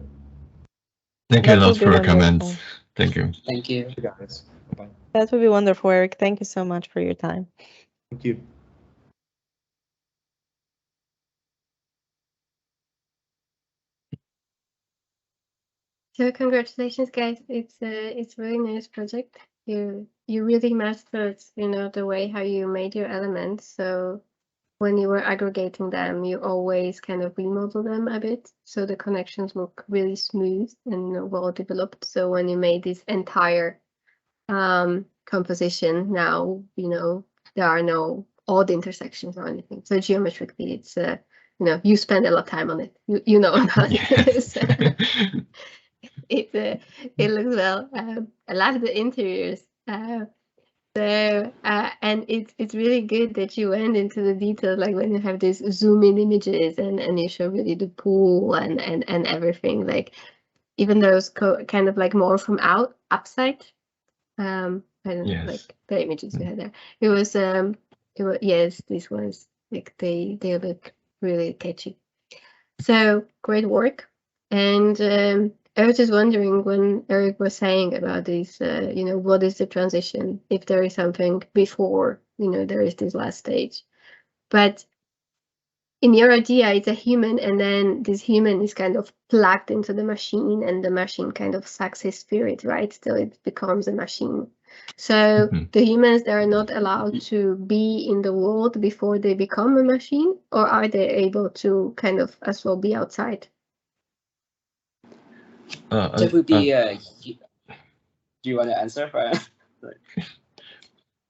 Speaker 22: Thank you a lot for your comments. Thank you.
Speaker 4: Thank you.
Speaker 3: Guys. Bye.
Speaker 1: That would be wonderful, Eric. Thank you so much for your time.
Speaker 3: Thank you.
Speaker 6: So congratulations, guys! It's a really nice project. You really mastered, the way how you made your elements. So when you were aggregating them, you always kind of remodel them a bit, so the connections look really smooth and well developed. So when you made this entire composition, now there are no odd intersections or anything. So geometrically, it's you spend a lot of time on it. You know about it. So it looks well. I love the interiors. And it's really good that you went into the details, like when you have these zoom in images and you show really the pool and everything, like even those kind of like more from upside. I don't know, like the images we had there. It was yes, these ones, like they look really catchy. So great work. And I was just wondering, when Eric was saying about this, what is the transition, if there is something before, there is this last stage. But in your idea, it's a human, and then this human is kind of plugged into the machine, and the machine kind of sucks his spirit, right? Still, it becomes a machine. So the humans, they are not allowed to be in the world before they become a machine, or are they able to kind of as well be outside?
Speaker 4: That would be. Do you want to answer?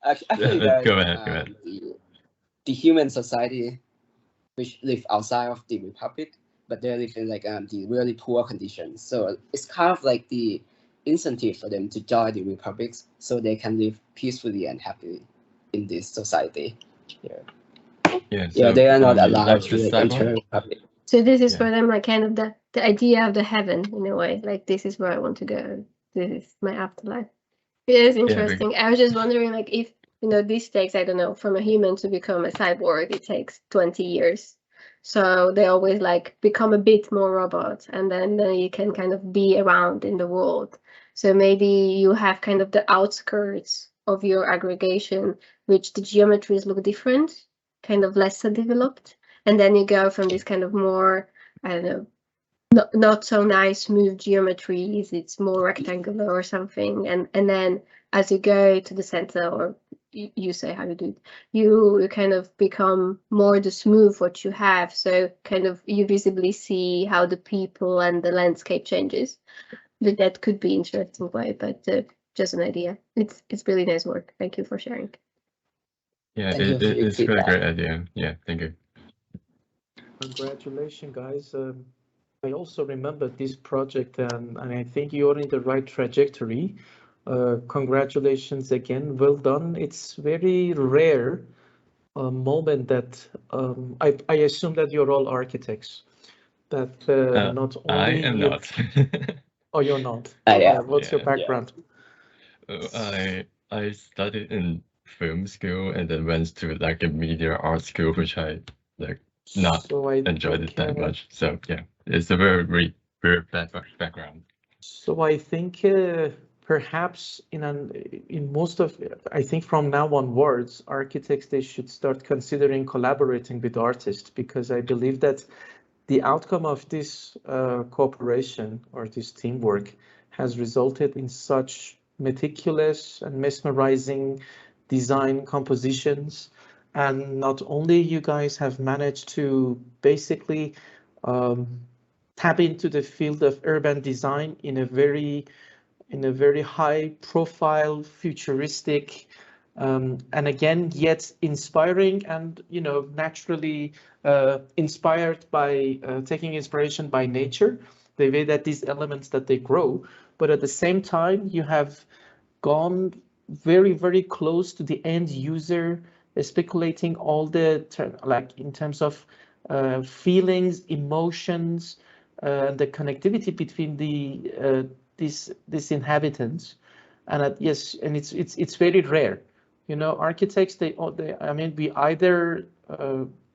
Speaker 4: Actually,
Speaker 22: go ahead.
Speaker 4: The human society, which live outside of the republic, but they live in like the really poor conditions. So it's kind of like the incentive for them to join the republics, so they can live peacefully and happily in this society. They are not allowed to enter the republic.
Speaker 6: So this is for them like kind of the idea of the heaven in a way, like this is where I want to go. This is my afterlife. It is interesting. I was just wondering, like, if this takes, I don't know, from a human to become a cyborg, it takes 20 years. So they always like become a bit more robot, and then you can kind of be around in the world. So maybe you have kind of the outskirts of your aggregation, which the geometries look different, kind of less developed. And then you go from this kind of more, I don't know, not so nice smooth geometries, it's more rectangular or something. And then as you go to the center, or you say how you do it, you kind of become more the smooth what you have. So kind of you visibly see how the people and the landscape changes. That could be interesting way, but just an idea. It's really nice work. Thank you for sharing.
Speaker 22: Yeah, it's a really great idea. Yeah, thank you.
Speaker 14: Congratulations, guys. I also remember this project, and I think you're in the right trajectory. Congratulations again. Well done. It's very rare moment that I assume that you're all architects. That not only
Speaker 22: I am not.
Speaker 14: Oh, you're not. What's your background?
Speaker 22: I studied in film school and then went to like a media art school, which I like not enjoyed it that much. So yeah, it's a very bad background.
Speaker 14: So I think perhaps in most of, I think from now onwards, architects, they should start considering collaborating with artists, because I believe that the outcome of this cooperation or this teamwork has resulted in such meticulous and mesmerizing design compositions. And not only you guys have managed to basically tap into the field of urban design in a very high profile, futuristic, and again, yet inspiring and, you know, naturally inspired by taking inspiration by nature, the way that these elements that they grow. But at the same time, you have gone very, very close to the end user, speculating all the like in terms of feelings, emotions, the connectivity between the these inhabitants, and yes, and it's very rare. You know, architects they I mean, we either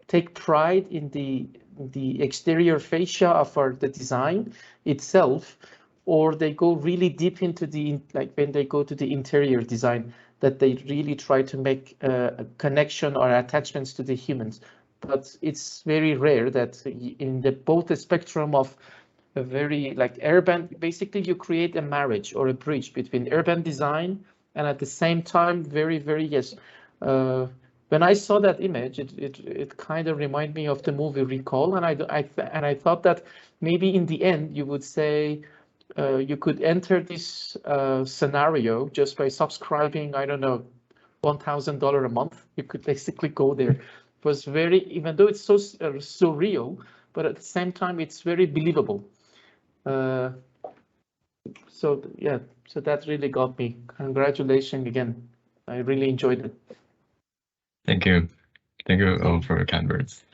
Speaker 14: take pride in the exterior fascia of the design itself, or they go really deep into the, like when they go to the interior design, that they really try to make a connection or attachments to the humans. But it's very rare that in the both spectrum of a very like urban, basically you create a marriage or a bridge between urban design and at the same time very, very, yes. When I saw that image, it kind of reminded me of the movie Recall, and I thought that maybe in the end you would say you could enter this scenario just by subscribing, I don't know, $1,000 a month. You could basically go there. It was very, even though it's so surreal, but at the same time it's very believable. So yeah, so that really got me. Congratulations again. I really enjoyed it.
Speaker 22: Thank you. Thank you all for your kind words.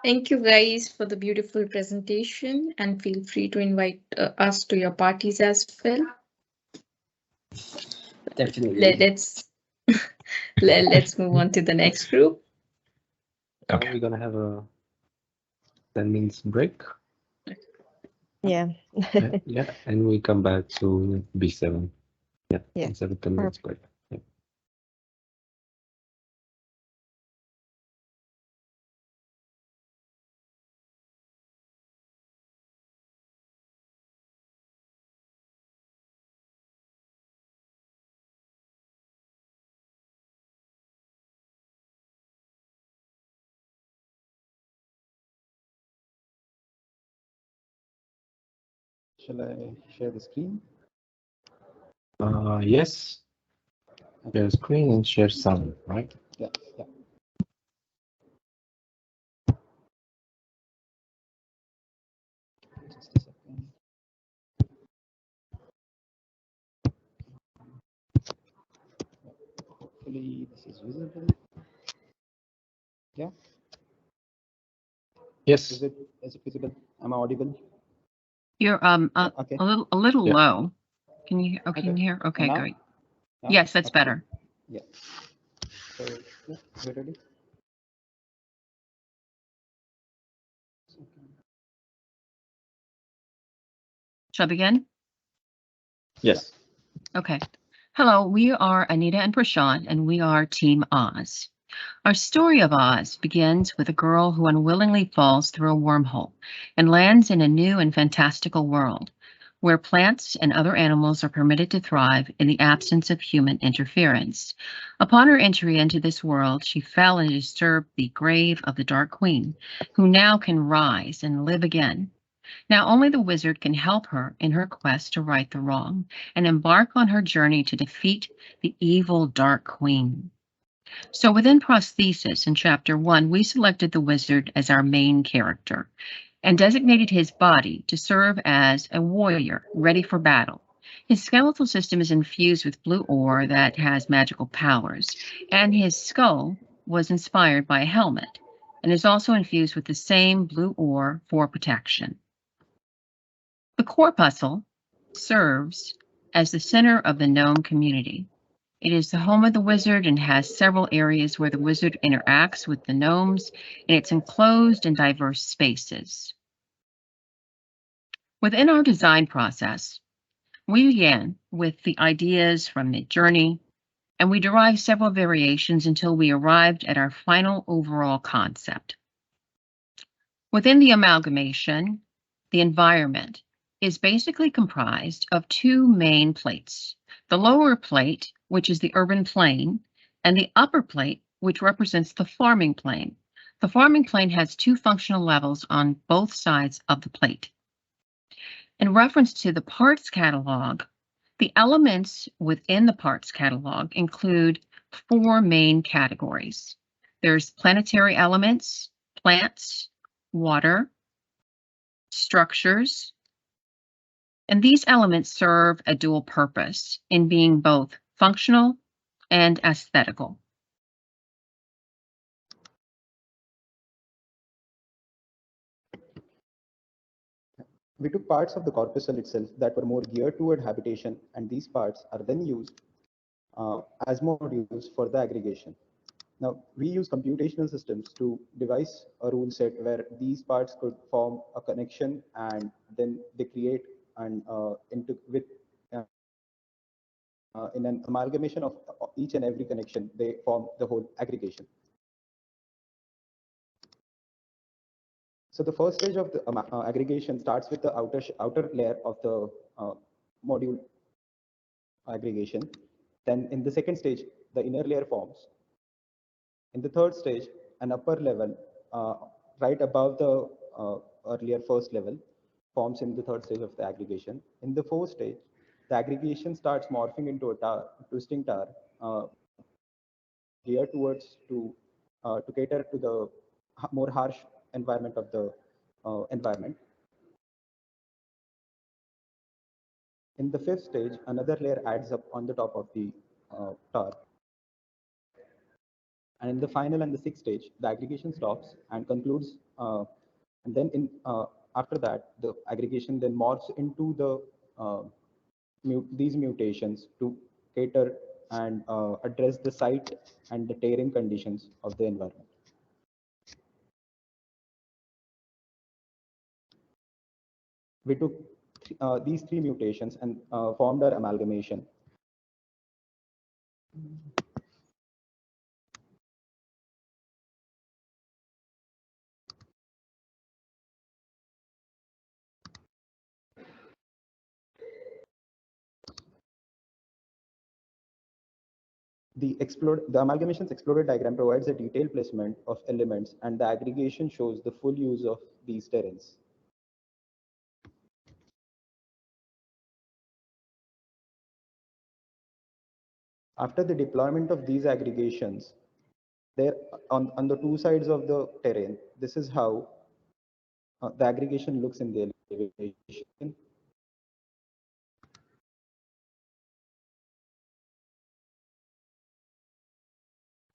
Speaker 9: Thank you guys for the beautiful presentation, and feel free to invite us to your parties as well.
Speaker 4: Definitely.
Speaker 9: Let's move on to the next group.
Speaker 2: Okay. We're gonna have a 10 minutes break.
Speaker 1: Yeah.
Speaker 2: Yeah, and we come back to B7. Yeah,
Speaker 1: Yeah.
Speaker 2: 10 minutes break. Yeah.
Speaker 7: Shall I share the screen?
Speaker 2: Yes. Share screen and share sound, right?
Speaker 7: Yeah, yeah. Just a second. Hopefully this is visible. Yeah.
Speaker 2: Yes.
Speaker 7: Is it visible? Am I audible?
Speaker 10: You're
Speaker 7: Okay.
Speaker 10: a little
Speaker 2: Yeah.
Speaker 10: low. Can you
Speaker 7: Okay.
Speaker 10: can you hear? Okay,
Speaker 7: Now?
Speaker 10: great.
Speaker 7: Now?
Speaker 10: Yes, that's
Speaker 7: Okay.
Speaker 10: better.
Speaker 7: Yeah. So yeah, we're ready.
Speaker 10: Shall I begin?
Speaker 2: Yes.
Speaker 10: Okay. Hello, we are Anita and Prashant, and we are Team Oz. Our story of Oz begins with a girl who unwillingly falls through a wormhole and lands in a new and fantastical world where plants and other animals are permitted to thrive in the absence of human interference. Upon her entry into this world, she fell and disturbed the grave of the Dark Queen, who now can rise and live again. Now only the wizard can help her in her quest to right the wrong and embark on her journey to defeat the evil Dark Queen. So within Prosthesis in Chapter 1, we selected the wizard as our main character and designated his body to serve as a warrior ready for battle. His skeletal system is infused with blue ore that has magical powers, and his skull was inspired by a helmet and is also infused with the same blue ore for protection. The corpuscle serves as the center of the gnome community. It is the home of the wizard and has several areas where the wizard interacts with the gnomes, and it's enclosed in diverse spaces. Within our design process, we began with the ideas from Midjourney, and we derived several variations until we arrived at our final overall concept. Within the amalgamation, the environment is basically comprised of two main plates. The lower plate, which is the urban plain, and the upper plate, which represents the farming plain. The forming plane has two functional levels on both sides of the plate. In reference to the parts catalog, the elements within the parts catalog include four main categories. There's planetary elements, plants, water, structures, and these elements serve a dual purpose in being both functional and aesthetical.
Speaker 7: We took parts of the corpuscle itself that were more geared toward habitation, and these parts are then used as modules for the aggregation. Now, we use computational systems to devise a rule set where these parts could form a connection, and then they create an in an amalgamation of each and every connection, they form the whole aggregation. So the first stage of the aggregation starts with the outer layer of the module aggregation. Then in the second stage, the inner layer forms. In the third stage, an upper level right above the earlier first level forms in the third stage of the aggregation. In the fourth stage, the aggregation starts morphing into a twisting tower geared towards to cater to the more harsh environment of the environment. In the fifth stage, another layer adds up on the top of the tower. And in the final and the sixth stage, the aggregation stops and concludes. And then after that, the aggregation then morphs into the these mutations to cater and address the site and the tearing conditions of the environment. We took these three mutations and formed our amalgamation. The amalgamation's exploded diagram provides a detailed placement of elements, and the aggregation shows the full use of these terrains. After the deployment of these aggregations, there on the two sides of the terrain, this is how the aggregation looks in the elevation.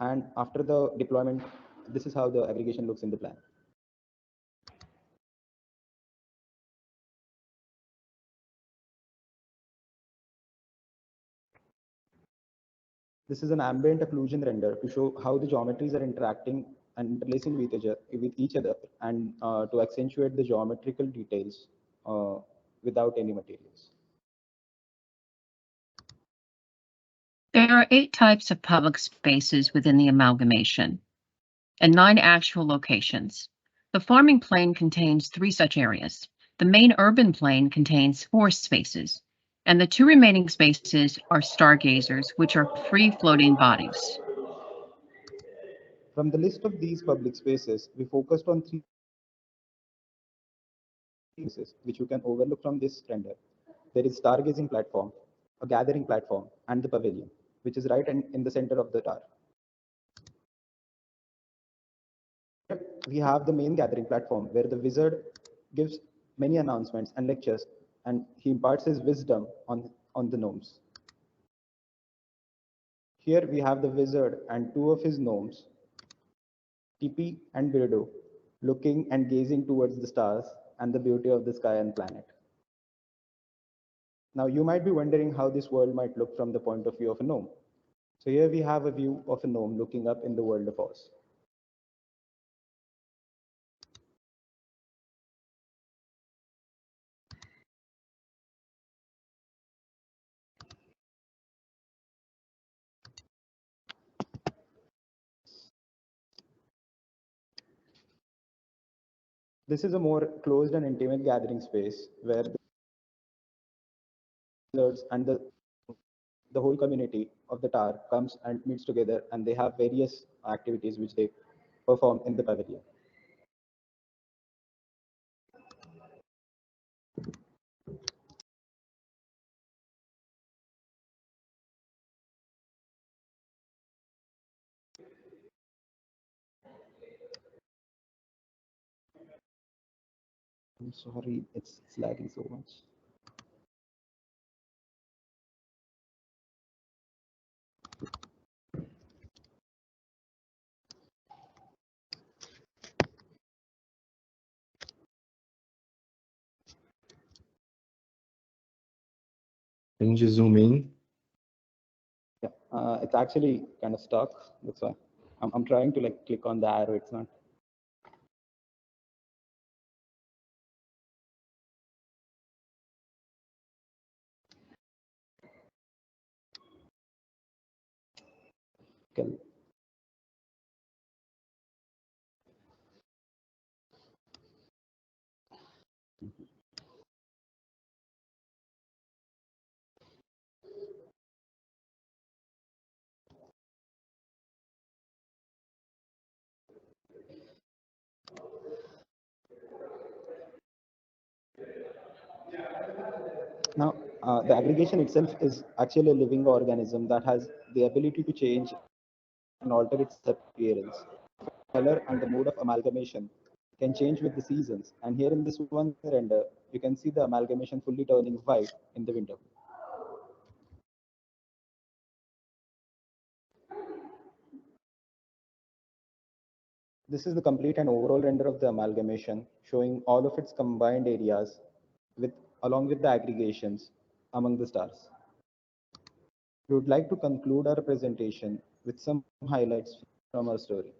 Speaker 7: And after the deployment, this is how the aggregation looks in the plan. This is an ambient occlusion render to show how the geometries are interacting and interlacing with each other, and to accentuate the geometrical details without any materials.
Speaker 10: There are 8 types of public spaces within the amalgamation and 9 actual locations. The forming plane contains 3 such areas. The main urban plane contains 4 spaces, and the 2 remaining spaces are stargazers, which are free-floating bodies.
Speaker 7: From the list of these public spaces, we focused on 3 spaces which you can overlook from this render. There is stargazing platform, a gathering platform, and the pavilion, which is right in the center of the tower. We have the main gathering platform where the wizard gives many announcements and lectures, and he imparts his wisdom on the gnomes. Here we have the wizard and 2 of his gnomes, Tipi and Birdo, looking and gazing towards the stars and the beauty of the sky and planet. Now you might be wondering how this world might look from the point of view of a gnome. So here we have a view of a gnome looking up in the world of Oz. This is a more closed and intimate gathering space where the wizards and the whole community of the tower comes and meets together, and they have various activities which they perform in the pavilion. I'm sorry, it's lagging so much.
Speaker 2: Can you just zoom in?
Speaker 7: Yeah, it's actually kind of stuck. That's why I'm trying to like click on the arrow. It's not. Okay. Now, the aggregation itself is actually a living organism that has the ability to change and alter its appearance. Color and the mode of amalgamation can change with the seasons. And here in this one render, you can see the amalgamation fully turning white in the winter. This is the complete and overall render of the amalgamation, showing all of its combined areas along with the aggregations among the stars. We would like to conclude our presentation with some highlights from our story.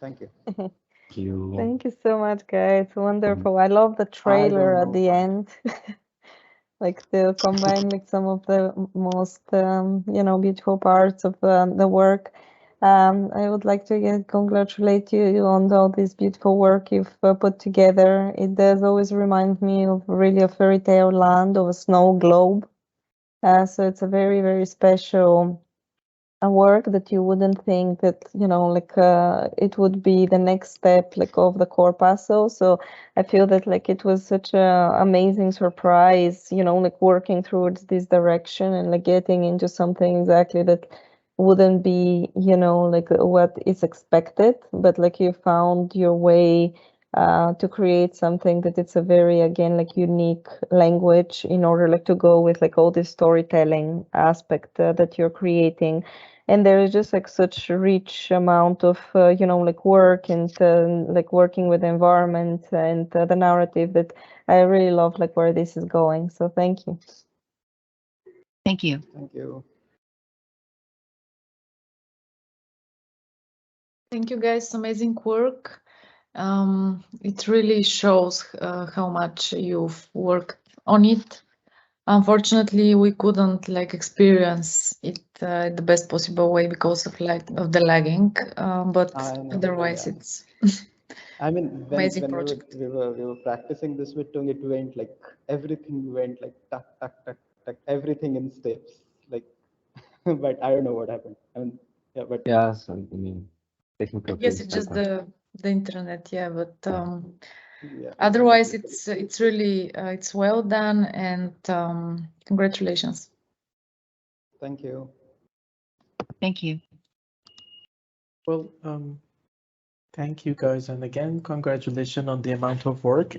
Speaker 7: Thank you.
Speaker 1: Thank you so much, guys. Wonderful. I love the trailer at the end. Like to combine like some of the most beautiful parts of the work. I would like to again congratulate you on all this beautiful work you've put together. It does always remind me of really a fairy tale land of a snow globe. So it's a very, very special a work that you wouldn't think that it would be the next step like of the corpuscle. So I feel that like it was such a amazing surprise, like working towards this direction and like getting into something exactly that wouldn't be like what is expected, but like you found your way to create something that it's a very again like unique language in order like to go with like all this storytelling aspect that you're creating. And there is just like such rich amount of like work and like working with the environment and the narrative that I really love like where this is going. So thank you.
Speaker 10: Thank you.
Speaker 7: Thank you.
Speaker 12: Thank you, guys. Amazing work. It really shows how much you've worked on it. Unfortunately, we couldn't like experience it the best possible way because of the lagging. But otherwise, it's
Speaker 7: I mean, when
Speaker 12: amazing project.
Speaker 7: we were practicing this with Tung, it went like everything went like tuck tuck tuck tuck, everything in steps. Like, but I don't know what happened. I mean, yeah, but
Speaker 2: yes, I mean, technical
Speaker 12: I guess
Speaker 2: things
Speaker 12: it's just
Speaker 2: happen.
Speaker 12: the internet, yeah. But
Speaker 7: yeah,
Speaker 12: otherwise, it's really it's well done, and congratulations.
Speaker 7: Thank you.
Speaker 10: Thank you.
Speaker 14: Well, thank you guys, and again, congratulations on the amount of work.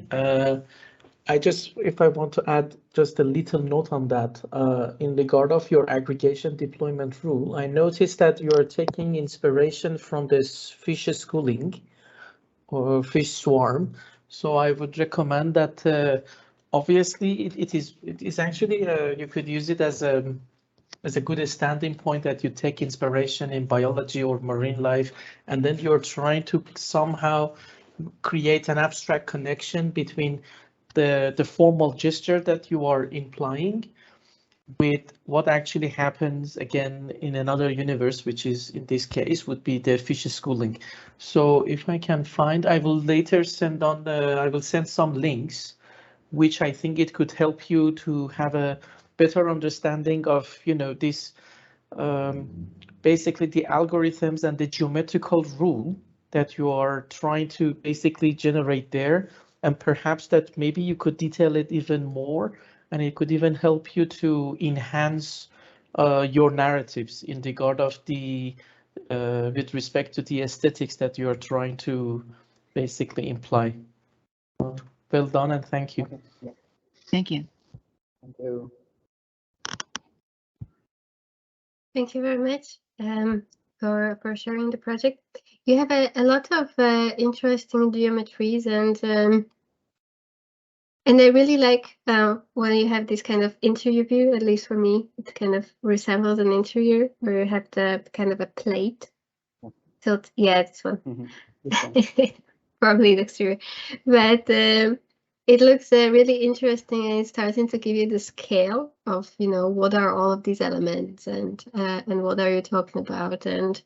Speaker 14: if I want to add just a little note on that, in regard of your aggregation deployment rule, I noticed that you are taking inspiration from this fish schooling or fish swarm. So I would recommend that obviously it is actually you could use it as a good standing point that you take inspiration in biology or marine life, and then you're trying to somehow create an abstract connection between the formal gesture that you are implying with what actually happens again in another universe, which is in this case would be the fish schooling. So if I can find, I will later send on I will send some links, which I think it could help you to have a better understanding of, this basically the algorithms and the geometrical rule that you are trying to basically generate there. And perhaps that maybe you could detail it even more, and it could even help you to enhance your narratives in regard of with respect to the aesthetics that you are trying to basically imply. Well done, and thank you.
Speaker 7: Okay. Yeah.
Speaker 10: Thank you.
Speaker 7: Thank you.
Speaker 6: Thank you very much for sharing the project. You have a lot of interesting geometries, and I really like when you have this kind of interior view. At least for me, it kind of resembles an interior where you have the kind of a plate. Tilt. Yeah, this one. Probably the exterior, but it looks really interesting, and it's starting to give you the scale of what are all of these elements and what are you talking about, and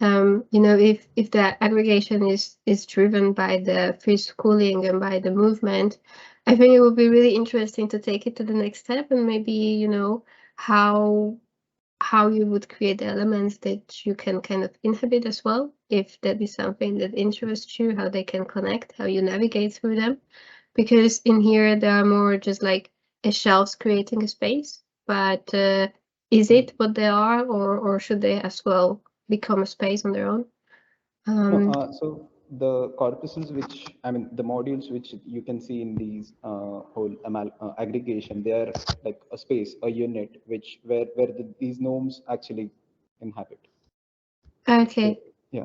Speaker 6: if the aggregation is driven by the fish schooling and by the movement, I think it would be really interesting to take it to the next step, and maybe how you would create elements that you can kind of inhabit as well, if that is something that interests you, how they can connect, how you navigate through them. Because in here, they are more just like a shelves creating a space, but is it what they are, or should they as well become a space on their own?
Speaker 7: So the corpuses, the modules which you can see in these whole aggregation, they are like a space, a unit, where these gnomes actually inhabit.
Speaker 6: Okay.
Speaker 7: So, yeah.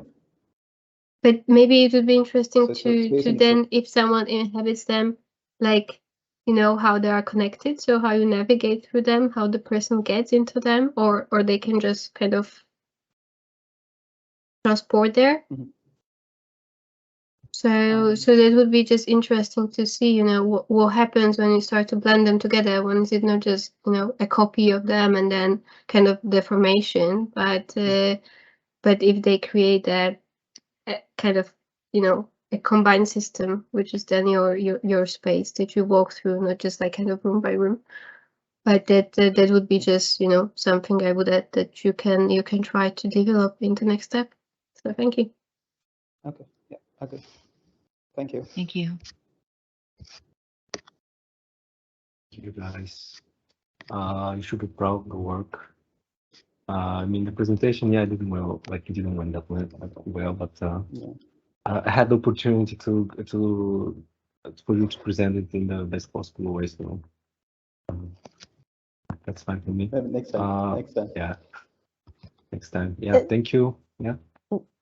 Speaker 6: But maybe it would be interesting
Speaker 7: So
Speaker 6: to then, if someone inhabits them, like how they are connected, so how you navigate through them, how the person gets into them, or they can just kind of transport there. So that would be just interesting to see, what happens when you start to blend them together. When is it not just a copy of them and then kind of deformation, but if they create a kind of a combined system, which is then your space that you walk through, not just like kind of room by room. But that would be just something I would add that you can try to develop in the next step. So thank you.
Speaker 7: Okay. Yeah. Okay. Thank you.
Speaker 10: Thank you.
Speaker 2: Thank you, guys. You should be proud of the work. The presentation, yeah, I didn't well, like it didn't end up well, but I had the opportunity for you to present it in the best possible way, so that's fine for me.
Speaker 7: Maybe next time. Next time.
Speaker 2: Yeah. Next time. Yeah. Thank you. Yeah.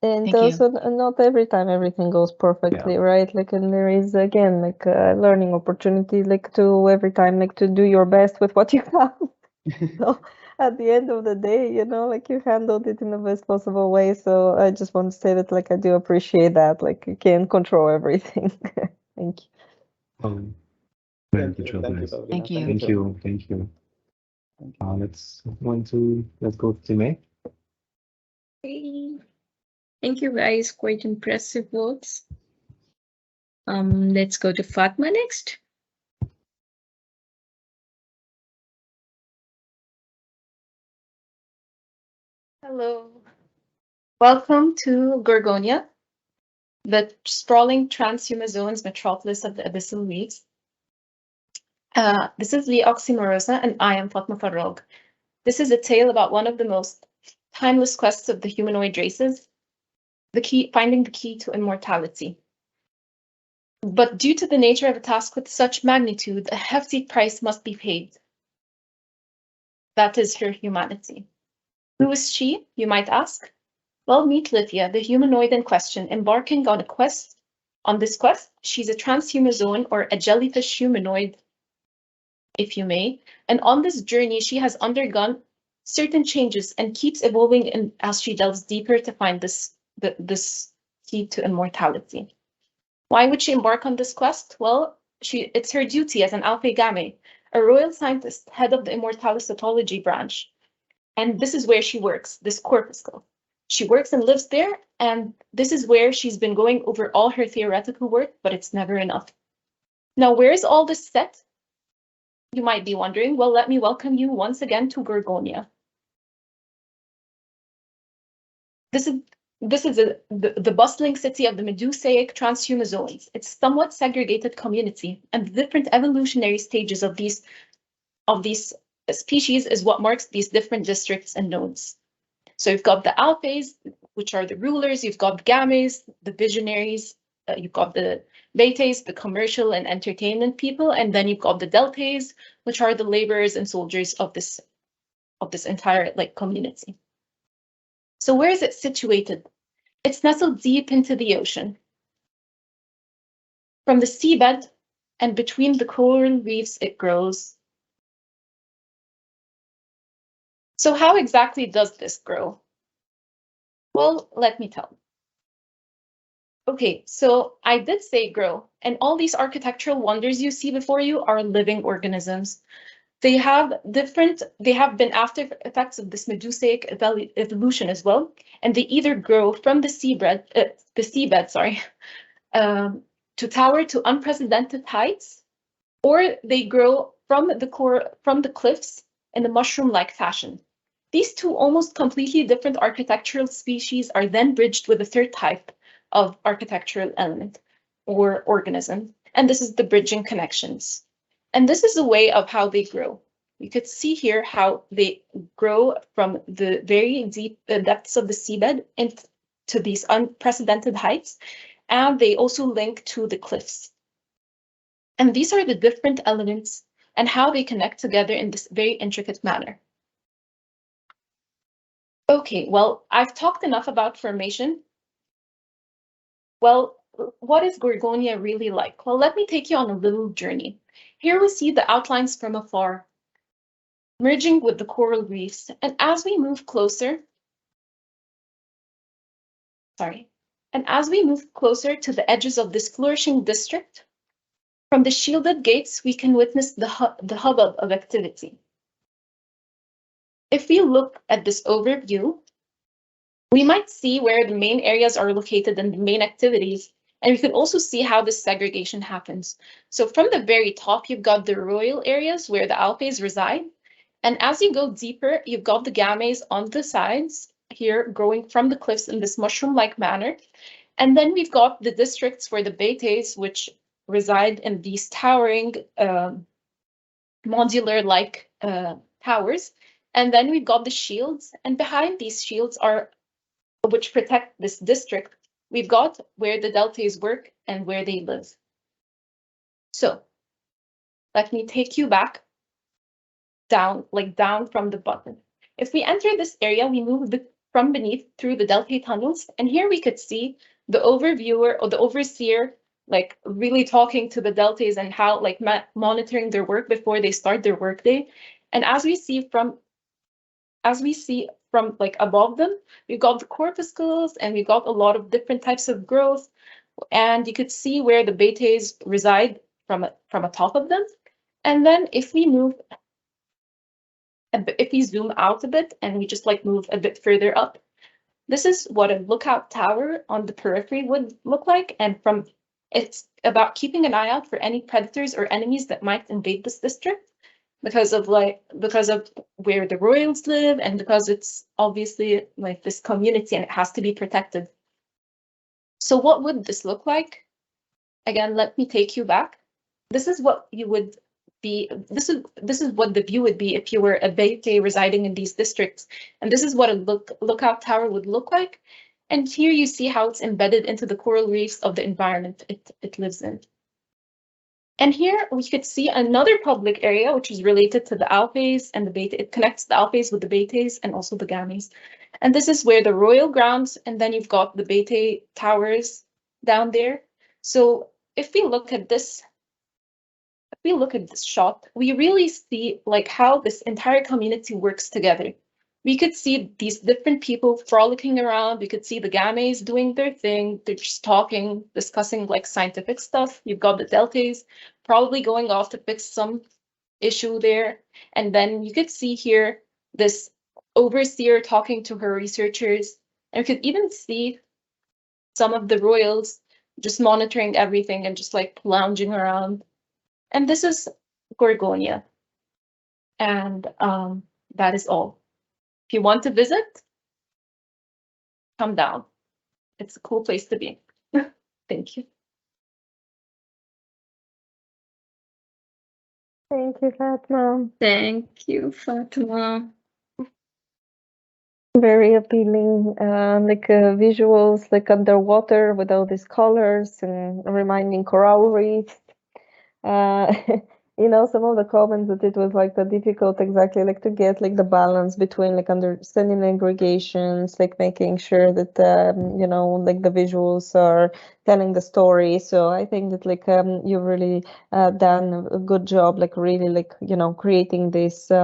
Speaker 1: And
Speaker 10: Thank
Speaker 1: also, not every time everything goes perfectly, right? Like, and there is again like a learning opportunity, like to every time, like to do your best with what you have. So at the end of the day, like you handled it in the best possible way. So I just want to say that, like, I do appreciate that. Like, you can't control everything. Thank you.
Speaker 2: Very good job, guys.
Speaker 10: Thank you.
Speaker 2: Thank you. Thank you. Let's go to Time.
Speaker 9: Hey. Thank you, guys. Quite impressive works. Let's go to Fatma next.
Speaker 11: Hello. Welcome to Gorgonia, the sprawling transhumazone's metropolis of the abyssal reefs. This is Lee Oxymorosa, and I am Fatma Farrog. This is a tale about one of the most timeless quests of the humanoid races, finding the key to immortality. But due to the nature of a task with such magnitude, a hefty price must be paid. That is her humanity. Who is she, you might ask? Well, meet Livia, the humanoid in question, embarking on a quest. On this quest, she's a transhumazoan, or a jellyfish humanoid, if you may. And on this journey, she has undergone certain changes and keeps evolving as she delves deeper to find this key to immortality. Why would she embark on this quest? Well, it's her duty as an Alpha Gamma, a royal scientist, head of the immortalisotology branch. And this is where she works, this corpuscle. She works and lives there, and this is where she's been going over all her theoretical work, but it's never enough. Now, where is all this set? You might be wondering. Well, let me welcome you once again to Gorgonia. This is the bustling city of the Medusaic transhumazoans. It's a somewhat segregated community, and the different evolutionary stages of these species is what marks these different districts and nodes. So you've got the alphas, which are the rulers, you've got gammas, the visionaries, you've got the betas, the commercial and entertainment people, and then you've got the deltas, which are the laborers and soldiers of this entire community. So where is it situated? It's nestled deep into the ocean. From the seabed and between the coral reefs it grows. So how exactly does this grow? Well, let me tell you. Okay, so I did say grow, and all these architectural wonders you see before you are living organisms. They have been after effects of this Medusaic evolution as well, and they either grow from the seabed, to tower to unprecedented heights, or they grow from the cliffs in a mushroom-like fashion. These two almost completely different architectural species are then bridged with a third type of architectural element or organism, and this is the bridging connections. And this is a way of how they grow. You could see here how they grow from the very deep depths of the seabed into these unprecedented heights, and they also link to the cliffs. And these are the different elements and how they connect together in this very intricate manner. Okay, well, I've talked enough about formation. Well, what is Gorgonia really like? Well, let me take you on a little journey. Here we see the outlines from afar, merging with the coral reefs. And as we move closer, to the edges of this flourishing district, from the shielded gates, we can witness the hubbub of activity. If we look at this overview, we might see where the main areas are located and the main activities, and we can also see how this segregation happens. So from the very top, you've got the royal areas where the alphas reside, and as you go deeper, you've got the gammas on the sides here growing from the cliffs in this mushroom-like manner, and then we've got the districts where the betas, which reside in these towering modular-like towers, and then we've got the shields, and behind these shields are which protect this district, we've got where the deltas work and where they live. So let me take you back down from the bottom. If we enter this area, we move from beneath through the delta tunnels, and here we could see the overviewer or the overseer really talking to the deltas and how monitoring their work before they start their workday. And as we see from above them, we've got the corpuscles and we've got a lot of different types of growth, and you could see where the betas reside from atop of them. And then if we zoom out a bit and we just move a bit further up, this is what a lookout tower on the periphery would look like. And it's about keeping an eye out for any predators or enemies that might invade this district, because of where the royals live, and because it's obviously this community and it has to be protected. So what would this look like? Again, let me take you back. This is what you would be. This is what the view would be if you were a beta residing in these districts, and this is what a lookout tower would look like. And here you see how it's embedded into the coral reefs of the environment it lives in. And here we could see another public area, which is related to the alpes and the beta. It connects the alpes with the betas and also the games. And this is where the royal grounds, and then you've got the beta towers down there. So if we look at this, shot, we really see like how this entire community works together. We could see these different people frolicking around. We could see the games doing their thing. They're just talking, discussing like scientific stuff. You've got the deltas probably going off to fix some issue there. And then you could see here this overseer talking to her researchers. And you could even see some of the royals just monitoring everything and just like lounging around. And this is Gorgonia. And that is all. If you want to visit, come down. It's a cool place to be. Thank you.
Speaker 1: Thank you, Fatma.
Speaker 9: Thank you, Fatma.
Speaker 1: Very appealing, visuals, like underwater with all these colors and reminding coral reefs. You know, some of the comments that it was like the difficult exactly like to get like the balance between like understanding aggregations, like making sure that you know, like the visuals are telling the story. So I think that like you've really done a good job, like really like, you know, creating this you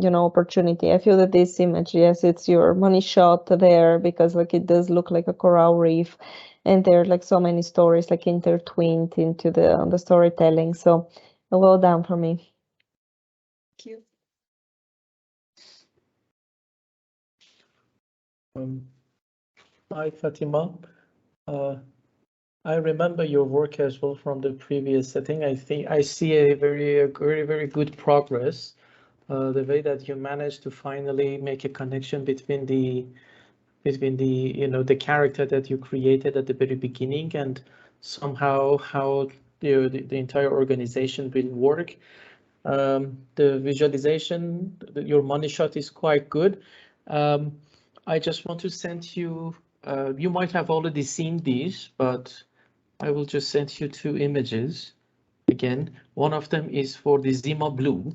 Speaker 1: know, opportunity. I feel that this image, yes, it's your money shot there, because like it does look like a coral reef, and there are like so many stories like intertwined into the storytelling. So well done for me.
Speaker 11: Thank you.
Speaker 14: Hi, Fatima. I remember your work as well from the previous setting. I think I see a very good progress. The way that you managed to finally make a connection between the you know, the character that you created at the very beginning and somehow how the entire organization will work. The visualization, your money shot is quite good. I just want to send you, you might have already seen these, but I will just send you two images. Again, one of them is for the Zima Blue.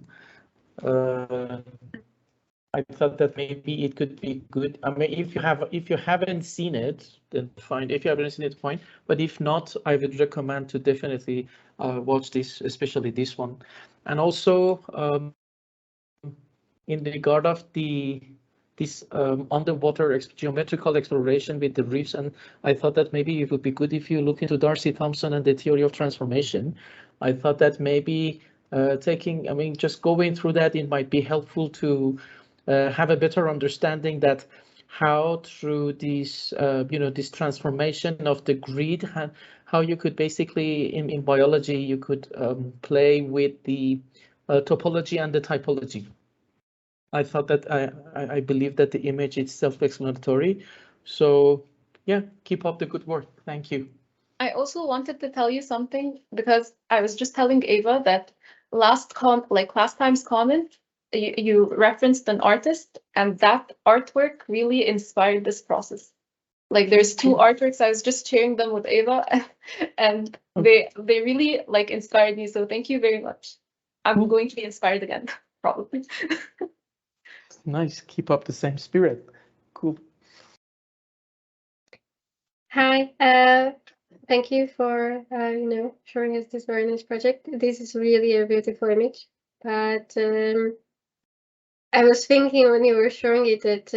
Speaker 14: I thought that maybe it could be good. I mean, if you haven't seen it, then fine. If you haven't seen it, fine. But if not, I would recommend to definitely watch this, especially this one. And also, in regard of this underwater geometrical exploration with the reefs, and I thought that maybe it would be good if you look into Darcy Thompson and the theory of transformation. I thought that maybe just going through that, it might be helpful to have a better understanding that how through this this transformation of the grid, how you could basically in biology you could play with the topology and the typology. I thought that I believe that the image is self-explanatory. So yeah, keep up the good work. Thank you.
Speaker 11: I also wanted to tell you something, because I was just telling Ava that last time's comment, you referenced an artist, and that artwork really inspired this process. Like there's two artworks, I was just sharing them with Ava, and they really like inspired me. So thank you very much. I'm going to be inspired again, probably.
Speaker 14: Nice. Keep up the same spirit. Cool.
Speaker 6: Hi. Thank you for showing us this very nice project. This is really a beautiful image. But I was thinking when you were showing it that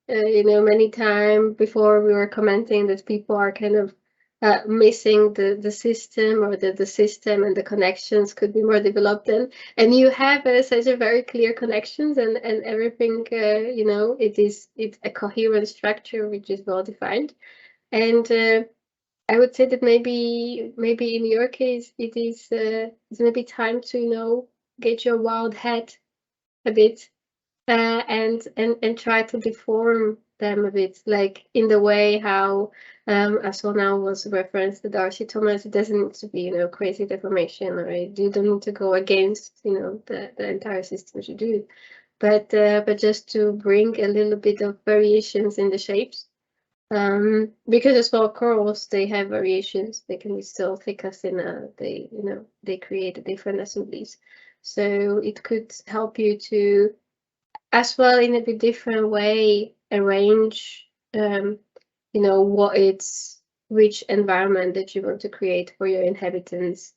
Speaker 6: many times before we were commenting that people are kind of missing the system, or the system and the connections could be more developed and you have such a very clear connections and everything. It's a coherent structure which is well defined, and I would say that maybe in your case it's maybe time to get your wild head a bit and try to deform them a bit, like in the way how I saw now was referenced to Darcy Thomas. It doesn't need to be crazy deformation, right? You don't need to go against the entire system you do, but just to bring a little bit of variations in the shapes. Because as well, corals, they have variations. They can be still thicker, thinner. They create different assemblies. So it could help you to, as well, in a bit different way, arrange, which environment that you want to create for your inhabitants.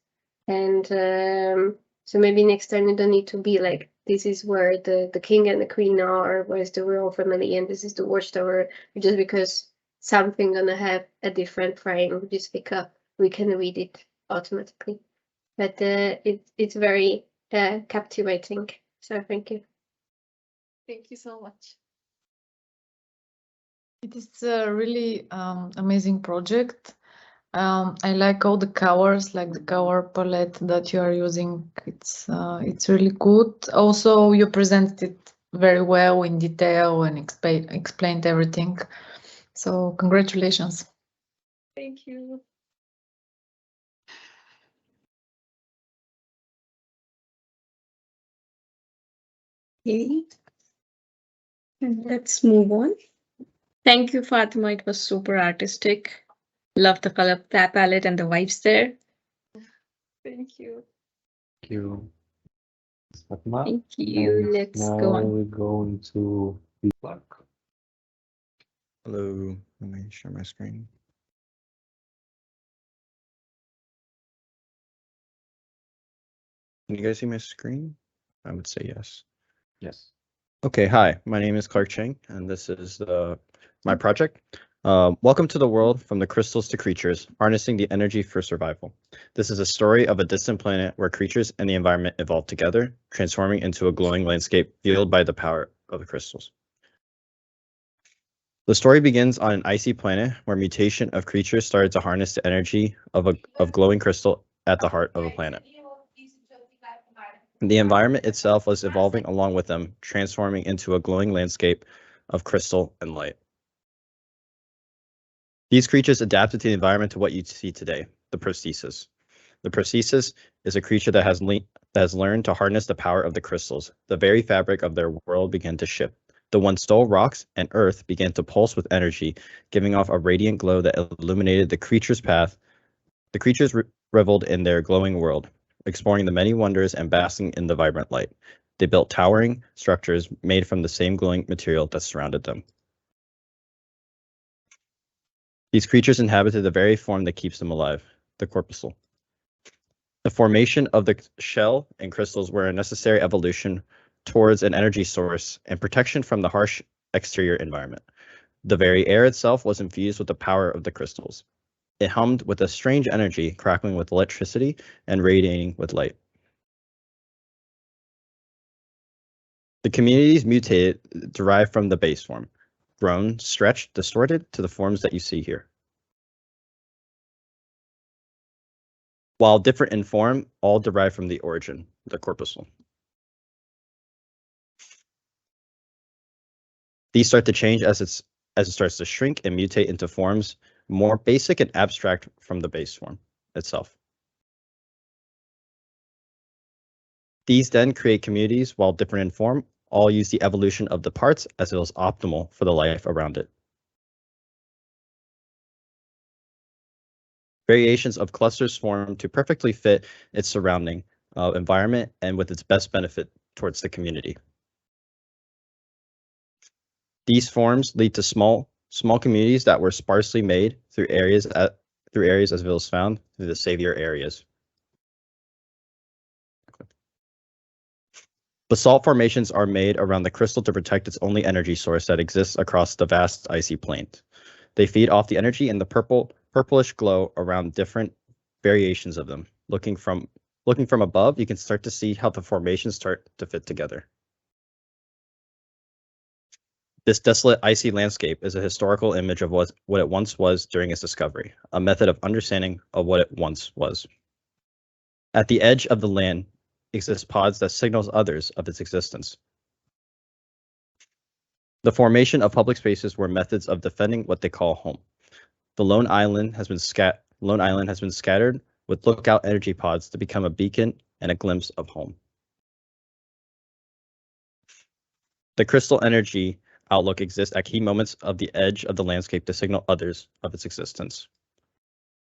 Speaker 6: And so maybe next time you don't need to be like, this is where the king and the queen are, where's the royal family, and this is the watchtower, just because something gonna have a different frame, we just pick up, we can read it automatically. But it's very captivating. So thank you.
Speaker 11: Thank you so much.
Speaker 12: It is a really amazing project. I like all the colors, like the color palette that you are using. It's really good. Also, you presented it very well in detail and explained everything. So congratulations.
Speaker 11: Thank you.
Speaker 9: Okay. And let's move on. Thank you, Fatima. It was super artistic. Love the color palette and the vibes there.
Speaker 11: Thank you.
Speaker 2: Thank you, Fatma.
Speaker 9: Thank you.
Speaker 2: And
Speaker 9: Let's
Speaker 2: now
Speaker 9: go on.
Speaker 2: we're going to feedback.
Speaker 5: Hello, let me share my screen. Can you guys see my screen? I would say yes.
Speaker 2: Yes.
Speaker 5: Okay, hi, my name is Clark Chang, and this is my project. Welcome to the world, from the crystals to creatures, harnessing the energy for survival. This is a story of a distant planet where creatures and the environment evolve together, transforming into a glowing landscape fueled by the power of the crystals. The story begins on an icy planet where mutation of creatures started to harness the energy of glowing crystal at the heart of a planet. The environment itself was evolving along with them, transforming into a glowing landscape of crystal and light. These creatures adapted to the environment to what you see today, the prosthesis. The prosthesis is a creature that has learned to harness the power of the crystals. The very fabric of their world began to shift. The once dull rocks and earth began to pulse with energy, giving off a radiant glow that illuminated the creature's path. The creatures reveled in their glowing world, exploring the many wonders and basking in the vibrant light. They built towering structures made from the same glowing material that surrounded them. These creatures inhabited the very form that keeps them alive, the corpuscle. The formation of the shell and crystals were a necessary evolution towards an energy source and protection from the harsh exterior environment. The very air itself was infused with the power of the crystals. It hummed with a strange energy, crackling with electricity and radiating with light. The communities mutated, derived from the base form, grown, stretched, distorted to the forms that you see here. While different in form, all derive from the origin, the corpuscle. These start to change as it starts to shrink and mutate into forms more basic and abstract from the base form itself. These then create communities, while different in form, all use the evolution of the parts as it was optimal for the life around it. Variations of clusters form to perfectly fit its surrounding environment and with its best benefit towards the community. These forms lead to small communities that were sparsely made through areas as it was found through the savior areas. Basalt formations are made around the crystal to protect its only energy source that exists across the vast icy plains. They feed off the energy in the purplish glow around different variations of them. Looking from above, you can start to see how the formations start to fit together. This desolate, icy landscape is a historical image of what it once was during its discovery, a method of understanding of what it once was. At the edge of the land exist pods that signals others of its existence. The formation of public spaces were methods of defending what they call home. The lone island has been scattered with lookout energy pods to become a beacon and a glimpse of home. The crystal energy outlook exists at key moments of the edge of the landscape to signal others of its existence,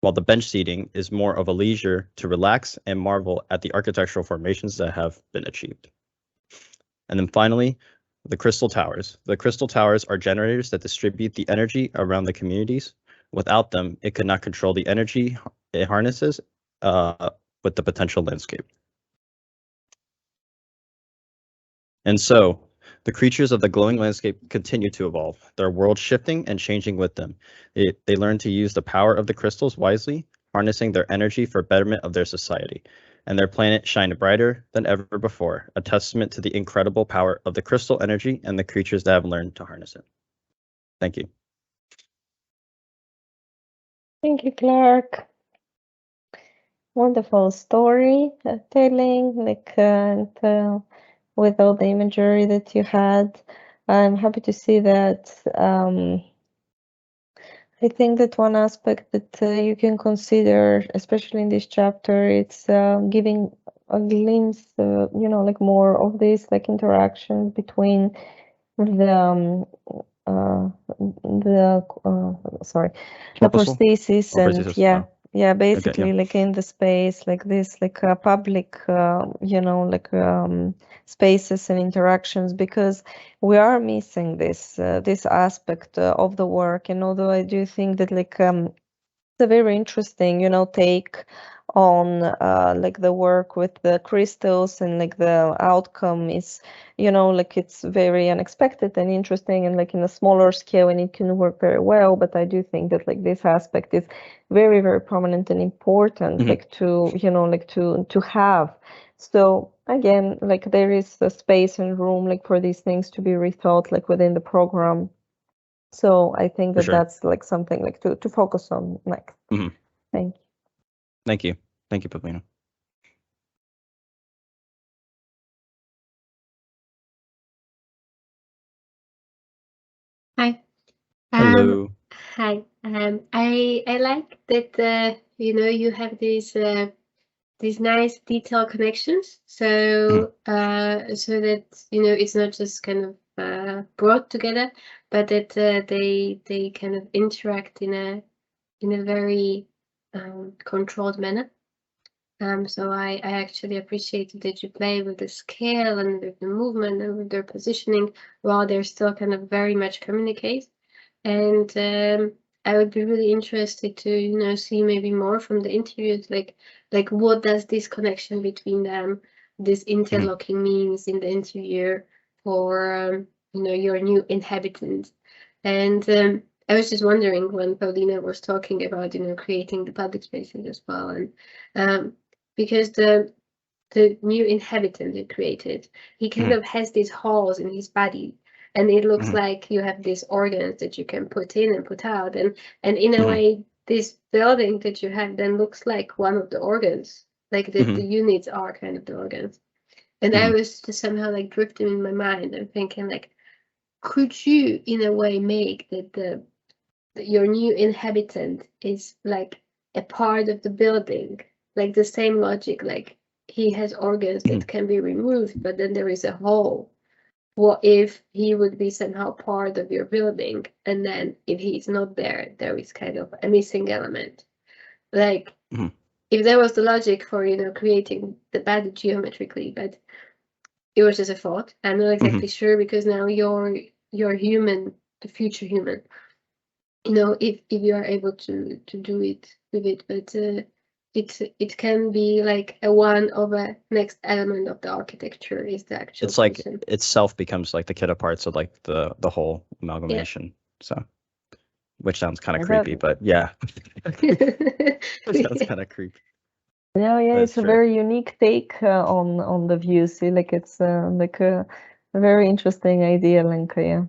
Speaker 5: while the bench seating is more of a leisure to relax and marvel at the architectural formations that have been achieved. And then finally, the crystal towers. The crystal towers are generators that distribute the energy around the communities. Without them, it could not control the energy it harnesses with the potential landscape. And so, the creatures of the glowing landscape continue to evolve, their world shifting and changing with them. They learn to use the power of the crystals wisely, harnessing their energy for betterment of their society. And their planet shined brighter than ever before, a testament to the incredible power of the crystal energy and the creatures that have learned to harness it. Thank you.
Speaker 1: Thank you, Clark. Wonderful story telling, with all the imagery that you had. I'm happy to see that. I think that one aspect that you can consider, especially in this chapter, it's giving a glimpse, more of this, interaction between the the prosthesis and basically in the space this public spaces and interactions, because we are missing this aspect of the work. And although I do think that it's a very interesting take on the work with the crystals, and the outcome is it's very unexpected and interesting, and in a smaller scale, and it can work very well. But I do think that this aspect is very, very prominent and important to have. So again, there is a space and room for these things to be rethought within the program. So I think that that's something to focus on next. Thank you.
Speaker 5: Thank you. Thank you, Paulina.
Speaker 6: Hi.
Speaker 5: Hello.
Speaker 6: Hi. I like that you have these nice detailed connections. So so that it's not just kind of brought together, but that they kind of interact in a very controlled manner. So I actually appreciated that you play with the scale and with the movement and with their positioning while they're still kind of very much communicate. And I would be really interested to see maybe more from the interviews, like what does this connection between them, this interlocking means in the interview for your new inhabitant. And I was just wondering when Paulina was talking about creating the public spaces as well, and because the new inhabitant they created, he kind of has these holes in his body, and it looks like you have these organs that you can put in and put out, and in a way this building that you have then looks like one of the organs, like the units are kind of the organs. And I was just somehow drifting in my mind and thinking could you in a way make that your new inhabitant is a part of the building, the same logic, he has organs that can be removed, but then there is a hole. What if he would be somehow part of your building, and then if he's not there, there is kind of a missing element? If there was the logic for creating the body geometrically, but it was just a thought. I'm not exactly sure, because now you're human, the future human. If you are able to do it with it, but it can be a one of a next element of the architecture is the actual.
Speaker 5: It's itself becomes the kit parts of the whole amalgamation. So, which sounds kind of creepy, but yeah, it sounds kind of creepy.
Speaker 1: Yeah, it's a very unique take on the view. See, it's a very interesting idea, Lenka. Yeah.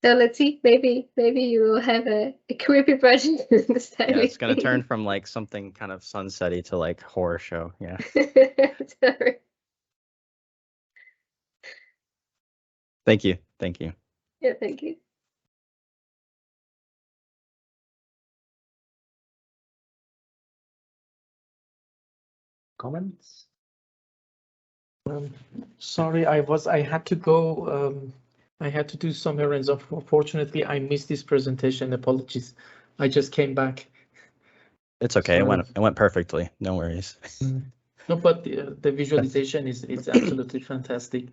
Speaker 6: So let's see, maybe you will have a creepy version this time.
Speaker 5: Yeah, it's gonna turn from something kind of sunsetty to horror show. Yeah.
Speaker 6: Sorry.
Speaker 5: Thank you. Thank you.
Speaker 6: Yeah, thank you.
Speaker 2: Comments?
Speaker 14: Sorry, I had to go. I had to do some errands. Unfortunately, I missed this presentation. Apologies. I just came back.
Speaker 5: It's okay. It went perfectly. No worries.
Speaker 14: No, but the visualization is absolutely fantastic.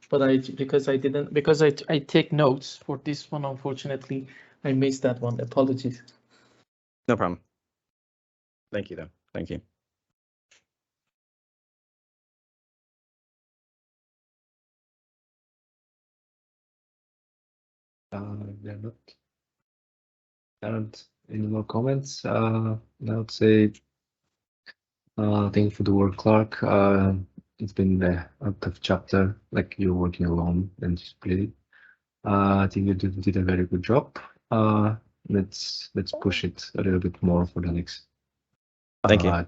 Speaker 14: But because I take notes for this one, unfortunately, I missed that one. Apologies.
Speaker 5: No problem. Thank you, though. Thank you.
Speaker 2: There aren't any more comments. I would say thank you for the work, Clark. It's been a tough chapter, like you're working alone and you split it. I think you did a very good job. Let's push it a little bit more for the next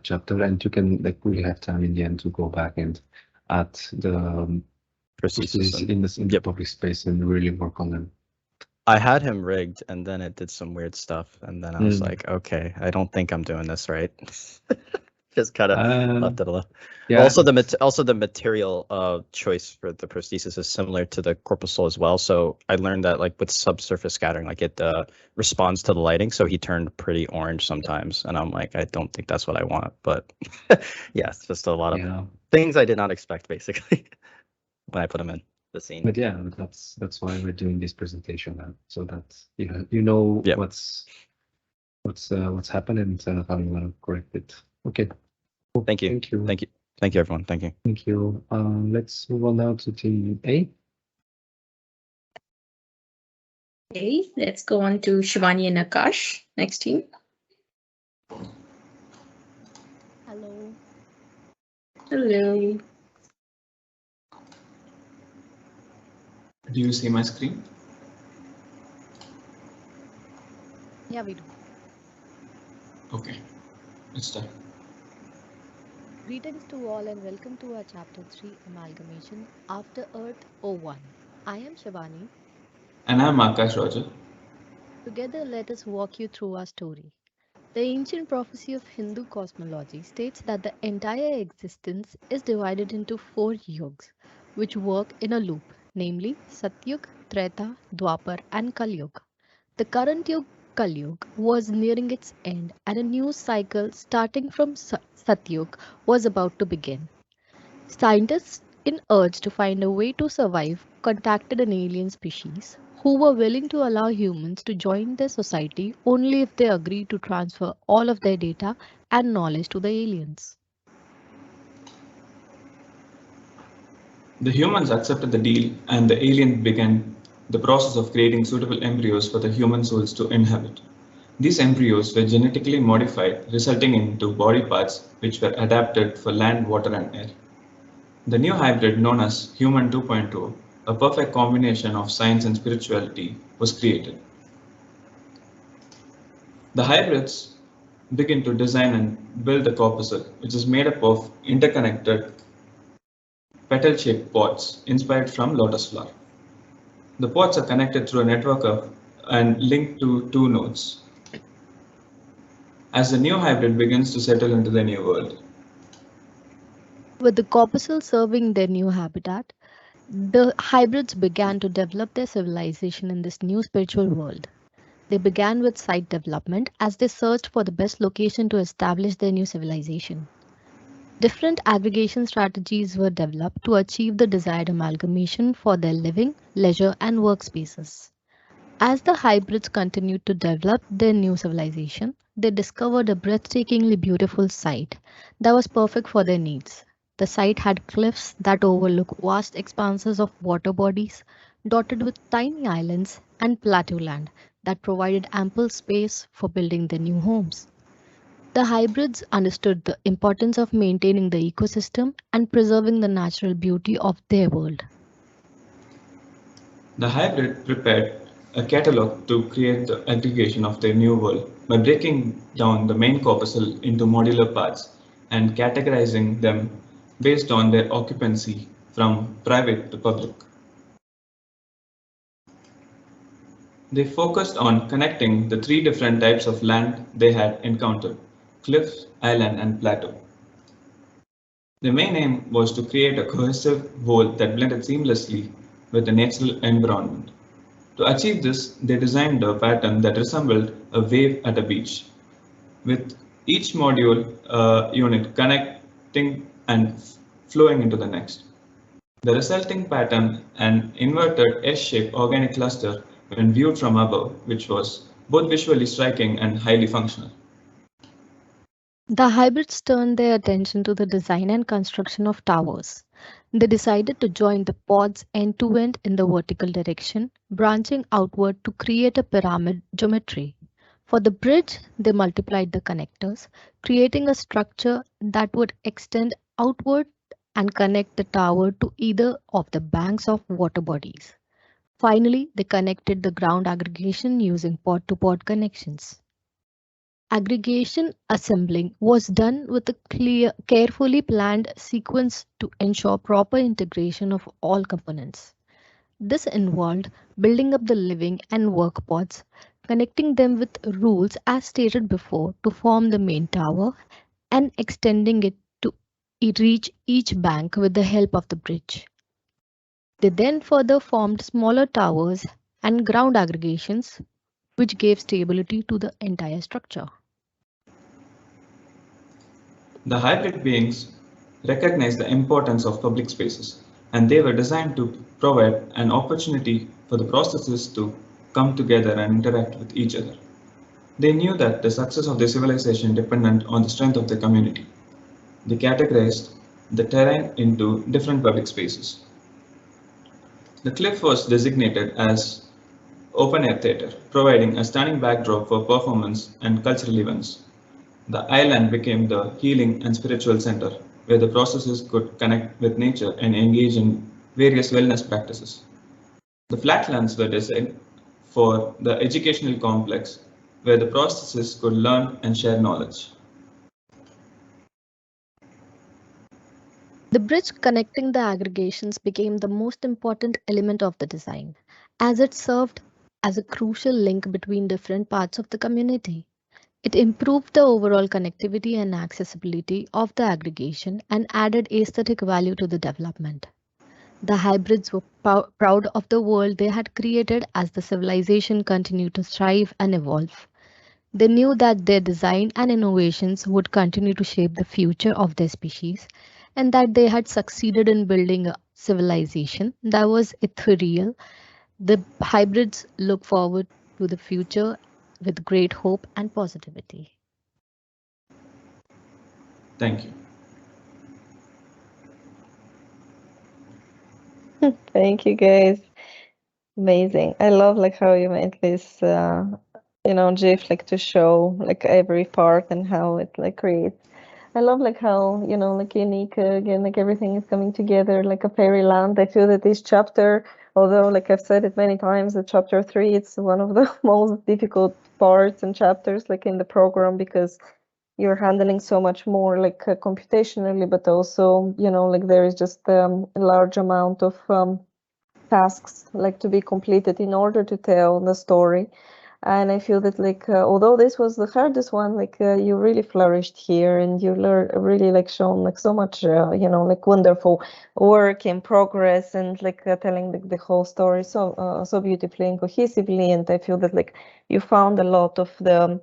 Speaker 2: chapter, and you can we have time in the end to go back and add the prostheses in the public space and really work on them.
Speaker 5: I had him rigged, and then it did some weird stuff, and then I was like, okay, I don't think I'm doing this right. Just kind of left it alone. Yeah. Also, the material choice for the prosthesis is similar to the corpuscle as well. So I learned that like with subsurface scattering, like it responds to the lighting. So he turned pretty orange sometimes, and I'm like, I don't think that's what I want. But yeah, it's just a lot of things I did not expect, basically, when I put him in the scene.
Speaker 2: But yeah, that's why we're doing this presentation now, so that you know what's happened and how you want to correct it. Okay. Cool.
Speaker 5: Thank you. Thank you, everyone. Thank you.
Speaker 2: Thank you. Let's move on now to team A.
Speaker 9: Okay, let's go on to Shivani and Akash. Next team.
Speaker 13: Hello.
Speaker 9: Hello.
Speaker 20: Do you see my screen?
Speaker 13: Yeah, we do.
Speaker 20: Okay, let's start.
Speaker 13: Greetings to all and welcome to our Chapter 3 Amalgamation After Earth 01. I am Shivani.
Speaker 20: And I'm Akash Roger.
Speaker 13: Together, let us walk you through our story. The ancient prophecy of Hindu cosmology states that the entire existence is divided into 4 yugs, which work in a loop, namely Satyug, Treta, Dwapar, and Kalyug. The current yug, Kalyug, was nearing its end, and a new cycle starting from Satyug was about to begin. Scientists, in urge to find a way to survive, contacted an alien species who were willing to allow humans to join their society only if they agreed to transfer all of their data and knowledge to the aliens.
Speaker 20: The humans accepted the deal, and the alien began the process of creating suitable embryos for the human souls to inhabit. These embryos were genetically modified, resulting into body parts which were adapted for land, water, and air. The new hybrid, known as Human 2.0, a perfect combination of science and spirituality, was created. The hybrids begin to design and build the corpuscle, which is made up of interconnected petal-shaped pods inspired from lotus flower. The pods are connected through a network of and linked to 2 nodes. As the new hybrid begins to settle into the new world.
Speaker 13: With the corpuscle serving their new habitat, the hybrids began to develop their civilization in this new spiritual world. They began with site development as they searched for the best location to establish their new civilization. Different aggregation strategies were developed to achieve the desired amalgamation for their living, leisure, and workspaces. As the hybrids continued to develop their new civilization, they discovered a breathtakingly beautiful site that was perfect for their needs. The site had cliffs that overlook vast expanses of water bodies, dotted with tiny islands and plateau land that provided ample space for building their new homes. The hybrids understood the importance of maintaining the ecosystem and preserving the natural beauty of their world.
Speaker 20: The hybrid prepared a catalog to create the aggregation of their new world by breaking down the main corpuscle into modular parts and categorizing them based on their occupancy from private to public. They focused on connecting the 3 different types of land they had encountered: cliff, island, and plateau.
Speaker 15: The main aim was to create a cohesive whole that blended seamlessly with the natural environment. To achieve this, they designed a pattern that resembled a wave at a beach, with each module unit connecting and flowing into the next. The resulting pattern, an inverted S-shaped organic cluster when viewed from above, which was both visually striking and highly functional.
Speaker 13: The hybrids turned their attention to the design and construction of towers. They decided to join the pods end to end in the vertical direction, branching outward to create a pyramid geometry. For the bridge, they multiplied the connectors, creating a structure that would extend outward and connect the tower to either of the banks of water bodies. Finally, they connected the ground aggregation using pod-to-pod connections. Aggregation assembling was done with a carefully planned sequence to ensure proper integration of all components. This involved building up the living and work pods, connecting them with rules as stated before to form the main tower, and extending it to reach each bank with the help of the bridge. They then further formed smaller towers and ground aggregations, which gave stability to the entire structure.
Speaker 15: The hybrid beings recognized the importance of public spaces, and they were designed to provide an opportunity for the processes to come together and interact with each other. They knew that the success of their civilization depended on the strength of the community. They categorized the terrain into different public spaces. The cliff was designated as open-air theater, providing a stunning backdrop for performance and cultural events. The island became the healing and spiritual center, where the processes could connect with nature and engage in various wellness practices. The flatlands were designed for the educational complex, where the processes could learn and share knowledge.
Speaker 13: The bridge connecting the aggregations became the most important element of the design, as it served as a crucial link between different parts of the community. It improved the overall connectivity and accessibility of the aggregation and added aesthetic value to the development. The hybrids were proud of the world they had created as the civilization continued to thrive and evolve. They knew that their design and innovations would continue to shape the future of their species, and that they had succeeded in building a civilization that was ethereal. The hybrids look forward to the future with great hope and positivity.
Speaker 15: Thank you.
Speaker 1: Thank you, guys. Amazing. I love like how you made this, GIF like to show like every part and how it like creates. I love like how, like unique again, like everything is coming together like a fairyland. I feel that this chapter, although like I've said it many times, the chapter 3, it's one of the most difficult parts and chapters like in the program because you're handling so much more like computationally, but also, like there is just a large amount of tasks like to be completed in order to tell the story. And I feel that like although this was the hardest one, like you really flourished here and you really like shown like so much like wonderful work in progress and like telling the whole story so beautifully and cohesively. And I feel that like you found a lot of the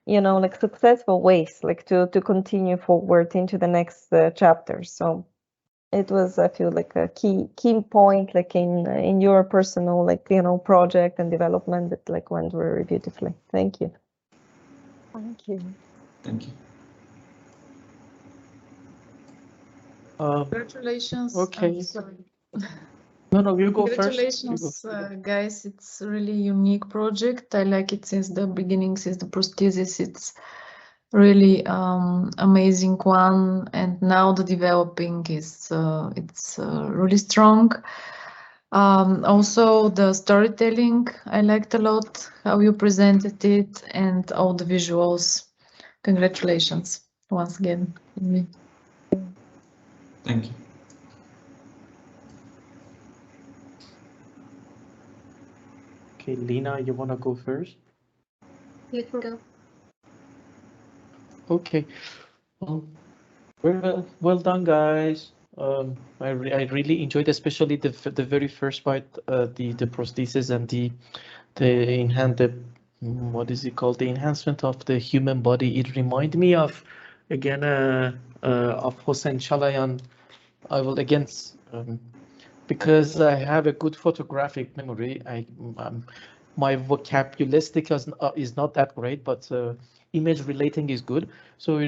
Speaker 1: like successful ways like to continue forward into the next chapter. So it was, I feel like a key point like in your personal like project and development that like went very beautifully. Thank you.
Speaker 13: Thank you.
Speaker 15: Thank you.
Speaker 12: Congratulations.
Speaker 14: Okay.
Speaker 12: Sorry.
Speaker 14: No, you go first.
Speaker 12: Congratulations, guys. It's a really unique project. I like it since the beginning, since the prosthesis. It's really amazing one, and now the developing is it's really strong. Also the storytelling, I liked a lot how you presented it and all the visuals. Congratulations once again.
Speaker 15: Thank you.
Speaker 14: Okay, Lina, you want to go first?
Speaker 6: You can go.
Speaker 14: Okay. Well done, guys. I really enjoyed, especially the very first part, the prosthesis and the what is it called? The enhancement of the human body. It reminded me of again of Hossein Chalayan. I will again because I have a good photographic memory. My vocabulistic is not that great, but image relating is good. So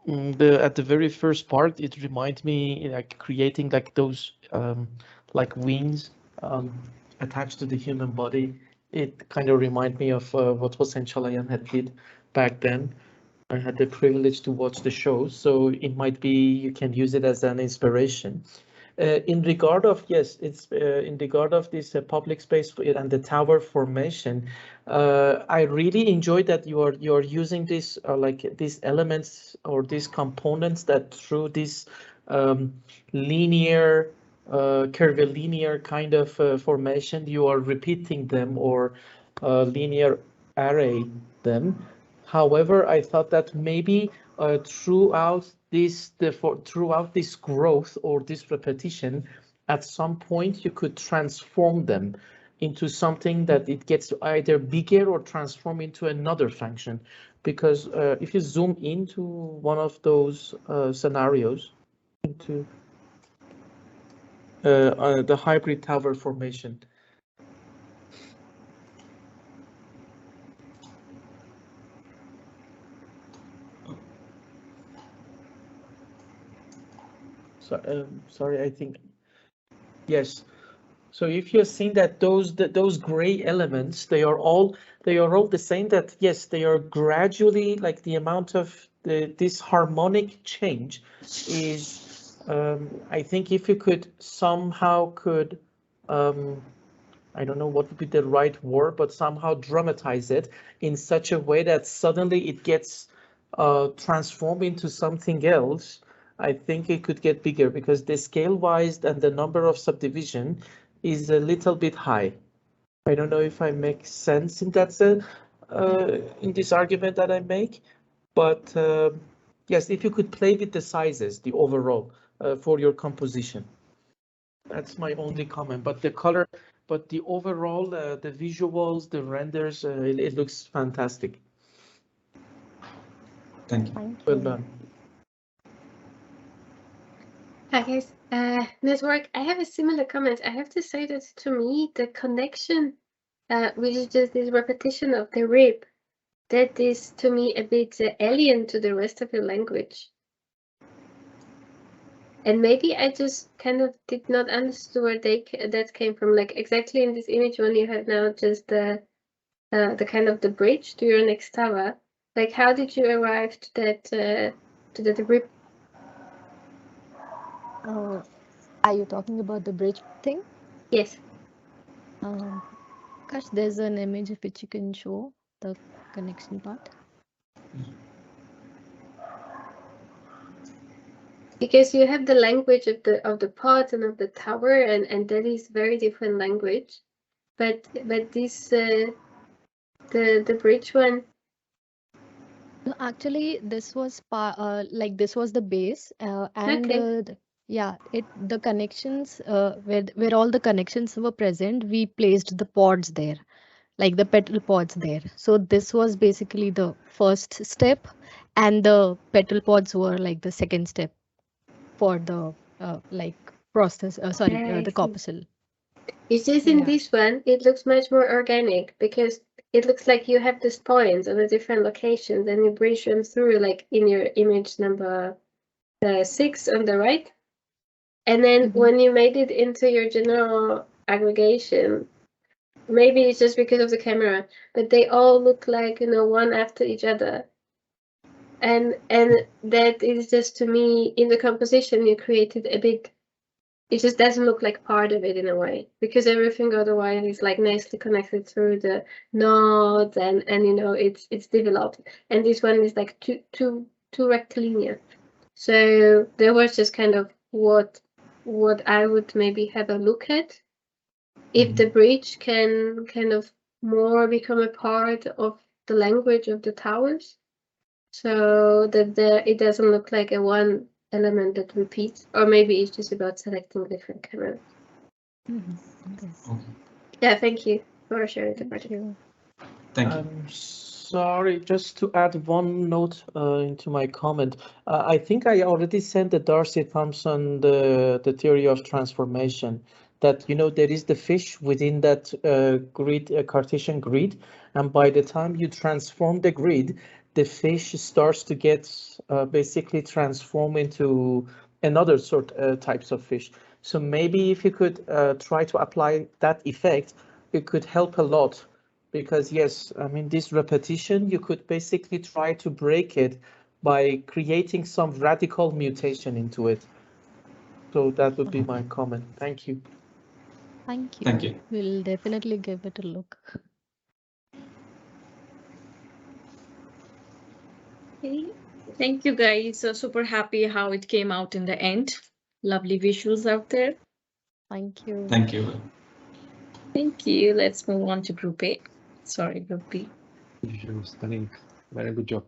Speaker 14: at the very first part, it reminds me like creating like those like wings attached to the human body. It kind of reminds me of what Hossein Chalayan had did back then. I had the privilege to watch the show, so it might be you can use it as an inspiration. In regard of yes, it's in regard of this public space and the tower formation. I really enjoyed that you are using this like these elements or these components that through this linear curvilinear kind of formation you are repeating them or linear array them. However, I thought that maybe throughout this growth or this repetition, at some point you could transform them into something that it gets either bigger or transform into another function. Because if you zoom into one of those scenarios, into the hybrid tower formation. So, sorry, I think, yes. So if you're seeing that those gray elements, they are all the same, that yes, they are gradually like the amount of this harmonic change is, I think if you could somehow I don't know what would be the right word, but somehow dramatize it in such a way that suddenly it gets transformed into something else. I think it could get bigger because the scale wise and the number of subdivision is a little bit high. I don't know if I make sense in that sense, in this argument that I make, but yes, if you could play with the sizes, the overall for your composition. That's my only comment, but the color, but the overall, the visuals, the renders, it looks fantastic.
Speaker 15: Thank you.
Speaker 14: Well done.
Speaker 6: Hi guys, network. I have a similar comment. I have to say that to me, the connection, which is just this repetition of the rib, that is to me a bit alien to the rest of your language. And maybe I just kind of did not understand where that came from. Like exactly in this image when you have now just the kind of the bridge to your next tower. Like how did you arrive to that rib?
Speaker 13: Are you talking about the bridge thing?
Speaker 6: Yes.
Speaker 13: Gosh, there's an image which you can show the connection part.
Speaker 6: Because you have the language of the pods and of the tower, and that is very different language. But this the bridge one.
Speaker 13: No, actually, this was like this was the base, and
Speaker 6: Okay.
Speaker 13: yeah, the connections where all the connections were present, we placed the pods there, like the petal pods there. So this was basically the first step, and the petal pods were like the second step for the like process. Sorry, the corpuscle.
Speaker 6: It's just in this one, it looks much more organic because it looks like you have these points on the different locations and you bridge them through, like in your image number 6 on the right. And then when you made it into your general aggregation, maybe it's just because of the camera, but they all look like, you know, one after each other. And that is just, to me, in the composition you created a bit. It just doesn't look like part of it in a way, because everything otherwise is like nicely connected through the nodes and you know it's developed, and this one is like too rectilinear. So there was just kind of what I would maybe have a look at if the bridge can kind of more become a part of the language of the towers, so that it doesn't look like a
Speaker 21: element that repeats, or maybe it's just about selecting different cameras. Yeah, thank you for sharing the project.
Speaker 14: I'm sorry, just to add one note into my comment. I think I already sent the Darcy Thompson the theory of transformation. That there is the fish within that grid, Cartesian grid, and by the time you transform the grid, the fish starts to get basically transform into another types of fish. So maybe if you could try to apply that effect, it could help a lot. Because yes, I mean, this repetition, you could basically try to break it by creating some radical mutation into it. So that would be my comment. Thank you.
Speaker 13: Thank you.
Speaker 15: Thank you.
Speaker 13: We'll definitely give it a look.
Speaker 9: Okay. Thank you guys. Super happy how it came out in the end. Lovely visuals out there.
Speaker 13: Thank you.
Speaker 15: Thank you.
Speaker 9: Thank you. Let's move on to Group A. Sorry, Group B.
Speaker 2: Visual stunning. Very good job.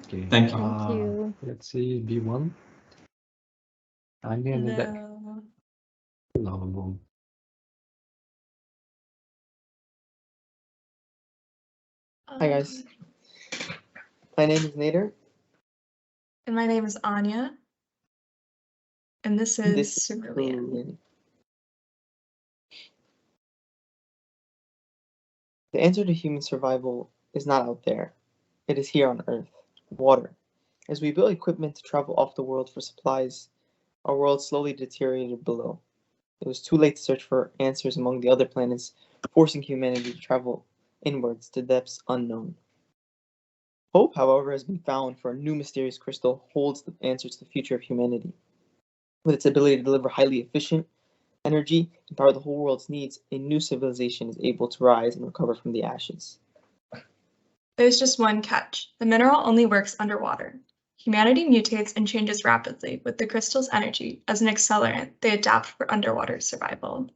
Speaker 2: Okay.
Speaker 15: Thank you.
Speaker 13: Thank you.
Speaker 2: Let's see B1. Anya in the back. Hello.
Speaker 16: Hi guys. My name is Nader.
Speaker 11: And my name is Anya. And this is Cerulean.
Speaker 16: The answer to human survival is not out there. It is here on Earth, water. As we built equipment to travel off the world for supplies, our world slowly deteriorated below. It was too late to search for answers among the other planets, forcing humanity to travel inwards to depths unknown. Hope, however, has been found, for a new mysterious crystal holds the answers to the future of humanity. With its ability to deliver highly efficient energy and power the whole world's needs, a new civilization is able to rise and recover from the ashes.
Speaker 11: There's just one catch. The mineral only works underwater. Humanity mutates and changes rapidly with the crystal's energy. As an accelerant, they adapt for underwater survival.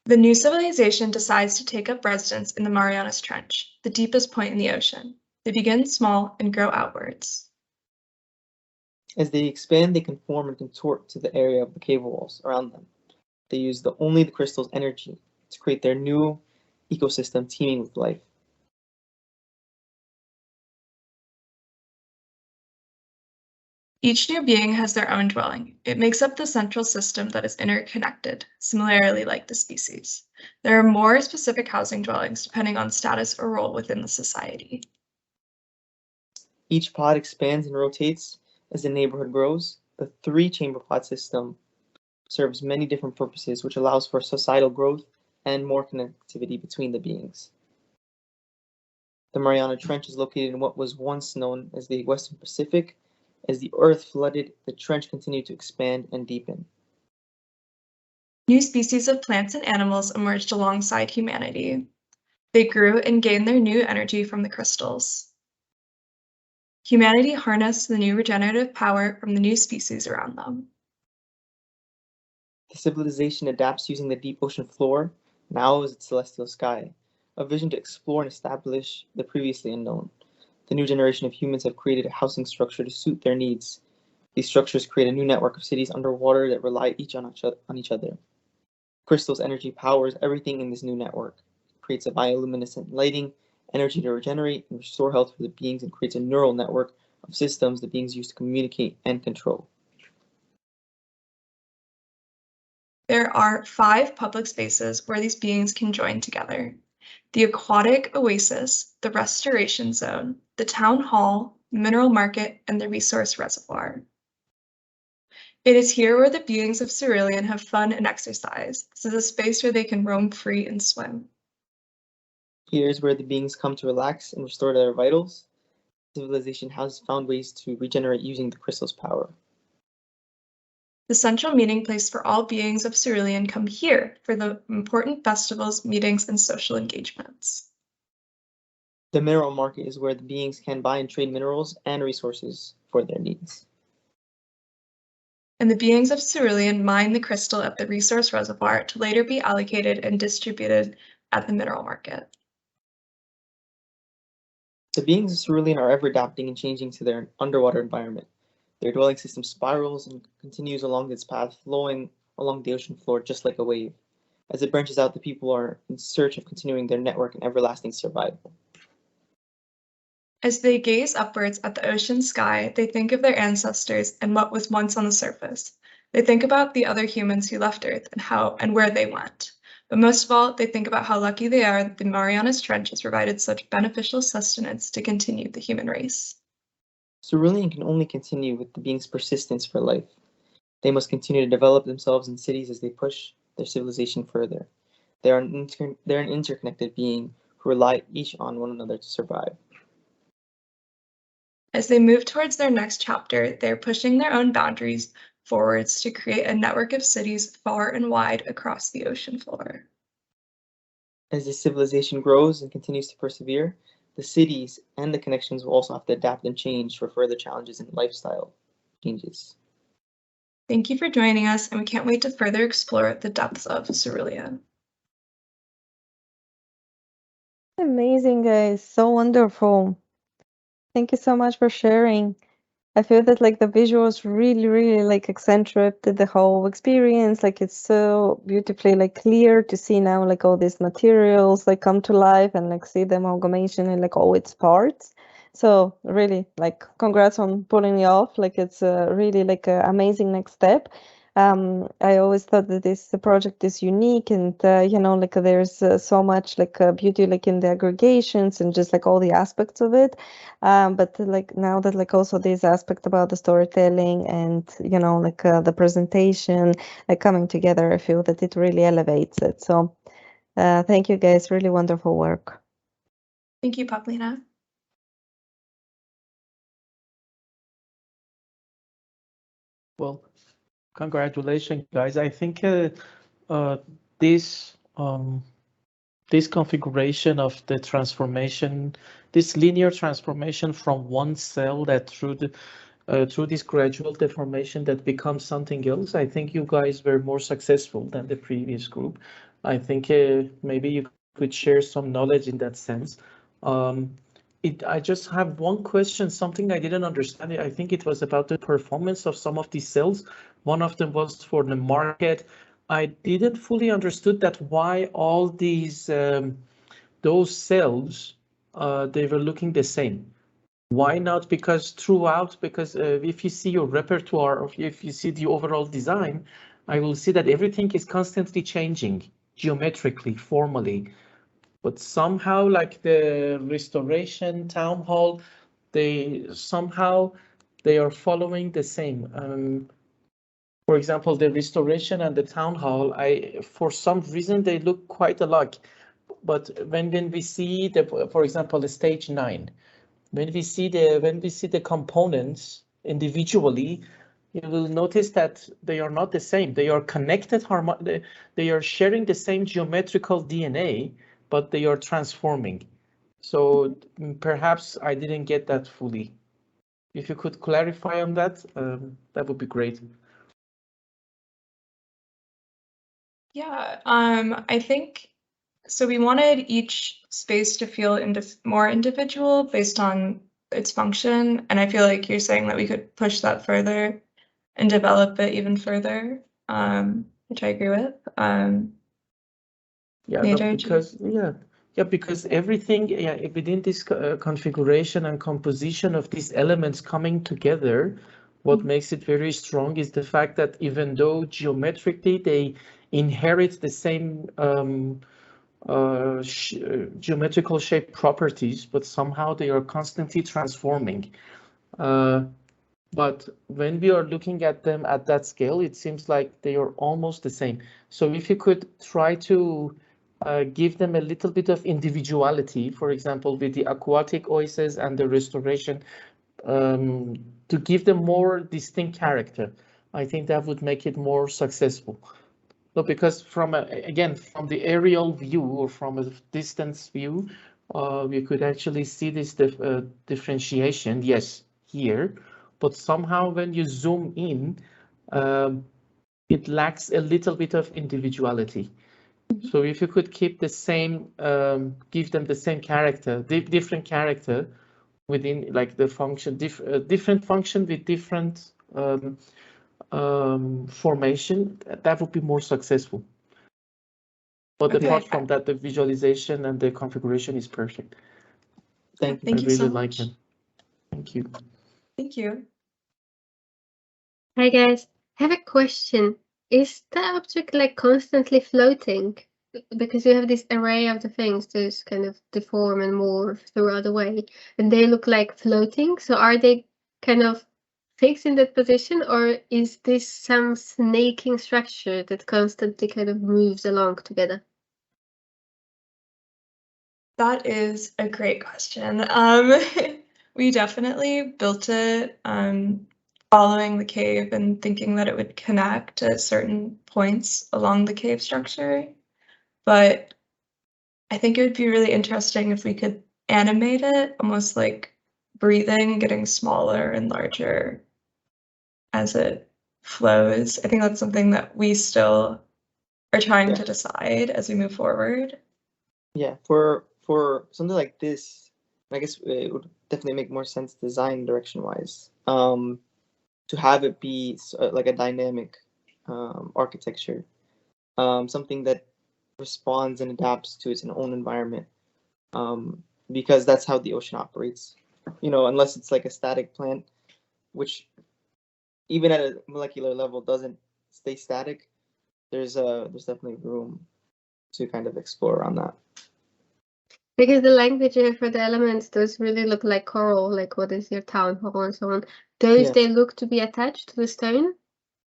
Speaker 11: The new civilization decides to take up residence in the Marianas Trench, the deepest point in the ocean. They begin small and grow outwards.
Speaker 16: As they expand, they conform and contort to the area of the cave walls around them. They use only the crystal's energy to create their new ecosystem teeming with life.
Speaker 11: Each new being has their own dwelling. It makes up the central system that is interconnected, similarly like the species. There are more specific housing dwellings depending on status or role within the society.
Speaker 16: Each pod expands and rotates as the neighborhood grows. The three-chamber pod system serves many different purposes, which allows for societal growth and more connectivity between the beings. The Mariana Trench is located in what was once known as the Western Pacific. As the Earth flooded, the trench continued to expand and deepen.
Speaker 11: New species of plants and animals emerged alongside humanity. They grew and gained their new energy from the crystals. Humanity harnessed the new regenerative power from the new species around them.
Speaker 16: The civilization adapts using the deep ocean floor, now as its celestial sky, a vision to explore and establish the previously unknown. The new generation of humans have created a housing structure to suit their needs. These structures create a new network of cities underwater that rely each on each other. Crystal's energy powers everything in this new network. It creates a bioluminescent lighting, energy to regenerate and restore health for the beings, and creates a neural network of systems the beings use to communicate and control.
Speaker 11: There are 5 public spaces where these beings can join together. The Aquatic Oasis, the Restoration Zone, the Town Hall, Mineral Market, and the Resource Reservoir. It is here where the beings of Cerulean have fun and exercise. This is a space where they can roam free and swim.
Speaker 16: Here is where the beings come to relax and restore their vitals. Civilization has found ways to regenerate using the crystal's power.
Speaker 11: The central meeting place for all beings of Cerulean come here for the important festivals, meetings, and social engagements.
Speaker 16: The mineral market is where the beings can buy and trade minerals and resources for their needs.
Speaker 11: And the beings of Cerulean mine the crystal at the resource reservoir to later be allocated and distributed at the mineral market.
Speaker 16: The beings of cerulean are ever adapting and changing to their underwater environment. Their dwelling system spirals and continues along its path, flowing along the ocean floor just like a wave. As it branches out, the people are in search of continuing their network and everlasting survival.
Speaker 17: As they gaze upwards at the ocean sky, they think of their ancestors and what was once on the surface. They think about the other humans who left Earth and how and where they went. But most of all, they think about how lucky they are that the Marianas Trench has provided such beneficial sustenance to continue the human race.
Speaker 16: Cerulean can only continue with the being's persistence for life. They must continue to develop themselves in cities as they push their civilization further. They're an interconnected being who rely each on one another to survive.
Speaker 17: As they move towards their next chapter, they're pushing their own boundaries forwards to create a network of cities far and wide across the ocean floor.
Speaker 16: As this civilization grows and continues to persevere, the cities and the connections will also have to adapt and change for further challenges and lifestyle changes.
Speaker 17: Thank you for joining us, and we can't wait to further explore the depths of cerulean.
Speaker 1: Amazing, guys. So wonderful. Thank you so much for sharing. I feel that like the visuals really like accentuated the whole experience. Like it's so beautifully like clear to see now like all these materials like come to life and like see the amalgamation in like all its parts. So really like congrats on pulling it off. Like it's really like an amazing next step. I always thought that this project is unique and you know like there's so much like beauty like in the aggregations and just like all the aspects of it. But like now that like also this aspect about the storytelling and you know like the presentation like coming together, I feel that it really elevates it. So thank you guys, really wonderful work.
Speaker 17: Thank you, Paulina.
Speaker 14: Well, congratulations, guys. I think this this configuration of the transformation, this linear transformation from one cell that through this gradual deformation that becomes something else, I think you guys were more successful than the previous group. I think maybe you could share some knowledge in that sense. I just have one question, something I didn't understand. I think it was about the performance of some of these cells. One of them was for the market. I didn't fully understood that why all these those cells they were looking the same. Why not? Because if you see your repertoire, or if you see the overall design, I will see that everything is constantly changing geometrically, formally. But somehow, like the restoration town hall, they are following the same. For example, the restoration and the town hall, for some reason they look quite alike. But when we see for example, the stage 9, when we see the components individually, you will notice that they are not the same. They are connected, they are sharing the same geometrical DNA, but they are transforming. So perhaps I didn't get that fully. If you could clarify on that, that would be great.
Speaker 17: Yeah, I think so. We wanted each space to feel more individual based on its function, and I feel like you're saying that we could push that further and develop it even further, which I agree with.
Speaker 14: Because everything within this configuration and composition of these elements coming together, what makes it very strong is the fact that even though geometrically they inherit the same geometrical shape properties, but somehow they are constantly transforming. But when we are looking at them at that scale, it seems like they are almost the same. So if you could try to give them a little bit of individuality, for example, with the aquatic oasis and the restoration, to give them more distinct character, I think that would make it more successful. No, because from the aerial view or from a distance view, we could actually see this differentiation, yes, here, but somehow when you zoom in, it lacks a little bit of individuality. So if you could keep the same, give them the same character, different character, within like the function, different function with different formation, that would be more successful. But
Speaker 11: Okay.
Speaker 14: apart from that, the visualization and the configuration is perfect.
Speaker 11: Thank you
Speaker 14: I really
Speaker 11: so
Speaker 14: like
Speaker 11: much.
Speaker 14: it. Thank you.
Speaker 11: Thank you.
Speaker 6: Hi guys, I have a question. Is the object like constantly floating? Because you have this array of the things to kind of deform and morph throughout the way, and they look like floating. So are they kind of fixed in that position, or is this some snaking structure that constantly kind of moves along together?
Speaker 17: That is a great question. We definitely built it following the cave and thinking that it would connect at certain points along the cave structure. But I think it would be really interesting if we could animate it, almost like breathing, getting smaller and larger as it flows. I think that's something that we still are trying to decide as we move forward.
Speaker 16: Yeah, for something like this, I guess it would definitely make more sense design direction wise. To have it be like a dynamic architecture, something that responds and adapts to its own environment, because that's how the ocean operates. You know, unless it's like a static plant, which even at a molecular level doesn't stay static. There's definitely room to kind of explore around that.
Speaker 6: Because the language for the elements does really look like coral, like what is your town hall and so on. Those
Speaker 16: Yeah.
Speaker 6: they look to be attached to the stone.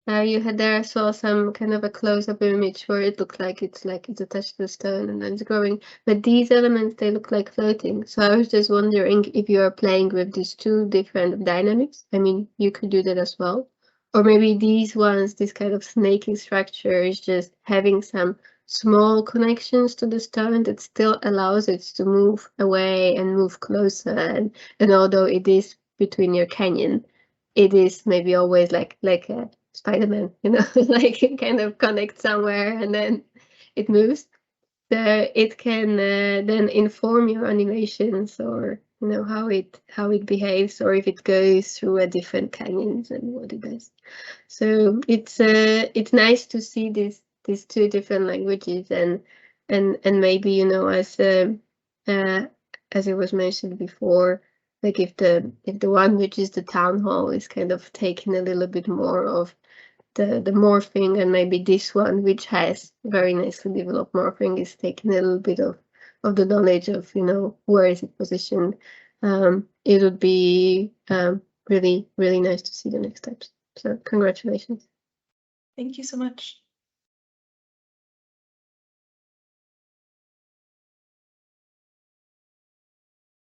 Speaker 6: You had there, I saw some kind of a close-up image where it looked like it's attached to the stone and then it's growing. But these elements, they look like floating. So I was just wondering if you are playing with these two different dynamics. I mean, you could do that as well. Or maybe these ones, this kind of snaking structure is just having some small connections to the stone that still allows it to move away and move closer. And although it is between your canyon, it is maybe always like a Spider-Man, you know, like it kind of connects somewhere and then it moves. So it can then inform your animations, or you know how it behaves, or if it goes through a different canyons and what it does. So it's nice to see these two different languages and maybe, you know, as it was mentioned before, like if the one which is the town hall is kind of taking a little bit more of the morphing, and maybe this one which has very nicely developed morphing is taking a little bit of the knowledge of, you know, where is it positioned. It would be really, really nice to see the next steps. So congratulations.
Speaker 17: Thank you so much.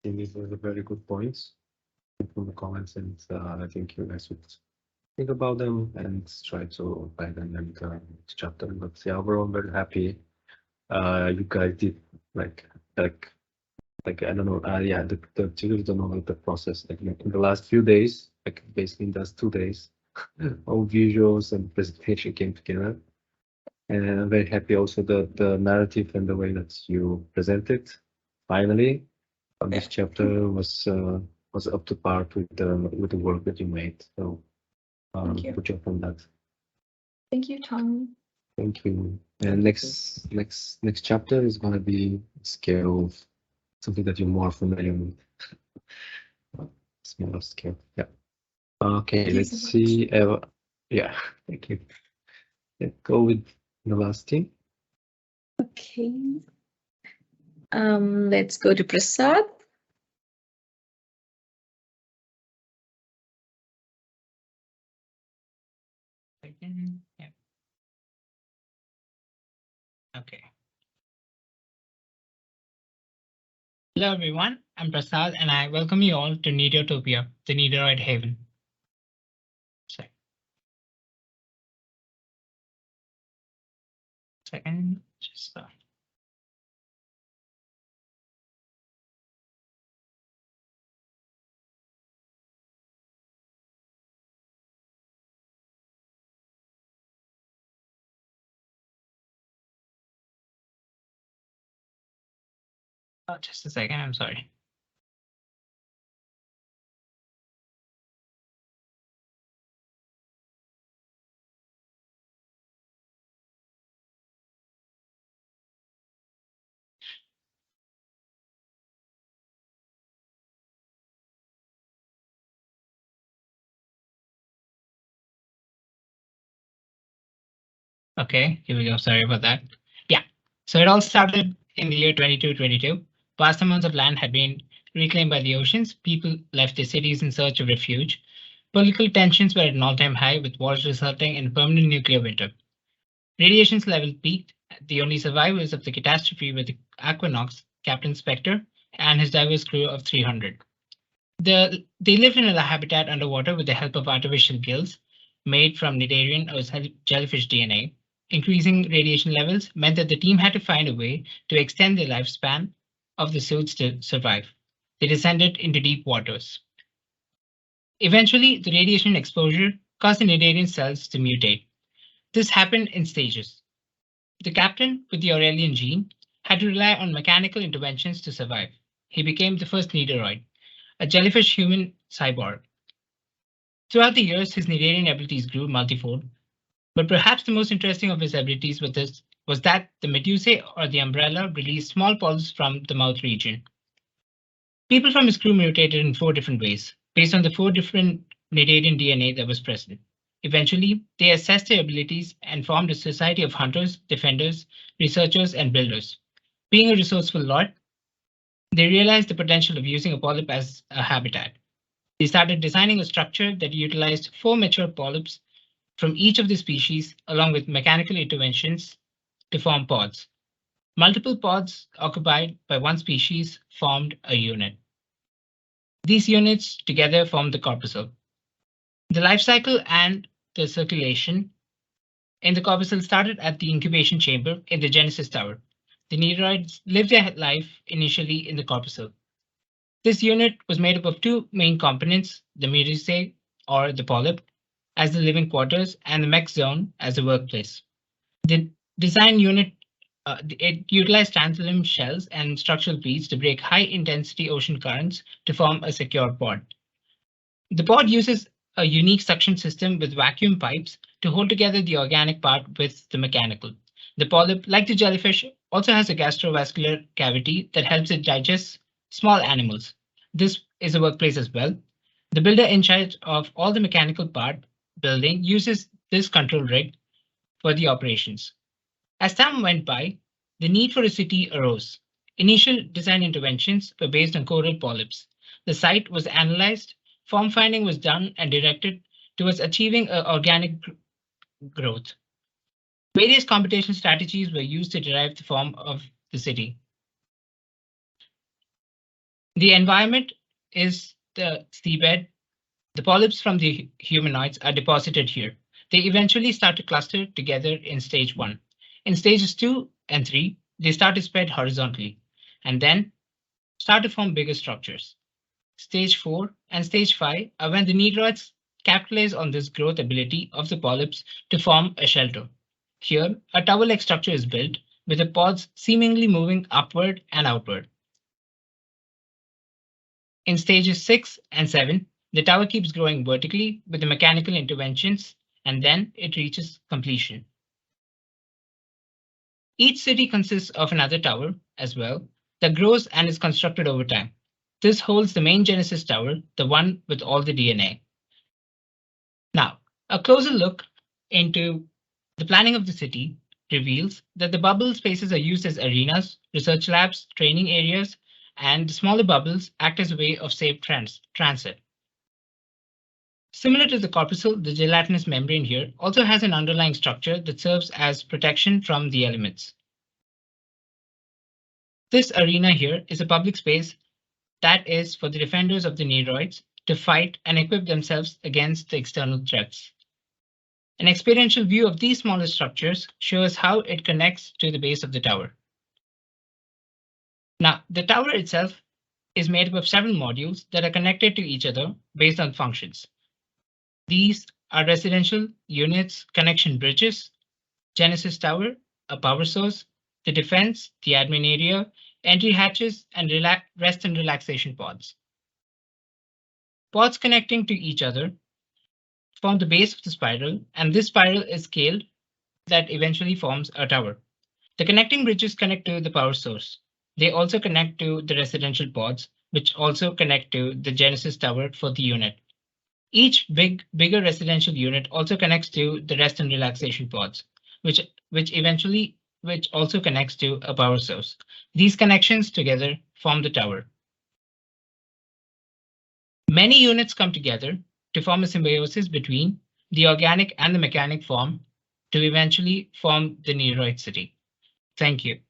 Speaker 2: I think these were very good points from the comments, and I think you guys would think about them and try to apply them in the next chapter. But yeah, overall, I'm very happy. You guys did like I don't know. Yeah, the tutors don't know like the process. Like in the last few days, like basically in those 2 days, all visuals and presentation came together. And I'm very happy also that the narrative and the way that you present it finally on this chapter was up to par with the work that you made. So
Speaker 17: Thank you.
Speaker 2: good job on that.
Speaker 17: Thank you, Tom.
Speaker 2: Thank you. And next chapter is gonna be scale of something that you're more familiar with. Smaller scale. Yeah. Okay,
Speaker 17: Thank you
Speaker 2: let's
Speaker 17: so
Speaker 2: see. Yeah, thank you. Let's go with the last team.
Speaker 9: Okay. Let's go to Prasad.
Speaker 18: Yeah. Okay. Hello everyone, I'm Prasad and I welcome you all to Nidotopia, the Nidoroid Haven. Sorry. Second, just just a second, I'm sorry. Okay, here we go. Sorry about that. Yeah, so it all started in the year 2222. Vast amounts of land had been reclaimed by the oceans. People left their cities in search of refuge. Political tensions were at an all-time high, with wars resulting in a permanent nuclear winter. Radiation's level peaked. The only survivors of the catastrophe were the Aquanauts, Captain Spectre, and his diverse crew of 300. They lived in a habitat underwater with the help of artificial gills made from cnidarian or jellyfish DNA. Increasing radiation levels meant that the team had to find a way to extend the lifespan of the suits to survive. They descended into deep waters. Eventually, the radiation exposure caused the cnidarian cells to mutate. This happened in stages. The captain, with the Aurelian gene, had to rely on mechanical interventions to survive. He became the first cnidaroid, a jellyfish human cyborg. Throughout the years, his cnidarian abilities grew multifold, but perhaps the most interesting of his abilities was that the medusae or the umbrella released small polyps from the mouth region. People from his crew mutated in 4 different ways, based on the 4 different cnidarian DNA that was present. Eventually, they assessed their abilities and formed a society of hunters, defenders, researchers, and builders. Being a resourceful lot, they realized the potential of using a polyp as a habitat. They started designing a structure that utilized 4 mature polyps from each of the species, along with mechanical interventions to form pods. Multiple pods occupied by one species formed a unit. These units together formed the corpuscle. The life cycle and the circulation in the corpuscle started at the incubation chamber in the Genesis Tower. The cnidaroids lived their life initially in the corpuscle. This unit was made up of 2 main components, the medusae or the polyp as the living quarters and the mech zone as the workplace. The design unit it utilized tantalum shells and structural beads to break high-intensity ocean currents to form a secure pod. The pod uses a unique suction system with vacuum pipes to hold together the organic part with the mechanical. The polyp, like the jellyfish, also has a gastrovascular cavity that helps it digest small animals. This is a workplace as well. The builder in charge of all the mechanical part building uses this control rig for the operations. As time went by, the need for a city arose. Initial design interventions were based on coral polyps. The site was analyzed, form finding was done and directed towards achieving organic growth. Various computational strategies were used to derive the form of the city. The environment is the seabed. The polyps from the humanoids are deposited here. They eventually start to cluster together in stage 1. In stages 2 and 3, they start to spread horizontally and then start to form bigger structures. Stage 4 and stage 5 are when the cnidaroids capitalize on this growth ability of the polyps to form a shelter. Here, a tower-like structure is built with the pods seemingly moving upward and outward. In stages 6 and 7, the tower keeps growing vertically with the mechanical interventions, and then it reaches completion. Each city consists of another tower as well that grows and is constructed over time. This holds the main Genesis tower, the one with all the DNA. Now, a closer look into the planning of the city reveals that the bubble spaces are used as arenas, research labs, training areas, and the smaller bubbles act as a way of safe transit. Similar to the corpuscle, the gelatinous membrane here also has an underlying structure that serves as protection from the elements. This arena here is a public space that is for the defenders of the cnidaroids to fight and equip themselves against the external threats. An experiential view of these smaller structures shows how it connects to the base of the tower. Now, the tower itself is made up of several modules that are connected to each other based on functions. These are residential units, connection bridges, Genesis Tower, a power source, the defense, the admin area, entry hatches, and rest and relaxation pods. Pods connecting to each other form the base of the spiral, and this spiral is scaled that eventually forms a tower. The connecting bridges connect to the power source. They also connect to the residential pods, which also connect to the Genesis Tower for the unit. Each bigger residential unit also connects to the rest and relaxation pods. which also connects to a power source. These connections together form the tower. Many units come together to form a symbiosis between the organic and the mechanic form to eventually form the Neroid city. Thank you.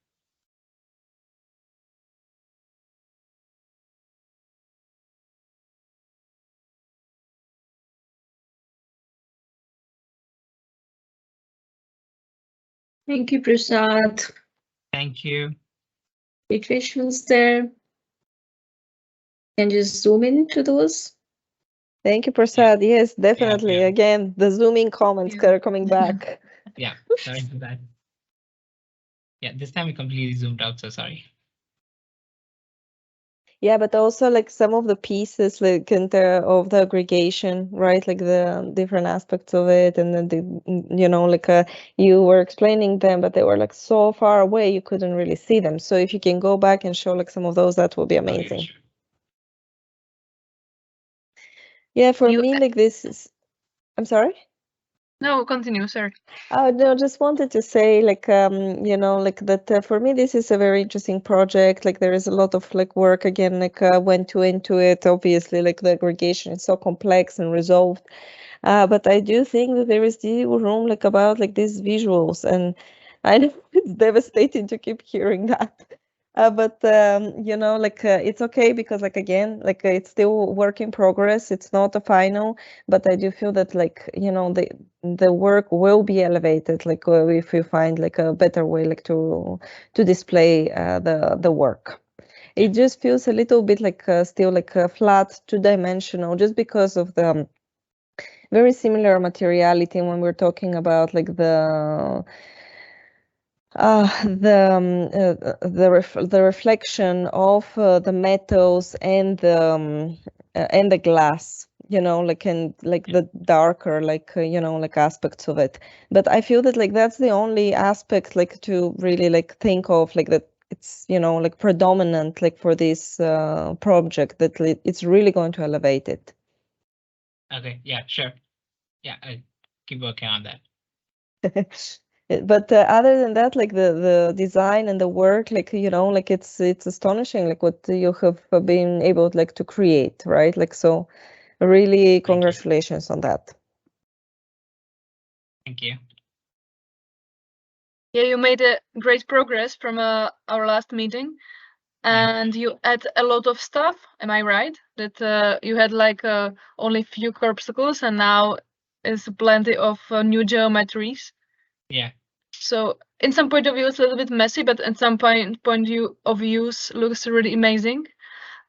Speaker 9: Thank you, Prasad.
Speaker 18: Thank you.
Speaker 9: Great visuals there. Can you zoom into those?
Speaker 1: Thank you, Prasad. Yes, definitely.
Speaker 18: yeah.
Speaker 1: Again, the zooming comments are coming back.
Speaker 18: Yeah, sorry for that. Yeah, this time we completely zoomed out, so sorry.
Speaker 1: Yeah, but also like some of the pieces like of the aggregation, right? Like the different aspects of it, and then like you were explaining them, but they were like so far away you couldn't really see them. So if you can go back and show like some of those, that will be amazing. Yeah, for me, like this is. I'm sorry.
Speaker 8: No, continue, sorry.
Speaker 1: No, just wanted to say, like, like that for me, this is a very interesting project. Like, there is a lot of like work again, like went into it. Obviously, like the aggregation is so complex and resolved. But I do think that there is still room, like, about like these visuals, and I know it's devastating to keep hearing that. But like it's okay because like again, like it's still work in progress. It's not a final, but I do feel that like the work will be elevated. Like if you find like a better way like to display the work. It just feels a little bit like still like a flat, two-dimensional, just because of the very similar materiality when we're talking about like the reflection of the metals and the glass, like and like the darker like like aspects of it. But I feel that like that's the only aspect like to really like think of like that it's like predominant like for this project, that it's really going to elevate it.
Speaker 18: Okay, yeah, sure. Yeah, I keep working on that.
Speaker 1: But other than that, like the design and the work, like like it's astonishing, like what you have been able like to create, right? Like so, really, congratulations on that.
Speaker 18: Thank you.
Speaker 8: Yeah, you made a great progress from our last meeting, and you add a lot of stuff. Am I right? That you had like only few corpuscles, and now is plenty of new geometries.
Speaker 18: Yeah.
Speaker 8: So in some point of view, it's a little bit messy, but at some point of view, looks really amazing.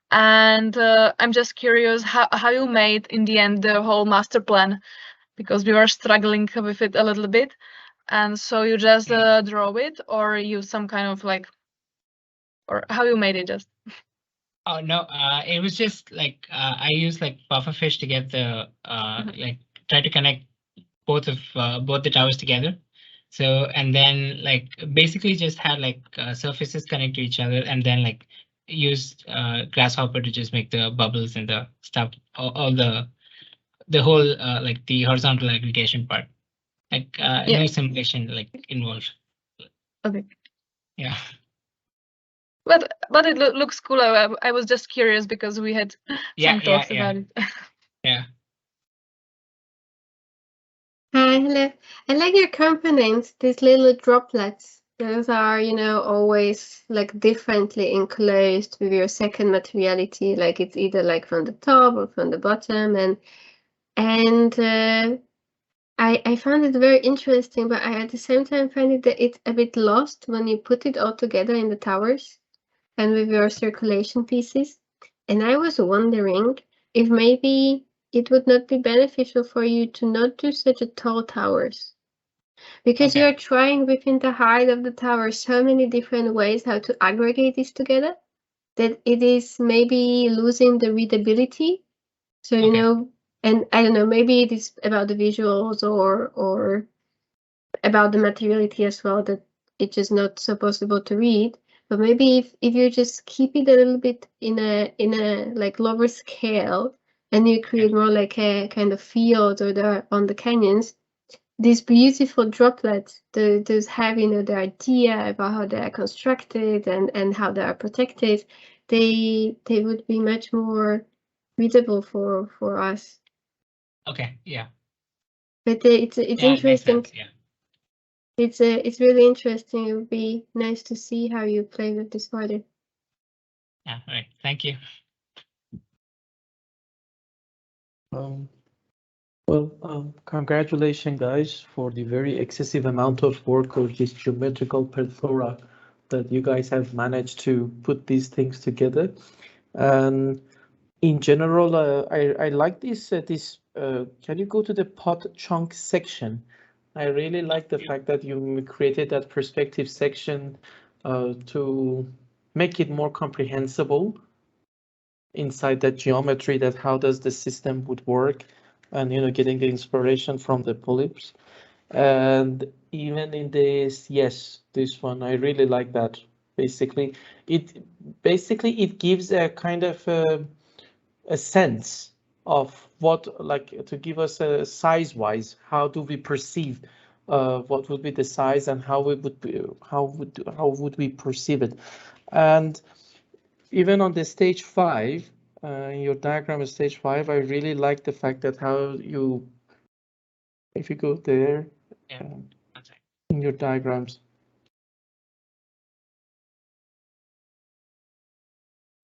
Speaker 8: And I'm just curious how you made in the end the whole master plan, because we were struggling with it a little bit. And so you just draw it, or use some kind of like, or how you made it just?
Speaker 18: Oh no, it was just like I used like pufferfish to get the like try to connect both the towers together. So and then like basically just had like surfaces connect to each other, and then like used Grasshopper to just make the bubbles and the stuff, all the whole like the horizontal aggregation part. Like no simulation like involved.
Speaker 8: Okay.
Speaker 18: Yeah.
Speaker 8: But it looks cool. I was just curious because we had some talks about it.
Speaker 18: Yeah.
Speaker 6: Hi, hello. I like your components, these little droplets. Those are, always like differently enclosed with your second materiality. Like it's either like from the top or from the bottom, and I found it very interesting, but I at the same time find it that it's a bit lost when you put it all together in the towers and with your circulation pieces. And I was wondering if maybe it would not be beneficial for you to not do such a tall towers, because you're trying within the height of the tower so many different ways how to aggregate this together that it is maybe losing the readability. So and I don't know, maybe it is about the visuals or about the materiality as well, that it's just not so possible to read. But maybe if you just keep it a little bit in a like lower scale, and you create more like a kind of field or on the canyons, these beautiful droplets, those have, you know, the idea about how they are constructed and how they are protected, they would be much more readable for us.
Speaker 18: Okay, yeah.
Speaker 6: But it's
Speaker 18: Yeah, it makes
Speaker 6: interesting.
Speaker 18: sense, yeah.
Speaker 6: It's really interesting. It would be nice to see how you play with this further.
Speaker 18: Yeah, all right. Thank you.
Speaker 14: Congratulations, guys, for the very excessive amount of work or this geometrical plethora that you guys have managed to put these things together. And in general, I like this. Can you go to the pod chunk section? I really like the fact that you created that perspective section to make it more comprehensible inside that geometry, that how does the system would work, and you know, getting the inspiration from the polyps. And even in this, yes, this one, I really like that. Basically it gives a kind of a sense of what, like, to give us a size wise, how do we perceive what would be the size and how we would be, how would we perceive it. And even on the stage 5, in your diagram of stage 5, I really like the fact that how you, if you go there, in your diagrams,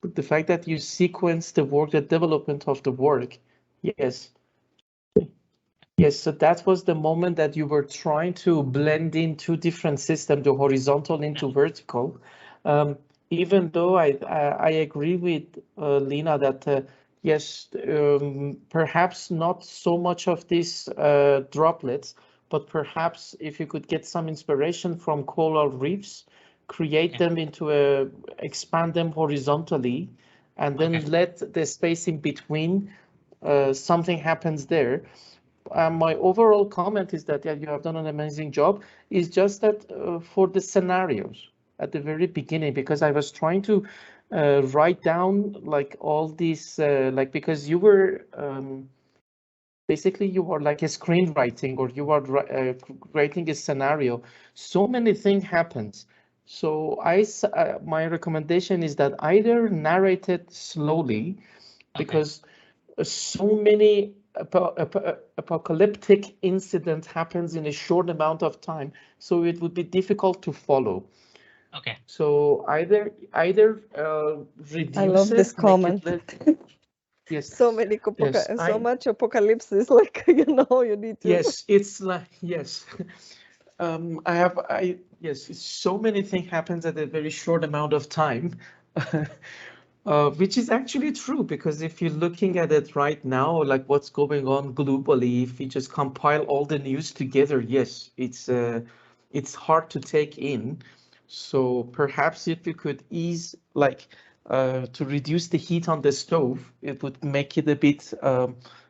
Speaker 14: but the fact that you sequence the work, the development of the work, yes. Yes, so that was the moment that you were trying to blend in two different systems, the horizontal into vertical. Even though I agree with Lina that yes, perhaps not so much of these droplets, but perhaps if you could get some inspiration from coral reefs, create them into expand them horizontally, and then let the space in between something happens there. My overall comment is that, yeah, you have done an amazing job. Is just that for the scenarios at the very beginning, because I was trying to write down like all these, like, because you were basically you were like a screenwriting, or you are writing a scenario. So many things happens. So my recommendation is that either narrate it slowly, because so many apocalyptic incident happens in a short amount of time, so it would be difficult to follow.
Speaker 18: Okay.
Speaker 14: So either reduce
Speaker 1: I love this comment.
Speaker 14: Yes.
Speaker 1: So many so much apocalypse is like, you know, you need to.
Speaker 14: Yes, it's like, yes. Yes, so many things happens at a very short amount of time. Which is actually true, because if you're looking at it right now, like what's going on globally, if you just compile all the news together, yes, it's hard to take in. So perhaps if you could ease, like, to reduce the heat on the stove, it would make it a bit,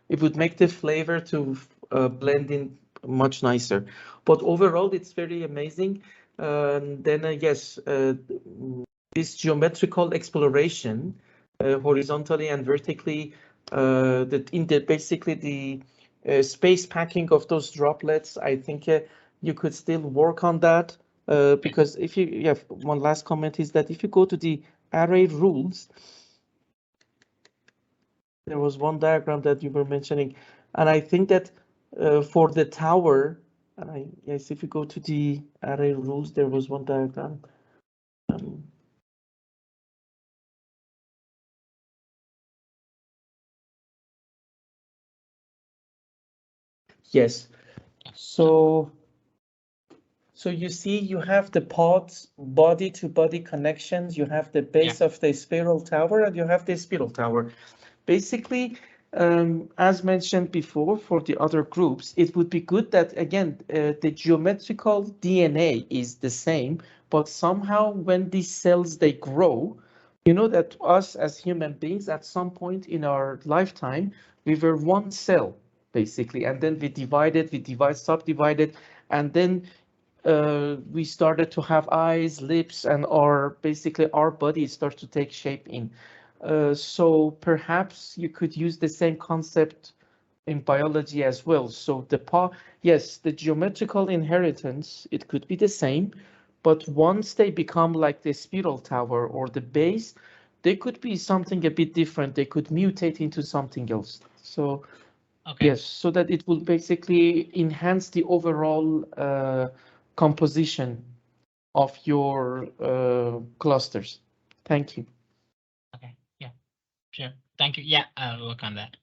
Speaker 14: it would make the flavor to blend in much nicer. But overall, it's very amazing. Then yes, this geometrical exploration, horizontally and vertically, that in the basically the space packing of those droplets, I think you could still work on that, because if you have one last comment is that if you go to the array rules, there was one diagram that you were mentioning, and I think that for the tower, yes, if you go to the array rules, there was one diagram. Yes. So you see, you have the pods, body-to-body connections, you have the base of the spiral tower, and you have the spiral tower. Basically, as mentioned before, for the other groups, it would be good that, again, the geometrical DNA is the same, but somehow when these cells, they grow, you know that us as human beings, at some point in our lifetime, we were one cell, basically, and then we subdivided, and then we started to have eyes, lips, and basically our body starts to take shape in. So perhaps you could use the same concept in biology as well. So yes, the geometrical inheritance, it could be the same, but once they become like the spiral tower or the base, they could be something a bit different. They could mutate into something else. So yes, so that it will basically enhance the overall composition of your clusters. Thank you.
Speaker 18: Okay, yeah, sure. Thank you. Yeah, I'll work on that.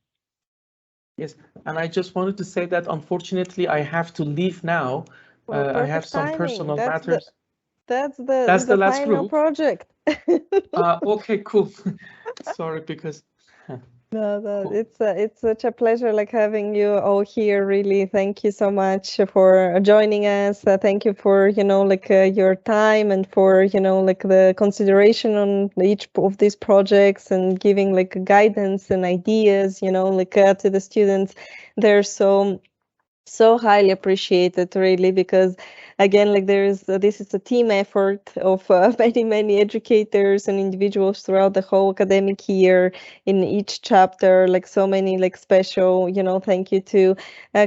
Speaker 14: Yes, and I just wanted to say that unfortunately I have to leave now.
Speaker 1: Well,
Speaker 14: I have some
Speaker 1: timing.
Speaker 14: personal matters.
Speaker 1: That's
Speaker 14: the last
Speaker 1: final
Speaker 14: group.
Speaker 1: project.
Speaker 14: Okay, cool. Sorry, because
Speaker 1: No, it's such a pleasure like having you all here. Really, thank you so much for joining us. Thank you for your time and for the consideration on each of these projects and giving like guidance and ideas to the students. They're so highly appreciated, really, because again, like this is a team effort of many educators and individuals throughout the whole academic year in each chapter, like so many like special thank you to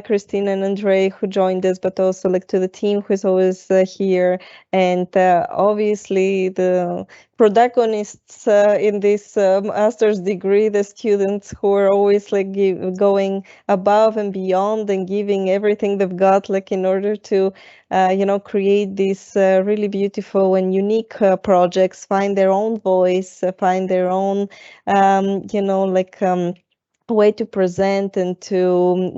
Speaker 1: Christina and Andre who joined us, but also like to the team who is always here, and obviously the protagonists in this master's degree, the students who are always like going above and beyond and giving everything they've got like in order to create these really beautiful and unique projects, find their own voice, find their own way to present and to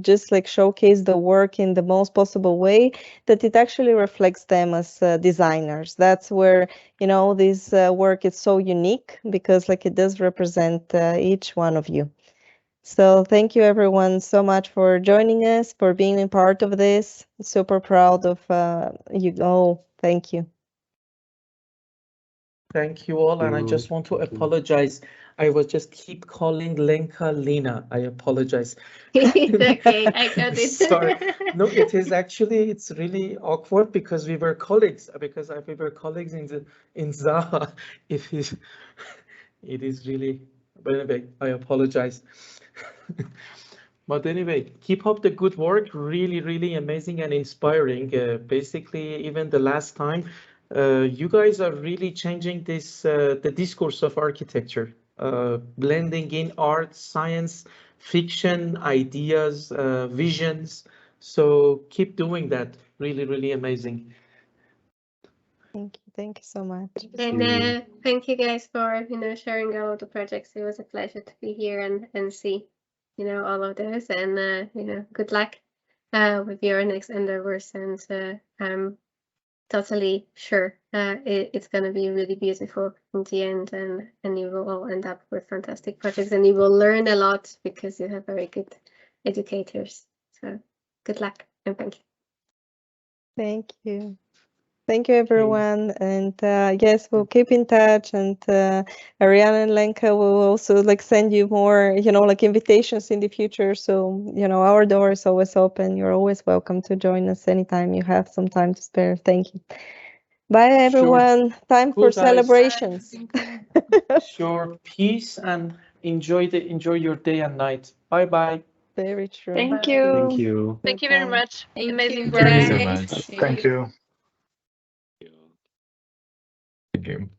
Speaker 1: just like showcase the work in the most possible way that it actually reflects them as designers. That's where this work is so unique, because like it does represent each one of you. So thank you everyone so much for joining us, for being a part of this. Super proud of you all. Thank you.
Speaker 14: Thank you all, and I just want to apologize. I was just keep calling Lenka Lena. I apologize.
Speaker 6: It's okay, I got it.
Speaker 14: Sorry. No, it's really awkward because we were colleagues, we were colleagues in Zaha. It is really, but anyway, I apologize. But anyway, keep up the good work. Really, really amazing and inspiring. Basically, even the last time, you guys are really changing the discourse of architecture, blending in art, science, fiction, ideas, visions. So keep doing that. Really, really amazing.
Speaker 1: Thank you so much.
Speaker 6: And thank you guys for sharing all of the projects. It was a pleasure to be here and see all of those, and good luck with your next endeavors, and I'm totally sure it's going to be really beautiful in the end, and you will all end up with fantastic projects, and you will learn a lot because you have very good educators. So good luck and thank you.
Speaker 1: Thank you. Thank you, everyone. And yes, we'll keep in touch. And Ariana and Lenka will also like send you more, like invitations in the future. So, our door is always open. You're always welcome to join us anytime you have some time to spare. Thank you. Bye, everyone.
Speaker 14: Sure.
Speaker 1: Time
Speaker 14: Cool,
Speaker 1: for
Speaker 14: guys.
Speaker 1: celebrations.
Speaker 14: Sure. Peace and enjoy your day and night. Bye bye.
Speaker 1: Very true.
Speaker 8: Thank you.
Speaker 2: Thank you.
Speaker 8: Thank you very much. Amazing
Speaker 22: Thank you so
Speaker 8: work.
Speaker 22: much.
Speaker 3: Thank you.
Speaker 22: Thank you.